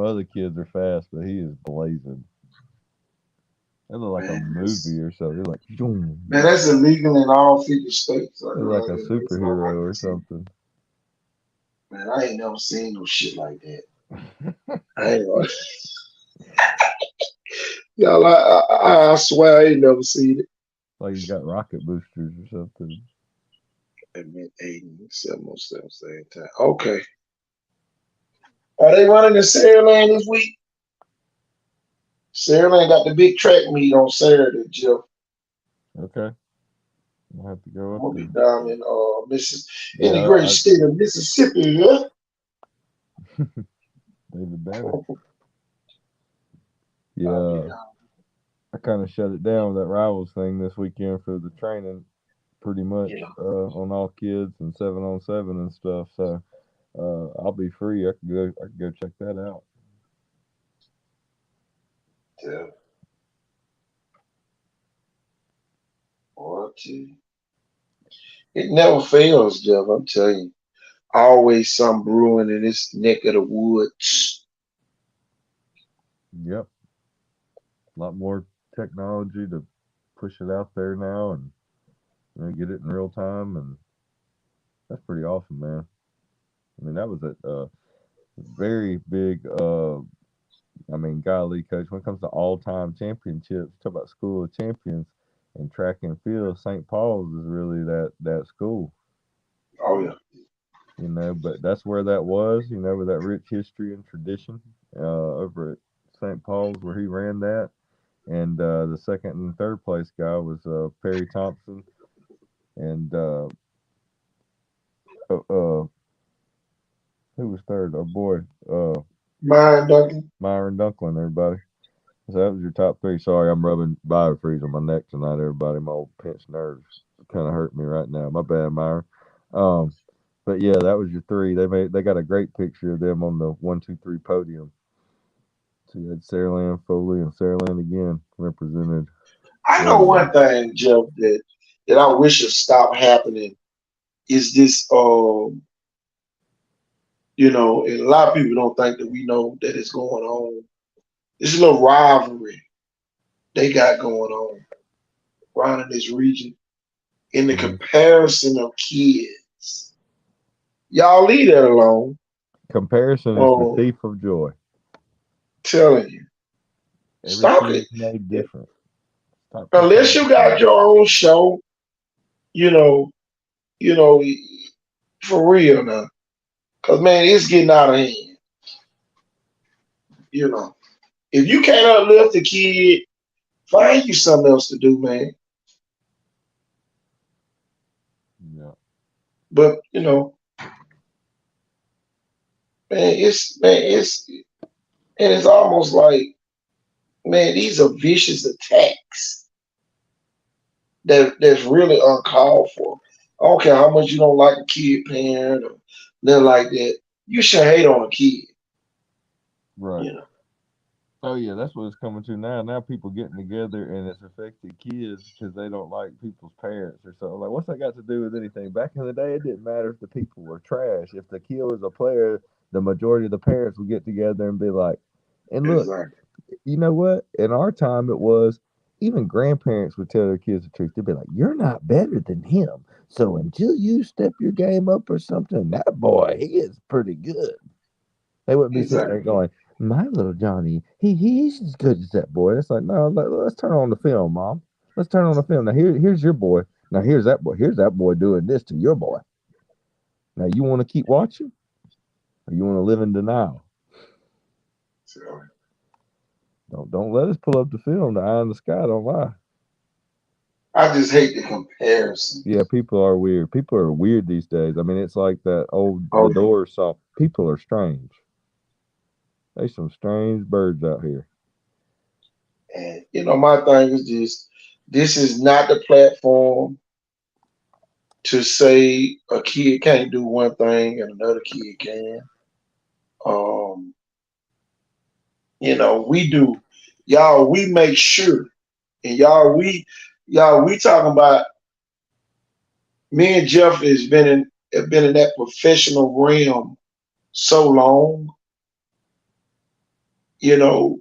my other kids are fast, but he is blazing. It look like a movie or something. Like, man, that's illegal in all 50 states. like a superhero or something. Man, I ain't never seen no shit like that. I ain't gonna. Y'all, I swear I ain't never seen it. Like he's got rocket boosters or something. Admit 8 and 7 on 7 same time. Okay. Are they running the Saraland this week? Saraland got the big track meet on Saturday, Jeff. Okay. I'll have to go I'm up gonna be there. down in in the great state of Mississippi, yeah. David Banner. Yeah. I kind of shut it down with that Rivals thing this weekend for the training, pretty much on all kids and 7-on-7 and stuff. So I'll be free. I can go check that out. Yeah. What? It never fails, Jeff. I'm telling you. Always some brewing in this neck of the woods. Yep. A lot more technology to push it out there now and get it in real time, and that's pretty awesome, man. I mean, that was a very big. I mean, golly, coach. When it comes to all-time championships, talk about school of champions and track and field. St. Paul's is really that school. Oh yeah. You know, but that's where that was. You know, with that rich history and tradition over at St. Paul's where he ran that. And the second and third place guy was Perry Thompson, and who was third? Our boy, Myron Duncan. Myron Dunklin. Everybody. So that was your top three. Sorry, I'm rubbing biofreeze on my neck tonight. Everybody, my old pinched nerves kind of hurt me right now. My bad, Myron. But yeah, that was your three. They got a great picture of them on the 1, 2, 3 podium. So you had Saraland, Foley, and Saraland again represented. I know one thing, Jeff, that I wish would stop happening is this. And a lot of people don't think that we know that it's going on. This little rivalry they got going on around in this region in the comparison of kids. Y'all leave that alone. Comparison is the thief of joy. Telling you. Stop it. Made different. Unless you got your own show, for real now. Because, man, it's getting out of hand. If you can't uplift the kid, find you something else to do, man. Yeah. But, it's almost like, man, these are vicious attacks that's really uncalled for. I don't care how much you don't like a kid parent or nothing like that. You should hate on a kid. Right. Oh yeah, that's what it's coming to now. Now people getting together and it's affected kids because they don't like people's parents or something. Like, what's that got to do with anything? Back in the day, it didn't matter if the people were trash. If the kid was a player, the majority of the parents would get together and be like, and look, you know what? In our time, it was even grandparents would tell their kids the truth. They'd be like, "You're not better than him. So until you step your game up or something, that boy, he is pretty good." They wouldn't be sitting there going, "My little Johnny, he's as good as that boy." It's like, no, let's turn on the film, Mom. Let's turn on the film. Now here's your boy. Now here's that boy. Here's that boy doing this to your boy. Now you want to keep watching, or you want to live in denial? Don't let us pull up the film. The eye in the sky don't lie. I just hate the comparison. Yeah, people are weird. People are weird these days. I mean, it's like that old The Doors song. People are strange. There's some strange birds out here. And my thing is this is not the platform to say a kid can't do one thing and another kid can. We do. Y'all, we make sure. And we talking about me and Jeff have been in that professional realm so long you know,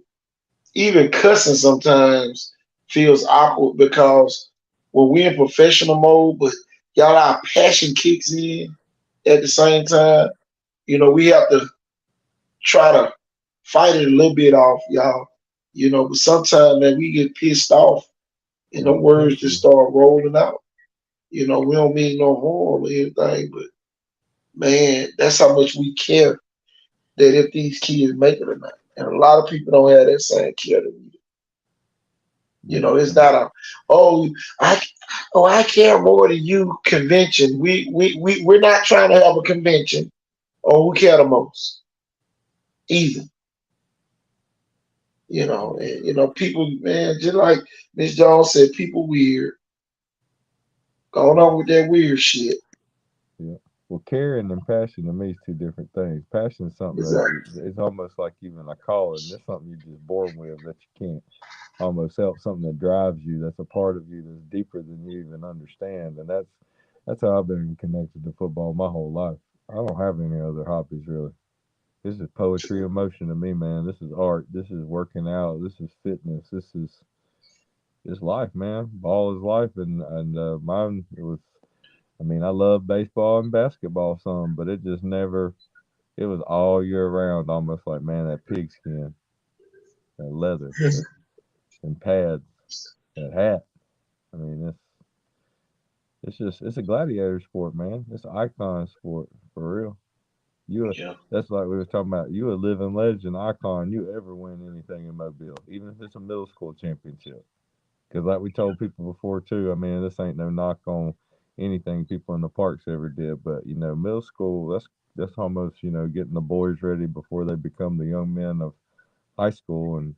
even cussing sometimes feels awkward because when we're in professional mode, but y'all our passion kicks in at the same time. We have to try to fight it a little bit off, y'all. But sometimes man, we get pissed off and the Oh, words thank just you. start rolling out. We don't mean no harm or anything, but man, that's how much we care that if these kids make it or not. And a lot of people don't have that same care that we do. Yeah, It's not a oh I I care more than you convention. We're not trying to have a convention on who care the most either. And people, man, just like Miss Jones said, people weird. Going yeah, on with that weird shit. yeah. Well, caring and passion to me is two different things. Passion is something that Exactly. it's almost like even a calling. It's something you're just born with that you can't almost help. Something that drives you. That's a part of you that's deeper than you even understand. And that's how I've been connected to football my whole life. I don't have any other hobbies really. This is poetry in motion to me, man. This is art. This is working out. This is fitness. This is it's life, man. Ball is life, and mine it was. I mean, I love baseball and basketball some, but it just never. It was all year round, almost like man that pigskin, that leather, that and pads, that hat. I mean, it's just it's a gladiator sport, man. It's an icon sport for real. You a, Yeah. that's like we were talking about. You a living legend, icon. You ever win anything in Mobile, even if it's a middle school championship. Because like we told people before too, I mean, this ain't no knock on anything people in the parks ever did, but middle school that's almost getting the boys ready before they become the young men of high school and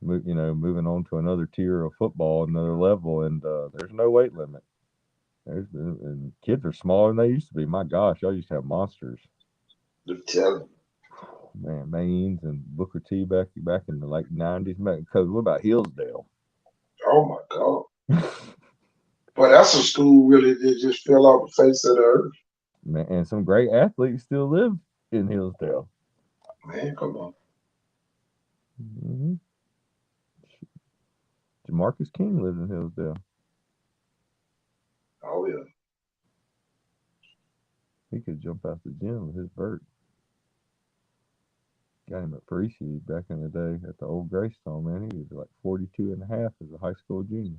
moving on to another tier of football, another level, and there's no weight limit. And kids are smaller than they used to be. My gosh, y'all used to have monsters. I'm telling Man, Maines and Booker T back in the like '90s. Man, cause what about Hillsdale? Oh my God. But that's a school really that just fell off the face of the earth. Man, and some great athletes still live in Hillsdale. Man, come on. hmm Jamarcus King lived in Hillsdale. Oh yeah. He could jump out the gym with his vert. Got him at Parisi back in the day at the old Greystone, man. He was like 42 and a half as a high school junior.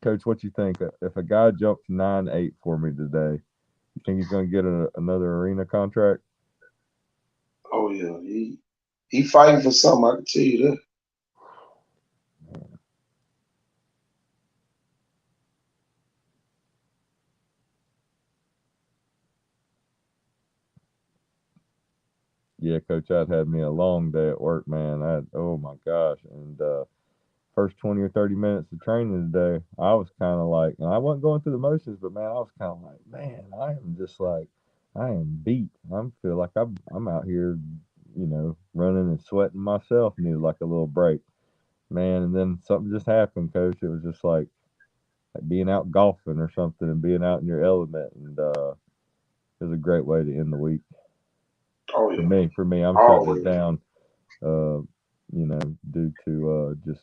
Coach, what you think? If a guy jumps 9'8" for me today, you think he's going to get another arena contract? Oh yeah. He fighting for something, I can tell you that. Yeah, Coach, I'd had me a long day at work, man. Oh my gosh. And first 20 or 30 minutes of training today, I was kind of like, and I wasn't going through the motions, but man, I was kind of like, man, I am just like, I am beat. I feel like I'm out here, running and sweating myself. Needed like a little break, man. And then something just happened, Coach. It was just like being out golfing or something and being out in your element, and it was a great way to end the week Oh for yeah. me. For me, I'm shutting it Always. down, uh, due to just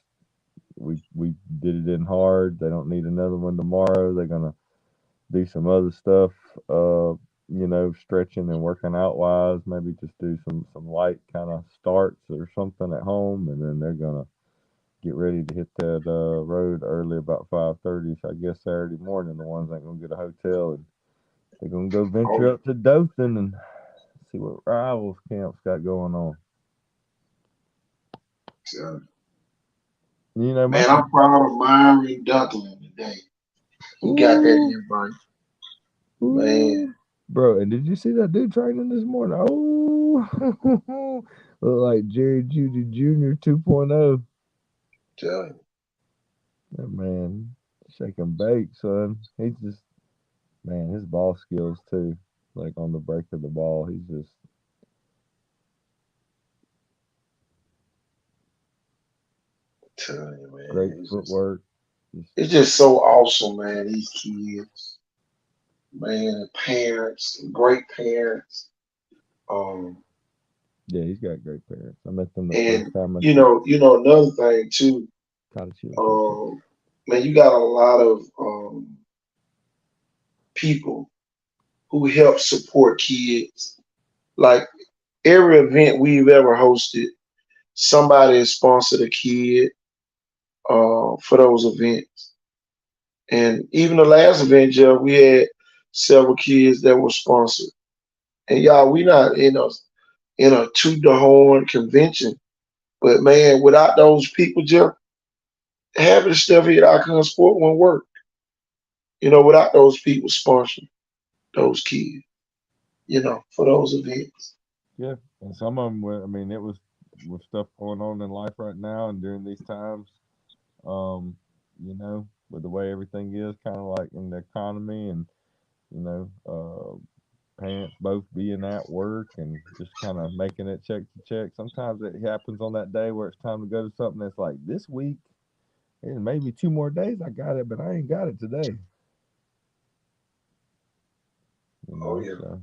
we did it in hard. They don't need another one tomorrow. They're gonna do some other stuff, stretching and working out wise. Maybe just do some light kind of starts or something at home, and then they're gonna get ready to hit that road early about 5:30. So I guess Saturday morning, the ones ain't gonna get a hotel and they're gonna go Oh venture up to Dothan and see what rivals camps got going on. yeah. My Man, I'm proud of Myron Dunklin today. He got that ooh, invite. Man, ooh. Bro, and did you see that dude training this morning? Oh, look like Jerry Judy Jr. 2.0. tell him. That man, shaking bait, son. He's just, man, his ball skills too. Like on the break of the ball, he's just Tell you, great man. footwork. Just, It's just so awesome, man. These kids. man, parents, great parents. Um, Yeah, he's got great parents. I met them the first and time I went to another thing too. Cottage Hill Christian. Um, man, you got a lot of people who help support kids. Like every event we've ever hosted, somebody has sponsored a kid for those events. And even the last event, Jeff, we had several kids that were sponsored. And y'all, we not in a toot the horn convention, but man, without those people, Jeff, having the stuff here at Icon Sport won't work. Without those people sponsoring those kids, for those events. Yeah, and some of them were. I mean, it was with stuff going on in life right now and during these times. Um, with the way everything is, kind of like in the economy, and you know, parents both being at work and just kind of making it check to check. Sometimes it happens on that day where it's time to go to something that's like this week, and maybe 2 more days I got it, but I ain't got it today. Oh yeah. So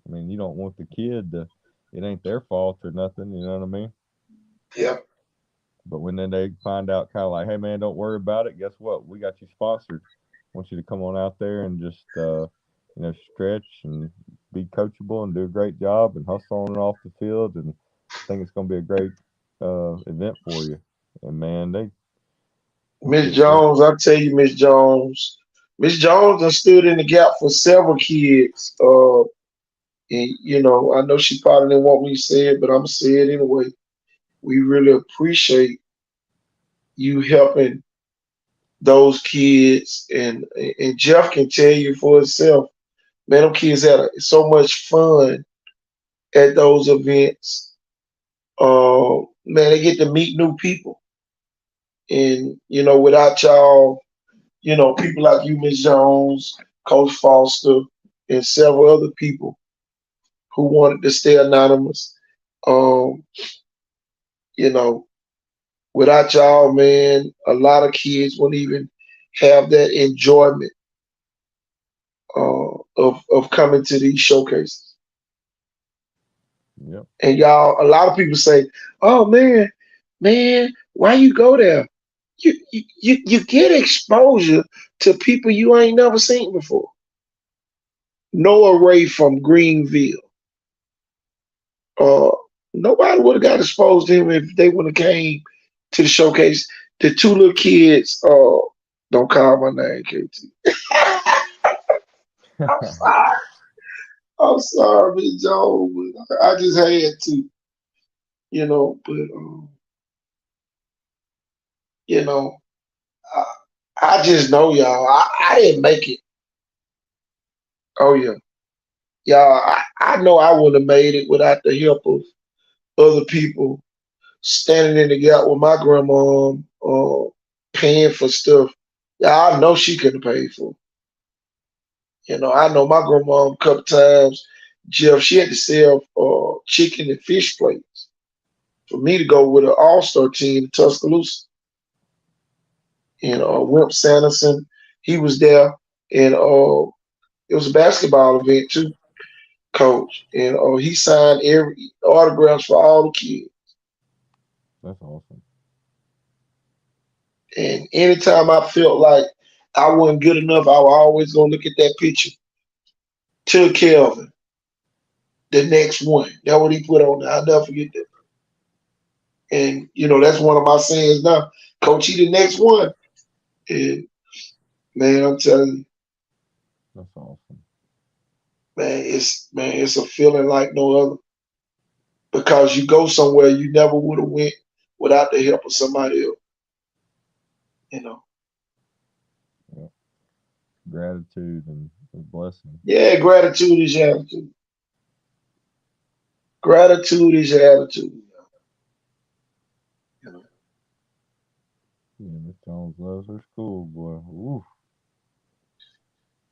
I mean, you don't want the kid to. It ain't their fault or nothing. You know what I mean? Yep. But when then they find out, kind of like, hey man, don't worry about it. Guess what? We got you sponsored. Want you to come on out there and just stretch and be coachable and do a great job and hustle on and off the field. And I think it's going to be a great event for you. And man, Miss they Jones, I tell you, Miss Jones done stood in the gap for several kids. And I know she probably didn't want me to say it, but I'm gonna say it anyway. We really appreciate you helping those kids, and Jeff can tell you for himself, man, them kids had so much fun at those events. Man, they get to meet new people, and without y'all, people like you, Miss Jones, Coach Foster, and several other people who wanted to stay anonymous. Um, you know, Without y'all, man, a lot of kids wouldn't even have that enjoyment of coming to these showcases. yep. And y'all, a lot of people say, "Oh man, why you go there? You get exposure to people you ain't never seen before." Noah Ray from Greenville. Uh, Nobody would have got exposed to him if they would have came to the showcase. The two little kids. Don't call my name, KT. I'm sorry. I'm sorry, Big Joe. But I just had to, But you know, I, I just know y'all. I didn't make it. Oh yeah, y'all. I know I wouldn't have made it without the help of other people standing in the gap with my grandma, paying for stuff. Yeah, I know she couldn't pay for. I know my grandma a couple times, Jeff, she had to sell chicken and fish plates for me to go with an all-star team to Tuscaloosa. Wimp Sanderson, he was there, and it was a basketball event too, coach, and he signed every autographs for all the kids. That's awesome. And anytime I felt like I wasn't good enough, I was always gonna look at that picture. To Kelvin, the next one. That's what he put on there. I'll never forget that. And that's one of my sayings now. Coach, he the next one. And man, I'm telling you, That's awesome. it's a feeling like no other. Because you go somewhere you never would have went without the help of somebody else. You know. Yep. Gratitude and a blessing. Yeah, gratitude is your attitude. Gratitude is your attitude. You know. Yeah, Miss Jones loves her school, boy. Ooh,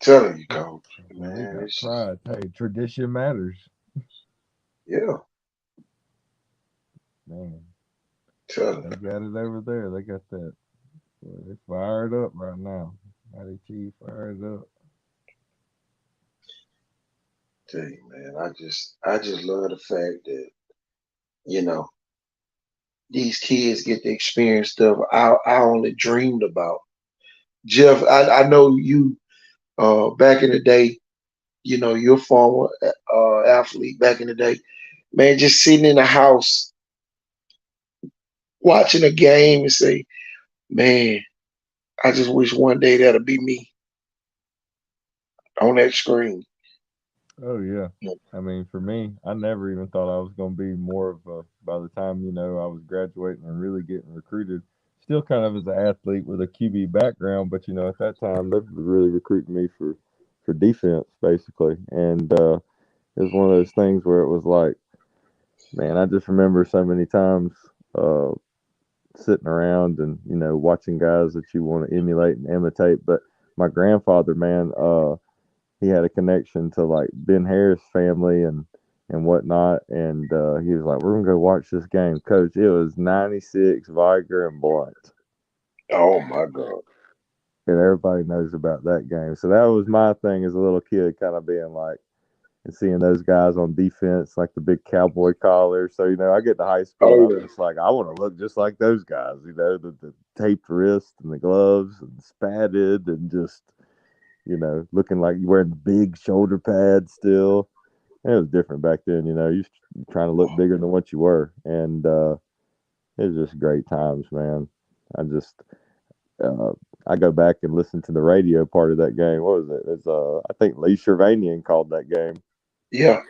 Telling you, coach. man, we Man, got it's just pride. Hey, tradition matters, yeah, man. telling They got it over there. They got that. Boy, they fired up right now. IDT fired up. Tell you, man, I just love the fact that you know these kids get to experience stuff I only dreamed about. Jeff, I know you back in the day. You're a former athlete back in the day. Man, just sitting in the house watching a game and say, man, I just wish one day that'll be me on that screen. Oh yeah. I mean, for me, I never even thought I was going to be more of a. By the time I was graduating and really getting recruited, still kind of as an athlete with a QB background, but at that time they were really recruiting me for defense basically, and it was one of those things where it was like, man, I just remember so many times uh, sitting around and watching guys that you want to emulate and imitate. But my grandfather, man, he had a connection to like Ben Harris family and whatnot, and he was like, "We're gonna go watch this game, Coach." It was '96 Viger and Blunt, Oh my God. and everybody knows about that game. So that was my thing as a little kid, kind of being like and seeing those guys on defense, like the big cowboy collars. So I get to high school Oh and I'm yeah. just like, I want to look just like those guys. The taped wrist and the gloves and spatted and just looking like you're wearing the big shoulder pads still. And it was different back then. You trying to look bigger than what you were, and it was just great times, man. I just uh, I go back and listen to the radio part of that game. What was it? It's I think Lee Shervanian called that game. Yeah.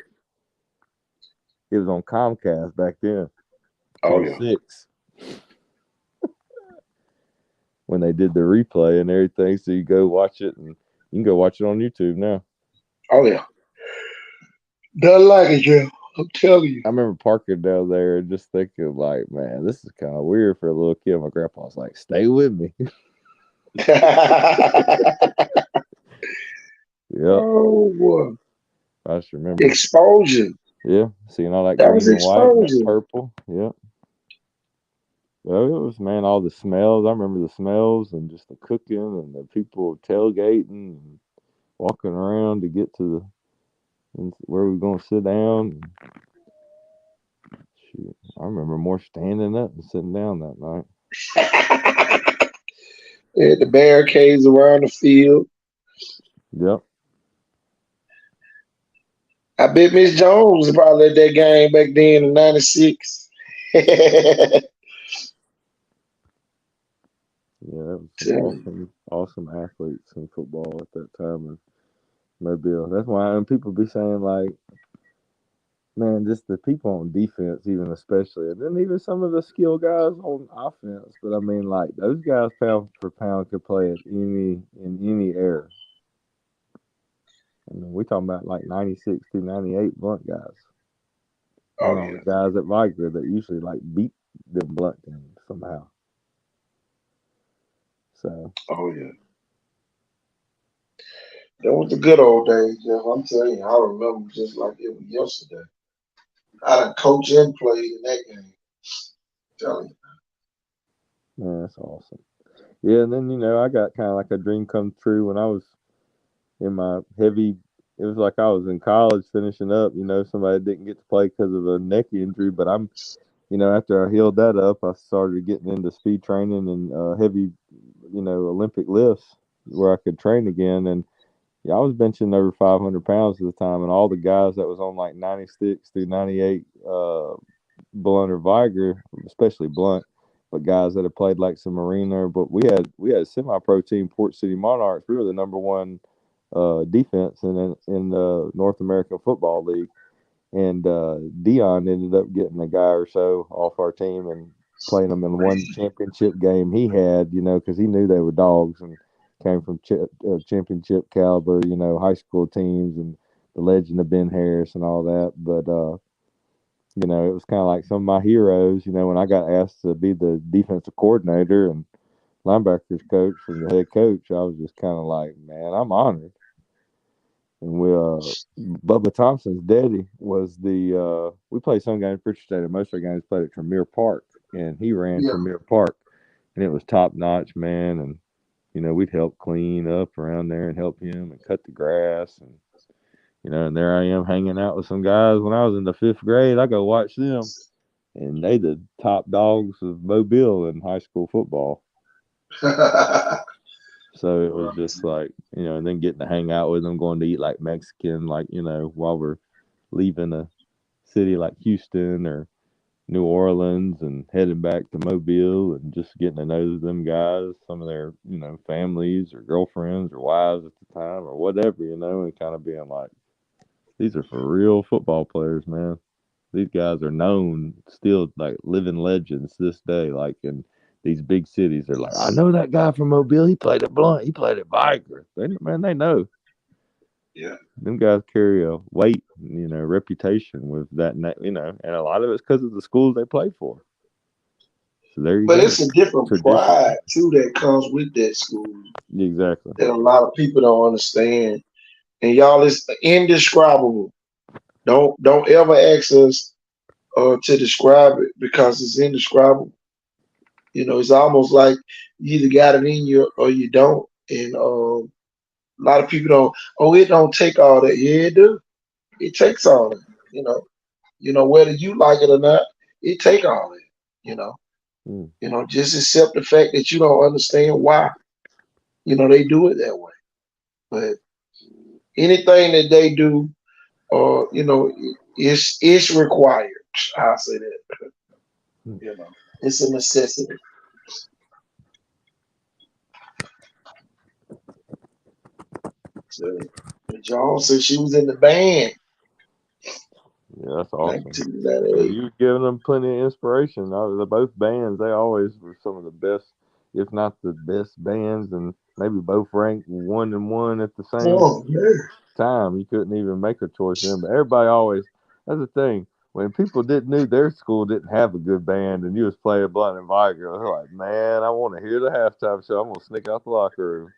It was on Comcast back then, Oh on yeah. 6 when they did the replay and everything. So you go watch it, and you can go watch it on YouTube now. Oh yeah. Doesn't like it, Jeff. I'm telling you. I remember parking down there and just thinking, like, man, this is kind of weird for a little kid. My grandpa was like, "Stay with me." Yep, Oh boy. I just remember. Exposure. Yeah, seeing all that That was green and white and that exposure. purple. Yep. Well, it was, man, all the smells. I remember the smells and just the cooking and the people tailgating and walking around to get to where we were going to sit down. Shoot, I remember more standing up than sitting down that night. They had the barricades around the field. Yep. I bet Miss Jones was probably at that game back then in '96. Yeah, that was some Tell me. awesome, awesome athletes in football at that time in Mobile. That's why and people be saying like, man, just the people on defense, even especially, and then even some of the skill guys on offense. But I mean, like those guys, pound for pound, could play at any era. I mean, we talking about like '96 through '98 Blunt guys, Oh and all the yeah. guys at Viker that usually like beat them Blunt teams somehow. So Oh yeah. That was the good old days, Jeff. I'm telling you, I remember just like it was yesterday. I done coached and played in that game. Telling man, that's awesome. Yeah, and then I got kind of like a dream come true when I was in my heavy. It was like I was in college finishing up. Somebody didn't get to play because of a neck injury, but after I healed that up, I started getting into speed training and heavy, Olympic lifts where I could train again. And yeah, I was benching over 500 pounds at the time, and all the guys that was on like 96 through 98 Blunt or Viger, especially Blunt, but guys that had played like some arena. But we had a semi-pro team, Port City Monarchs. We were the number one defense in the North American Football League, and Dion ended up getting a guy or so off our team and playing them in one championship game he had, because he knew they were dogs and came from championship caliber, high school teams and the legend of Ben Harris and all that. But it was kind of like some of my heroes. When I got asked to be the defensive coordinator and linebackers coach from the head coach, I was just kind of like, man, I'm honored. And Bubba Thompson's daddy was we played some games at Pritchard Stadium. Most of our games played at Tremere Park, and he ran you. Tremere Park, and it was top notch, man. And we'd help clean up around there and help him and cut the grass, and And there I am hanging out with some guys when I was in the 5th grade. I go watch them, and they the top dogs of Mobile in high school football. So it was just like, and then getting to hang out with them, going to eat like Mexican, like, while we're leaving a city like Houston or New Orleans and heading back to Mobile and just getting to know them guys, some of their, families or girlfriends or wives at the time or whatever, and kind of being like, these are for real football players, man. These guys are known still like living legends this day, like in these big cities. They're like, I know that guy from Mobile. He played at Blunt. He played at Biker. They know. Yeah. Them guys carry a weight, reputation with that, and a lot of it's because of the schools they play for. So there you But go. it's a different Tradition. pride too that comes with that school Exactly. that a lot of people don't understand. And y'all, it's indescribable. Don't ever ask us to describe it because it's indescribable. It's almost like you either got it in you or you don't. And a lot of people don't. Oh, it don't take all that. Yeah, it do. It takes all that. Whether you like it or not, it take all that. You know. Mm. Just accept the fact that you don't understand why. They do it that way. But anything that they do, it's required. I'll say that. It's a necessity. So, Jones said she was in the band. Yeah, that's awesome. 1998. You giving them plenty of inspiration. They're both bands. They always were some of the best, if not the best bands, and maybe both ranked 1 and 1 at the same Oh man. time. You couldn't even make a choice then. But everybody always, that's the thing. When people didn't knew their school didn't have a good band and you was playing Blunt and Viger, they're like, man, I want to hear the halftime show. I'm gonna sneak out the locker room.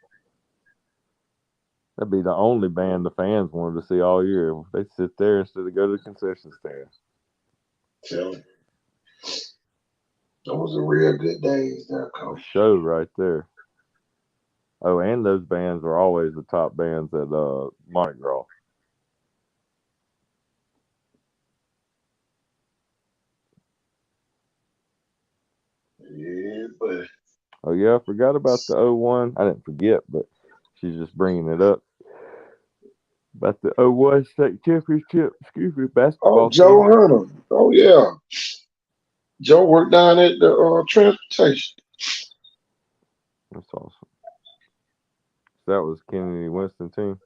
That'd be the only band the fans wanted to see all year. They sit there instead of go to the concession stand. Tell me. Those are real good days there, A Coach. show right there. Oh, and those bands are always the top bands at Mardi Gras. Yeah, but Oh yeah, I forgot about the '01. I didn't forget, but she's just bringing it up about the '01 state championship. Excuse me, basketball Joe team. Hunter. Oh yeah. Joe worked down at the transportation. That's awesome. That was Kennedy Winston team.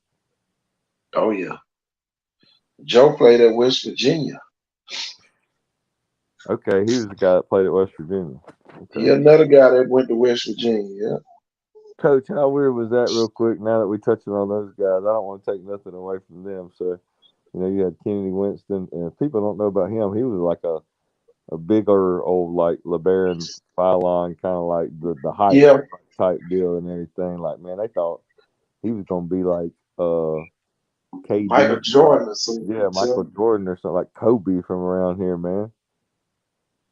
Oh yeah. Joe played at West Virginia. Okay, he was the guy that played at West Virginia. He Okay. another guy that went to West Virginia. Yeah. Coach, how weird was that, real quick? Now that we're touching on those guys, I don't want to take nothing away from them. So, you had Kennedy Winston, and if people don't know about him, he was like a bigger old like LeBaron Phylon, kind of like the hype Yeah. type deal and everything. Like, man, they thought he was gonna be like Michael KD, Jordan or something. yeah, Michael Jordan or something, like Kobe from around here, man.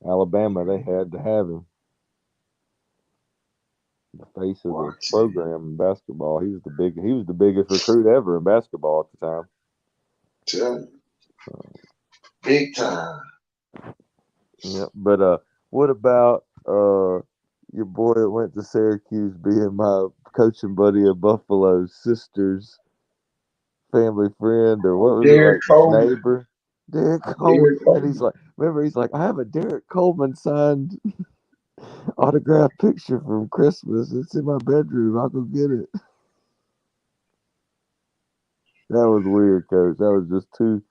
Alabama, they had to have him, the face of the program in basketball. He was the biggest recruit ever in basketball at the time. Tell you. Big time. Yeah, but what about your boy that went to Syracuse being my coaching buddy of Buffalo's sister's family friend, or what was it, Derek like Coleman. neighbor? Derek Coleman. Derek And he's Coleman. like, remember, he's like, I have a Derek Coleman signed autographed picture from Christmas. It's in my bedroom. I'll go get it. That was weird, Coach. That was just too.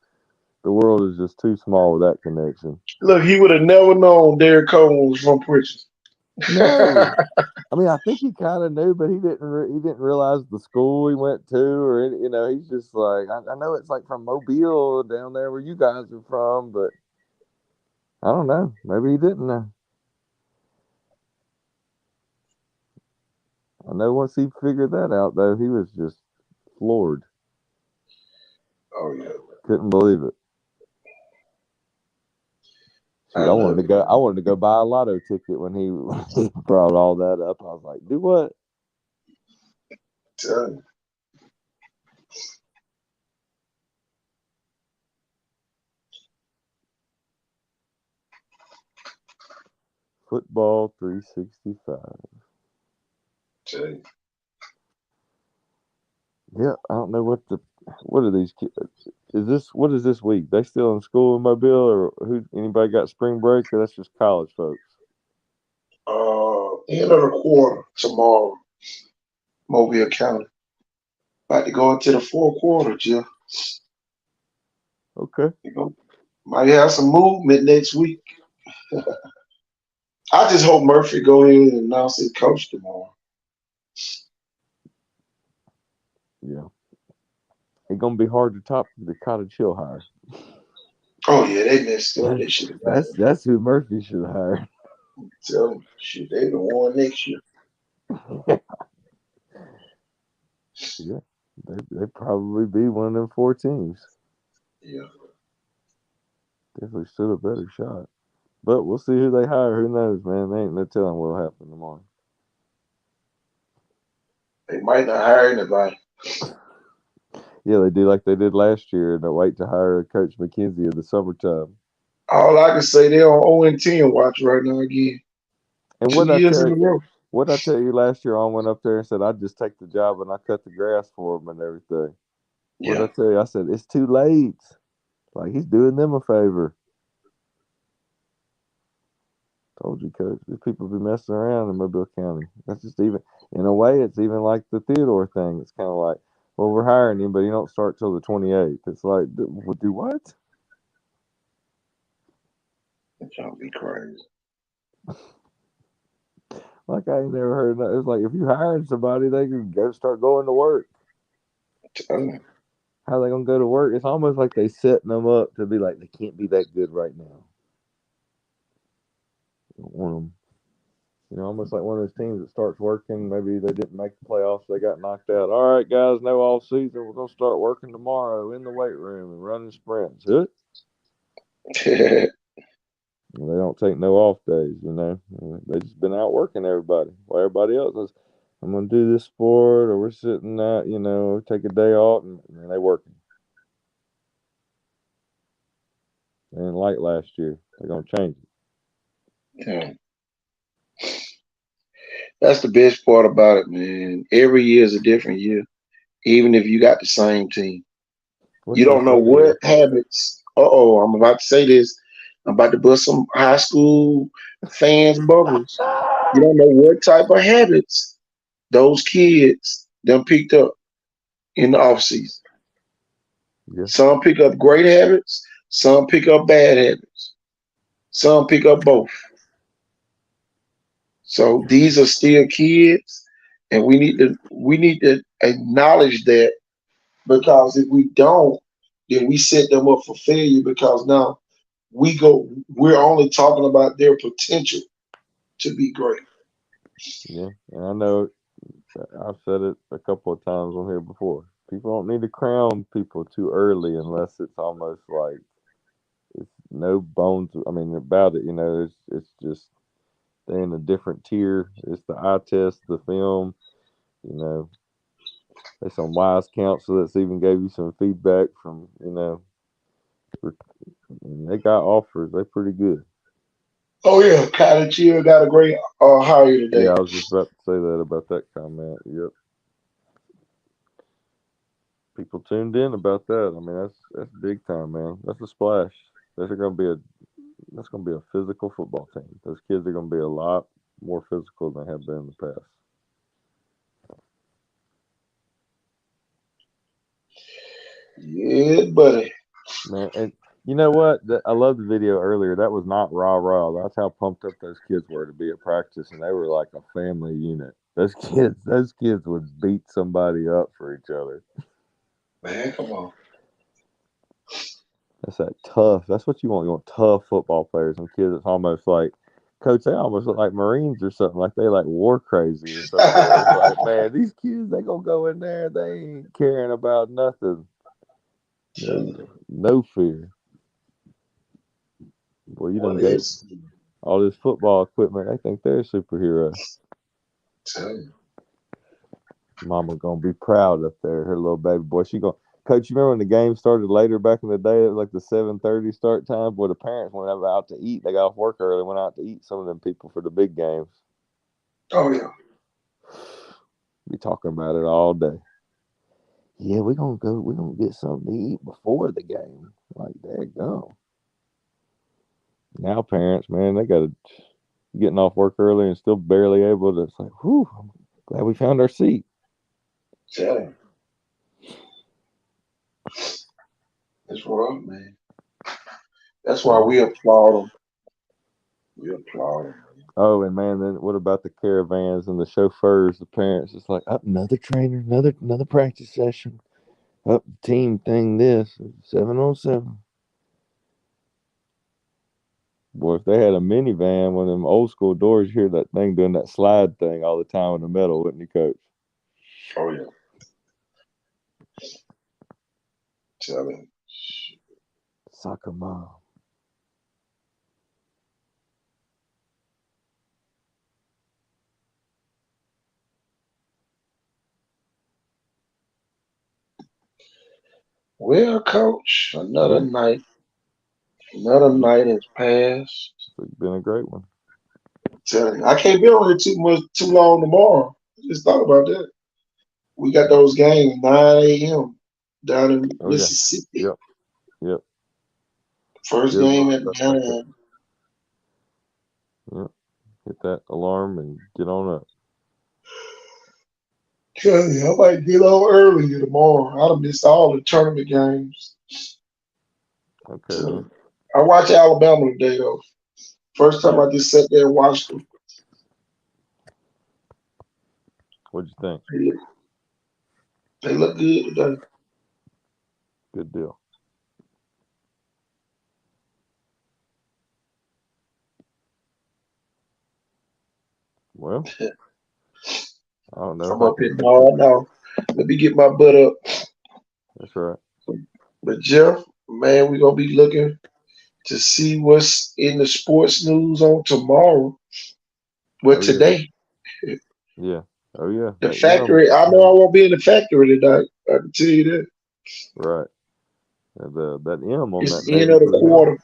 The world is just too small with that connection. Look, he would have never known Derek Coleman was from Pritchard. No, I mean, I think he kind of knew, but he didn't. He didn't realize the school he went to, or he's just like, I know it's like from Mobile down there where you guys are from, but I don't know. Maybe he didn't know. I know once he figured that out, though, he was just floored. Oh yeah. Couldn't believe it. Shoot, I wanted to go. I wanted to go buy a lotto ticket when he brought all that up. I was like, "Do what?" Tell you. Football 365. Tell you. Yeah, I don't know what are these kids? What is this week? They still in school in Mobile, or anybody got spring break, or that's just college folks? End of the quarter tomorrow, Mobile County. About to go into the fourth quarter, Jill. Okay. You know, might have some movement next week. I just hope Murphy go ahead and announce his coach tomorrow. Yeah. It's gonna be hard to top the Cottage Hill hire. Oh yeah, they messed up. They should have got him. That's who Murphy should hire. Tell them, shit, they the one next year. Yeah, they probably be one of them 4 teams. Yeah. Definitely stood a better shot. But we'll see who they hire. Who knows, man? They ain't no telling what'll happen tomorrow. They might not hire anybody. Yeah, they do like they did last year, and they wait to hire Coach McKenzie in the summertime. All I can say, they're on 0-10 watch right now again. And 2 years in a row. what I tell you last year, I went up there and said I'd just take the job and I cut the grass for him and everything. What did Yeah. I tell you? I said it's too late. Like he's doing them a favor. Told you, Coach. These people be messing around in Mobile County. That's just even in a way. It's even like the Theodore thing. It's kind of like, well, we're hiring him, but he don't start till the 28th. It's like, do what? It's gonna be crazy. Like I ain't never heard that. It's like if you hiring somebody, they can go start going to work. Tell them. How they gonna go to work? It's almost like they setting them up to be like they can't be that good right now. You don't want them. Almost like one of those teams that starts working. Maybe they didn't make the playoffs. They got knocked out. All right, guys, no off season. We're gonna start working tomorrow in the weight room and running sprints. They don't take no off days. They just been out working everybody. While everybody else is, I'm gonna do this sport, or we're sitting out. Take a day off, and they working. They didn't like last year. They're gonna change it. Yeah. That's the best part about it, man. Every year is a different year, even if you got the same team. What's You that don't know say what here? habits. I'm about to say this. I'm about to bust some high school fans' bubbles. You don't know what type of habits those kids them picked up in the off season. Yeah. Some pick up great habits, some pick up bad habits, some pick up both. So these are still kids, and we need to acknowledge that, because if we don't, then we set them up for failure, because now we're only talking about their potential to be great. Yeah, and I know I've said it a couple of times on here before. People don't need to crown people too early unless it's almost like it's no bones. I mean, about it, it's just they're in a different tier. It's the eye test, the film. There's some wise counsel that's even gave you some feedback from. They got offers. They're pretty good. Oh yeah, Cottage Hill got a great hire Yeah, today. I was just about to say that about that comment. Yep. People tuned in about that. I mean, that's big time, man. That's a splash. That's gonna be a physical football team. Those kids are gonna be a lot more physical than they have been in the past. Yeah, buddy. Man, and you know what? I love the video earlier. That was not rah rah. That's how pumped up those kids were to be at practice, and they were like a family unit. Those kids would beat somebody up for each other. Man, come on. That's that tough. That's what you want. You want tough football players. Some kids that's almost like, coach, they almost look like Marines or something. Like they like war crazy or something. It's like, man, these kids, they gonna go in there. They ain't caring about nothing. No fear. Boy, you Well, done gave it's all this football equipment. They think they're a superhero. tell you. Mama gonna be proud up there. Her little baby boy. Coach, you remember when the game started later back in the day? It was like the 7:30 start time. Where the parents went out to eat. They got off work early, went out to eat. Some of them people for the big games. Oh yeah. Be talking about it all day. Yeah, we're gonna go. We're gonna get something to eat before the game. Like, there you go. Now parents, man, they got to getting off work early and still barely able to. It's like, whew, I'm glad we found our seat. Tell him. That's right, man. That's why we applaud them. We applaud them. Oh, and man, then what about the caravans and the chauffeurs? The parents, it's like, oh, another trainer, another practice session. Up team thing. This 707. Boy, if they had a minivan, one of them old school doors, you hear that thing doing that slide thing all the time in the metal, wouldn't you, Coach? Oh yeah. Tell him. Soccer mom. Well, Coach, another Yeah. night. Another night has passed. It's been a great one. Tell him. I can't be on here too long tomorrow. Just thought about that. We got those games 9 a.m. down in Oh, Mississippi. yeah. Yep. First Good game luck at stuff like that. 9. Yep. Hit that alarm and get on up. Tell you, I might get on early tomorrow. I done missed all the tournament games. Okay. So, I watched Alabama today though. First time I just sat there and watched them. What'd you think? They look good today. Good deal. Well, I don't know. I'm up here now. Let me get my butt up. That's right. But Jeff, man, we're gonna be looking to see what's in the sports news on tomorrow. Well, Oh, today. Yeah. Oh, yeah. The That factory. I know I won't be in the factory tonight. I can tell you that. Right. That M on It's that end Navy of the blue quarter.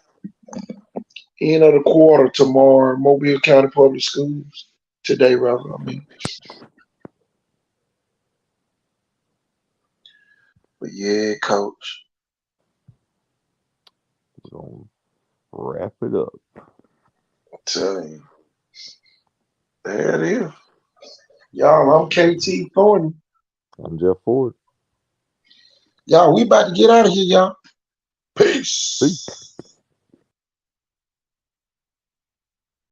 End of the quarter tomorrow in Mobile County Public Schools. Today, rather. I mean. But yeah, Coach. We're gonna wrap it up. I'm telling you. There it is. Y'all, I'm KT Thornton. I'm Jeff Ford. Y'all, we about to get out of here, y'all. Peace. Peace.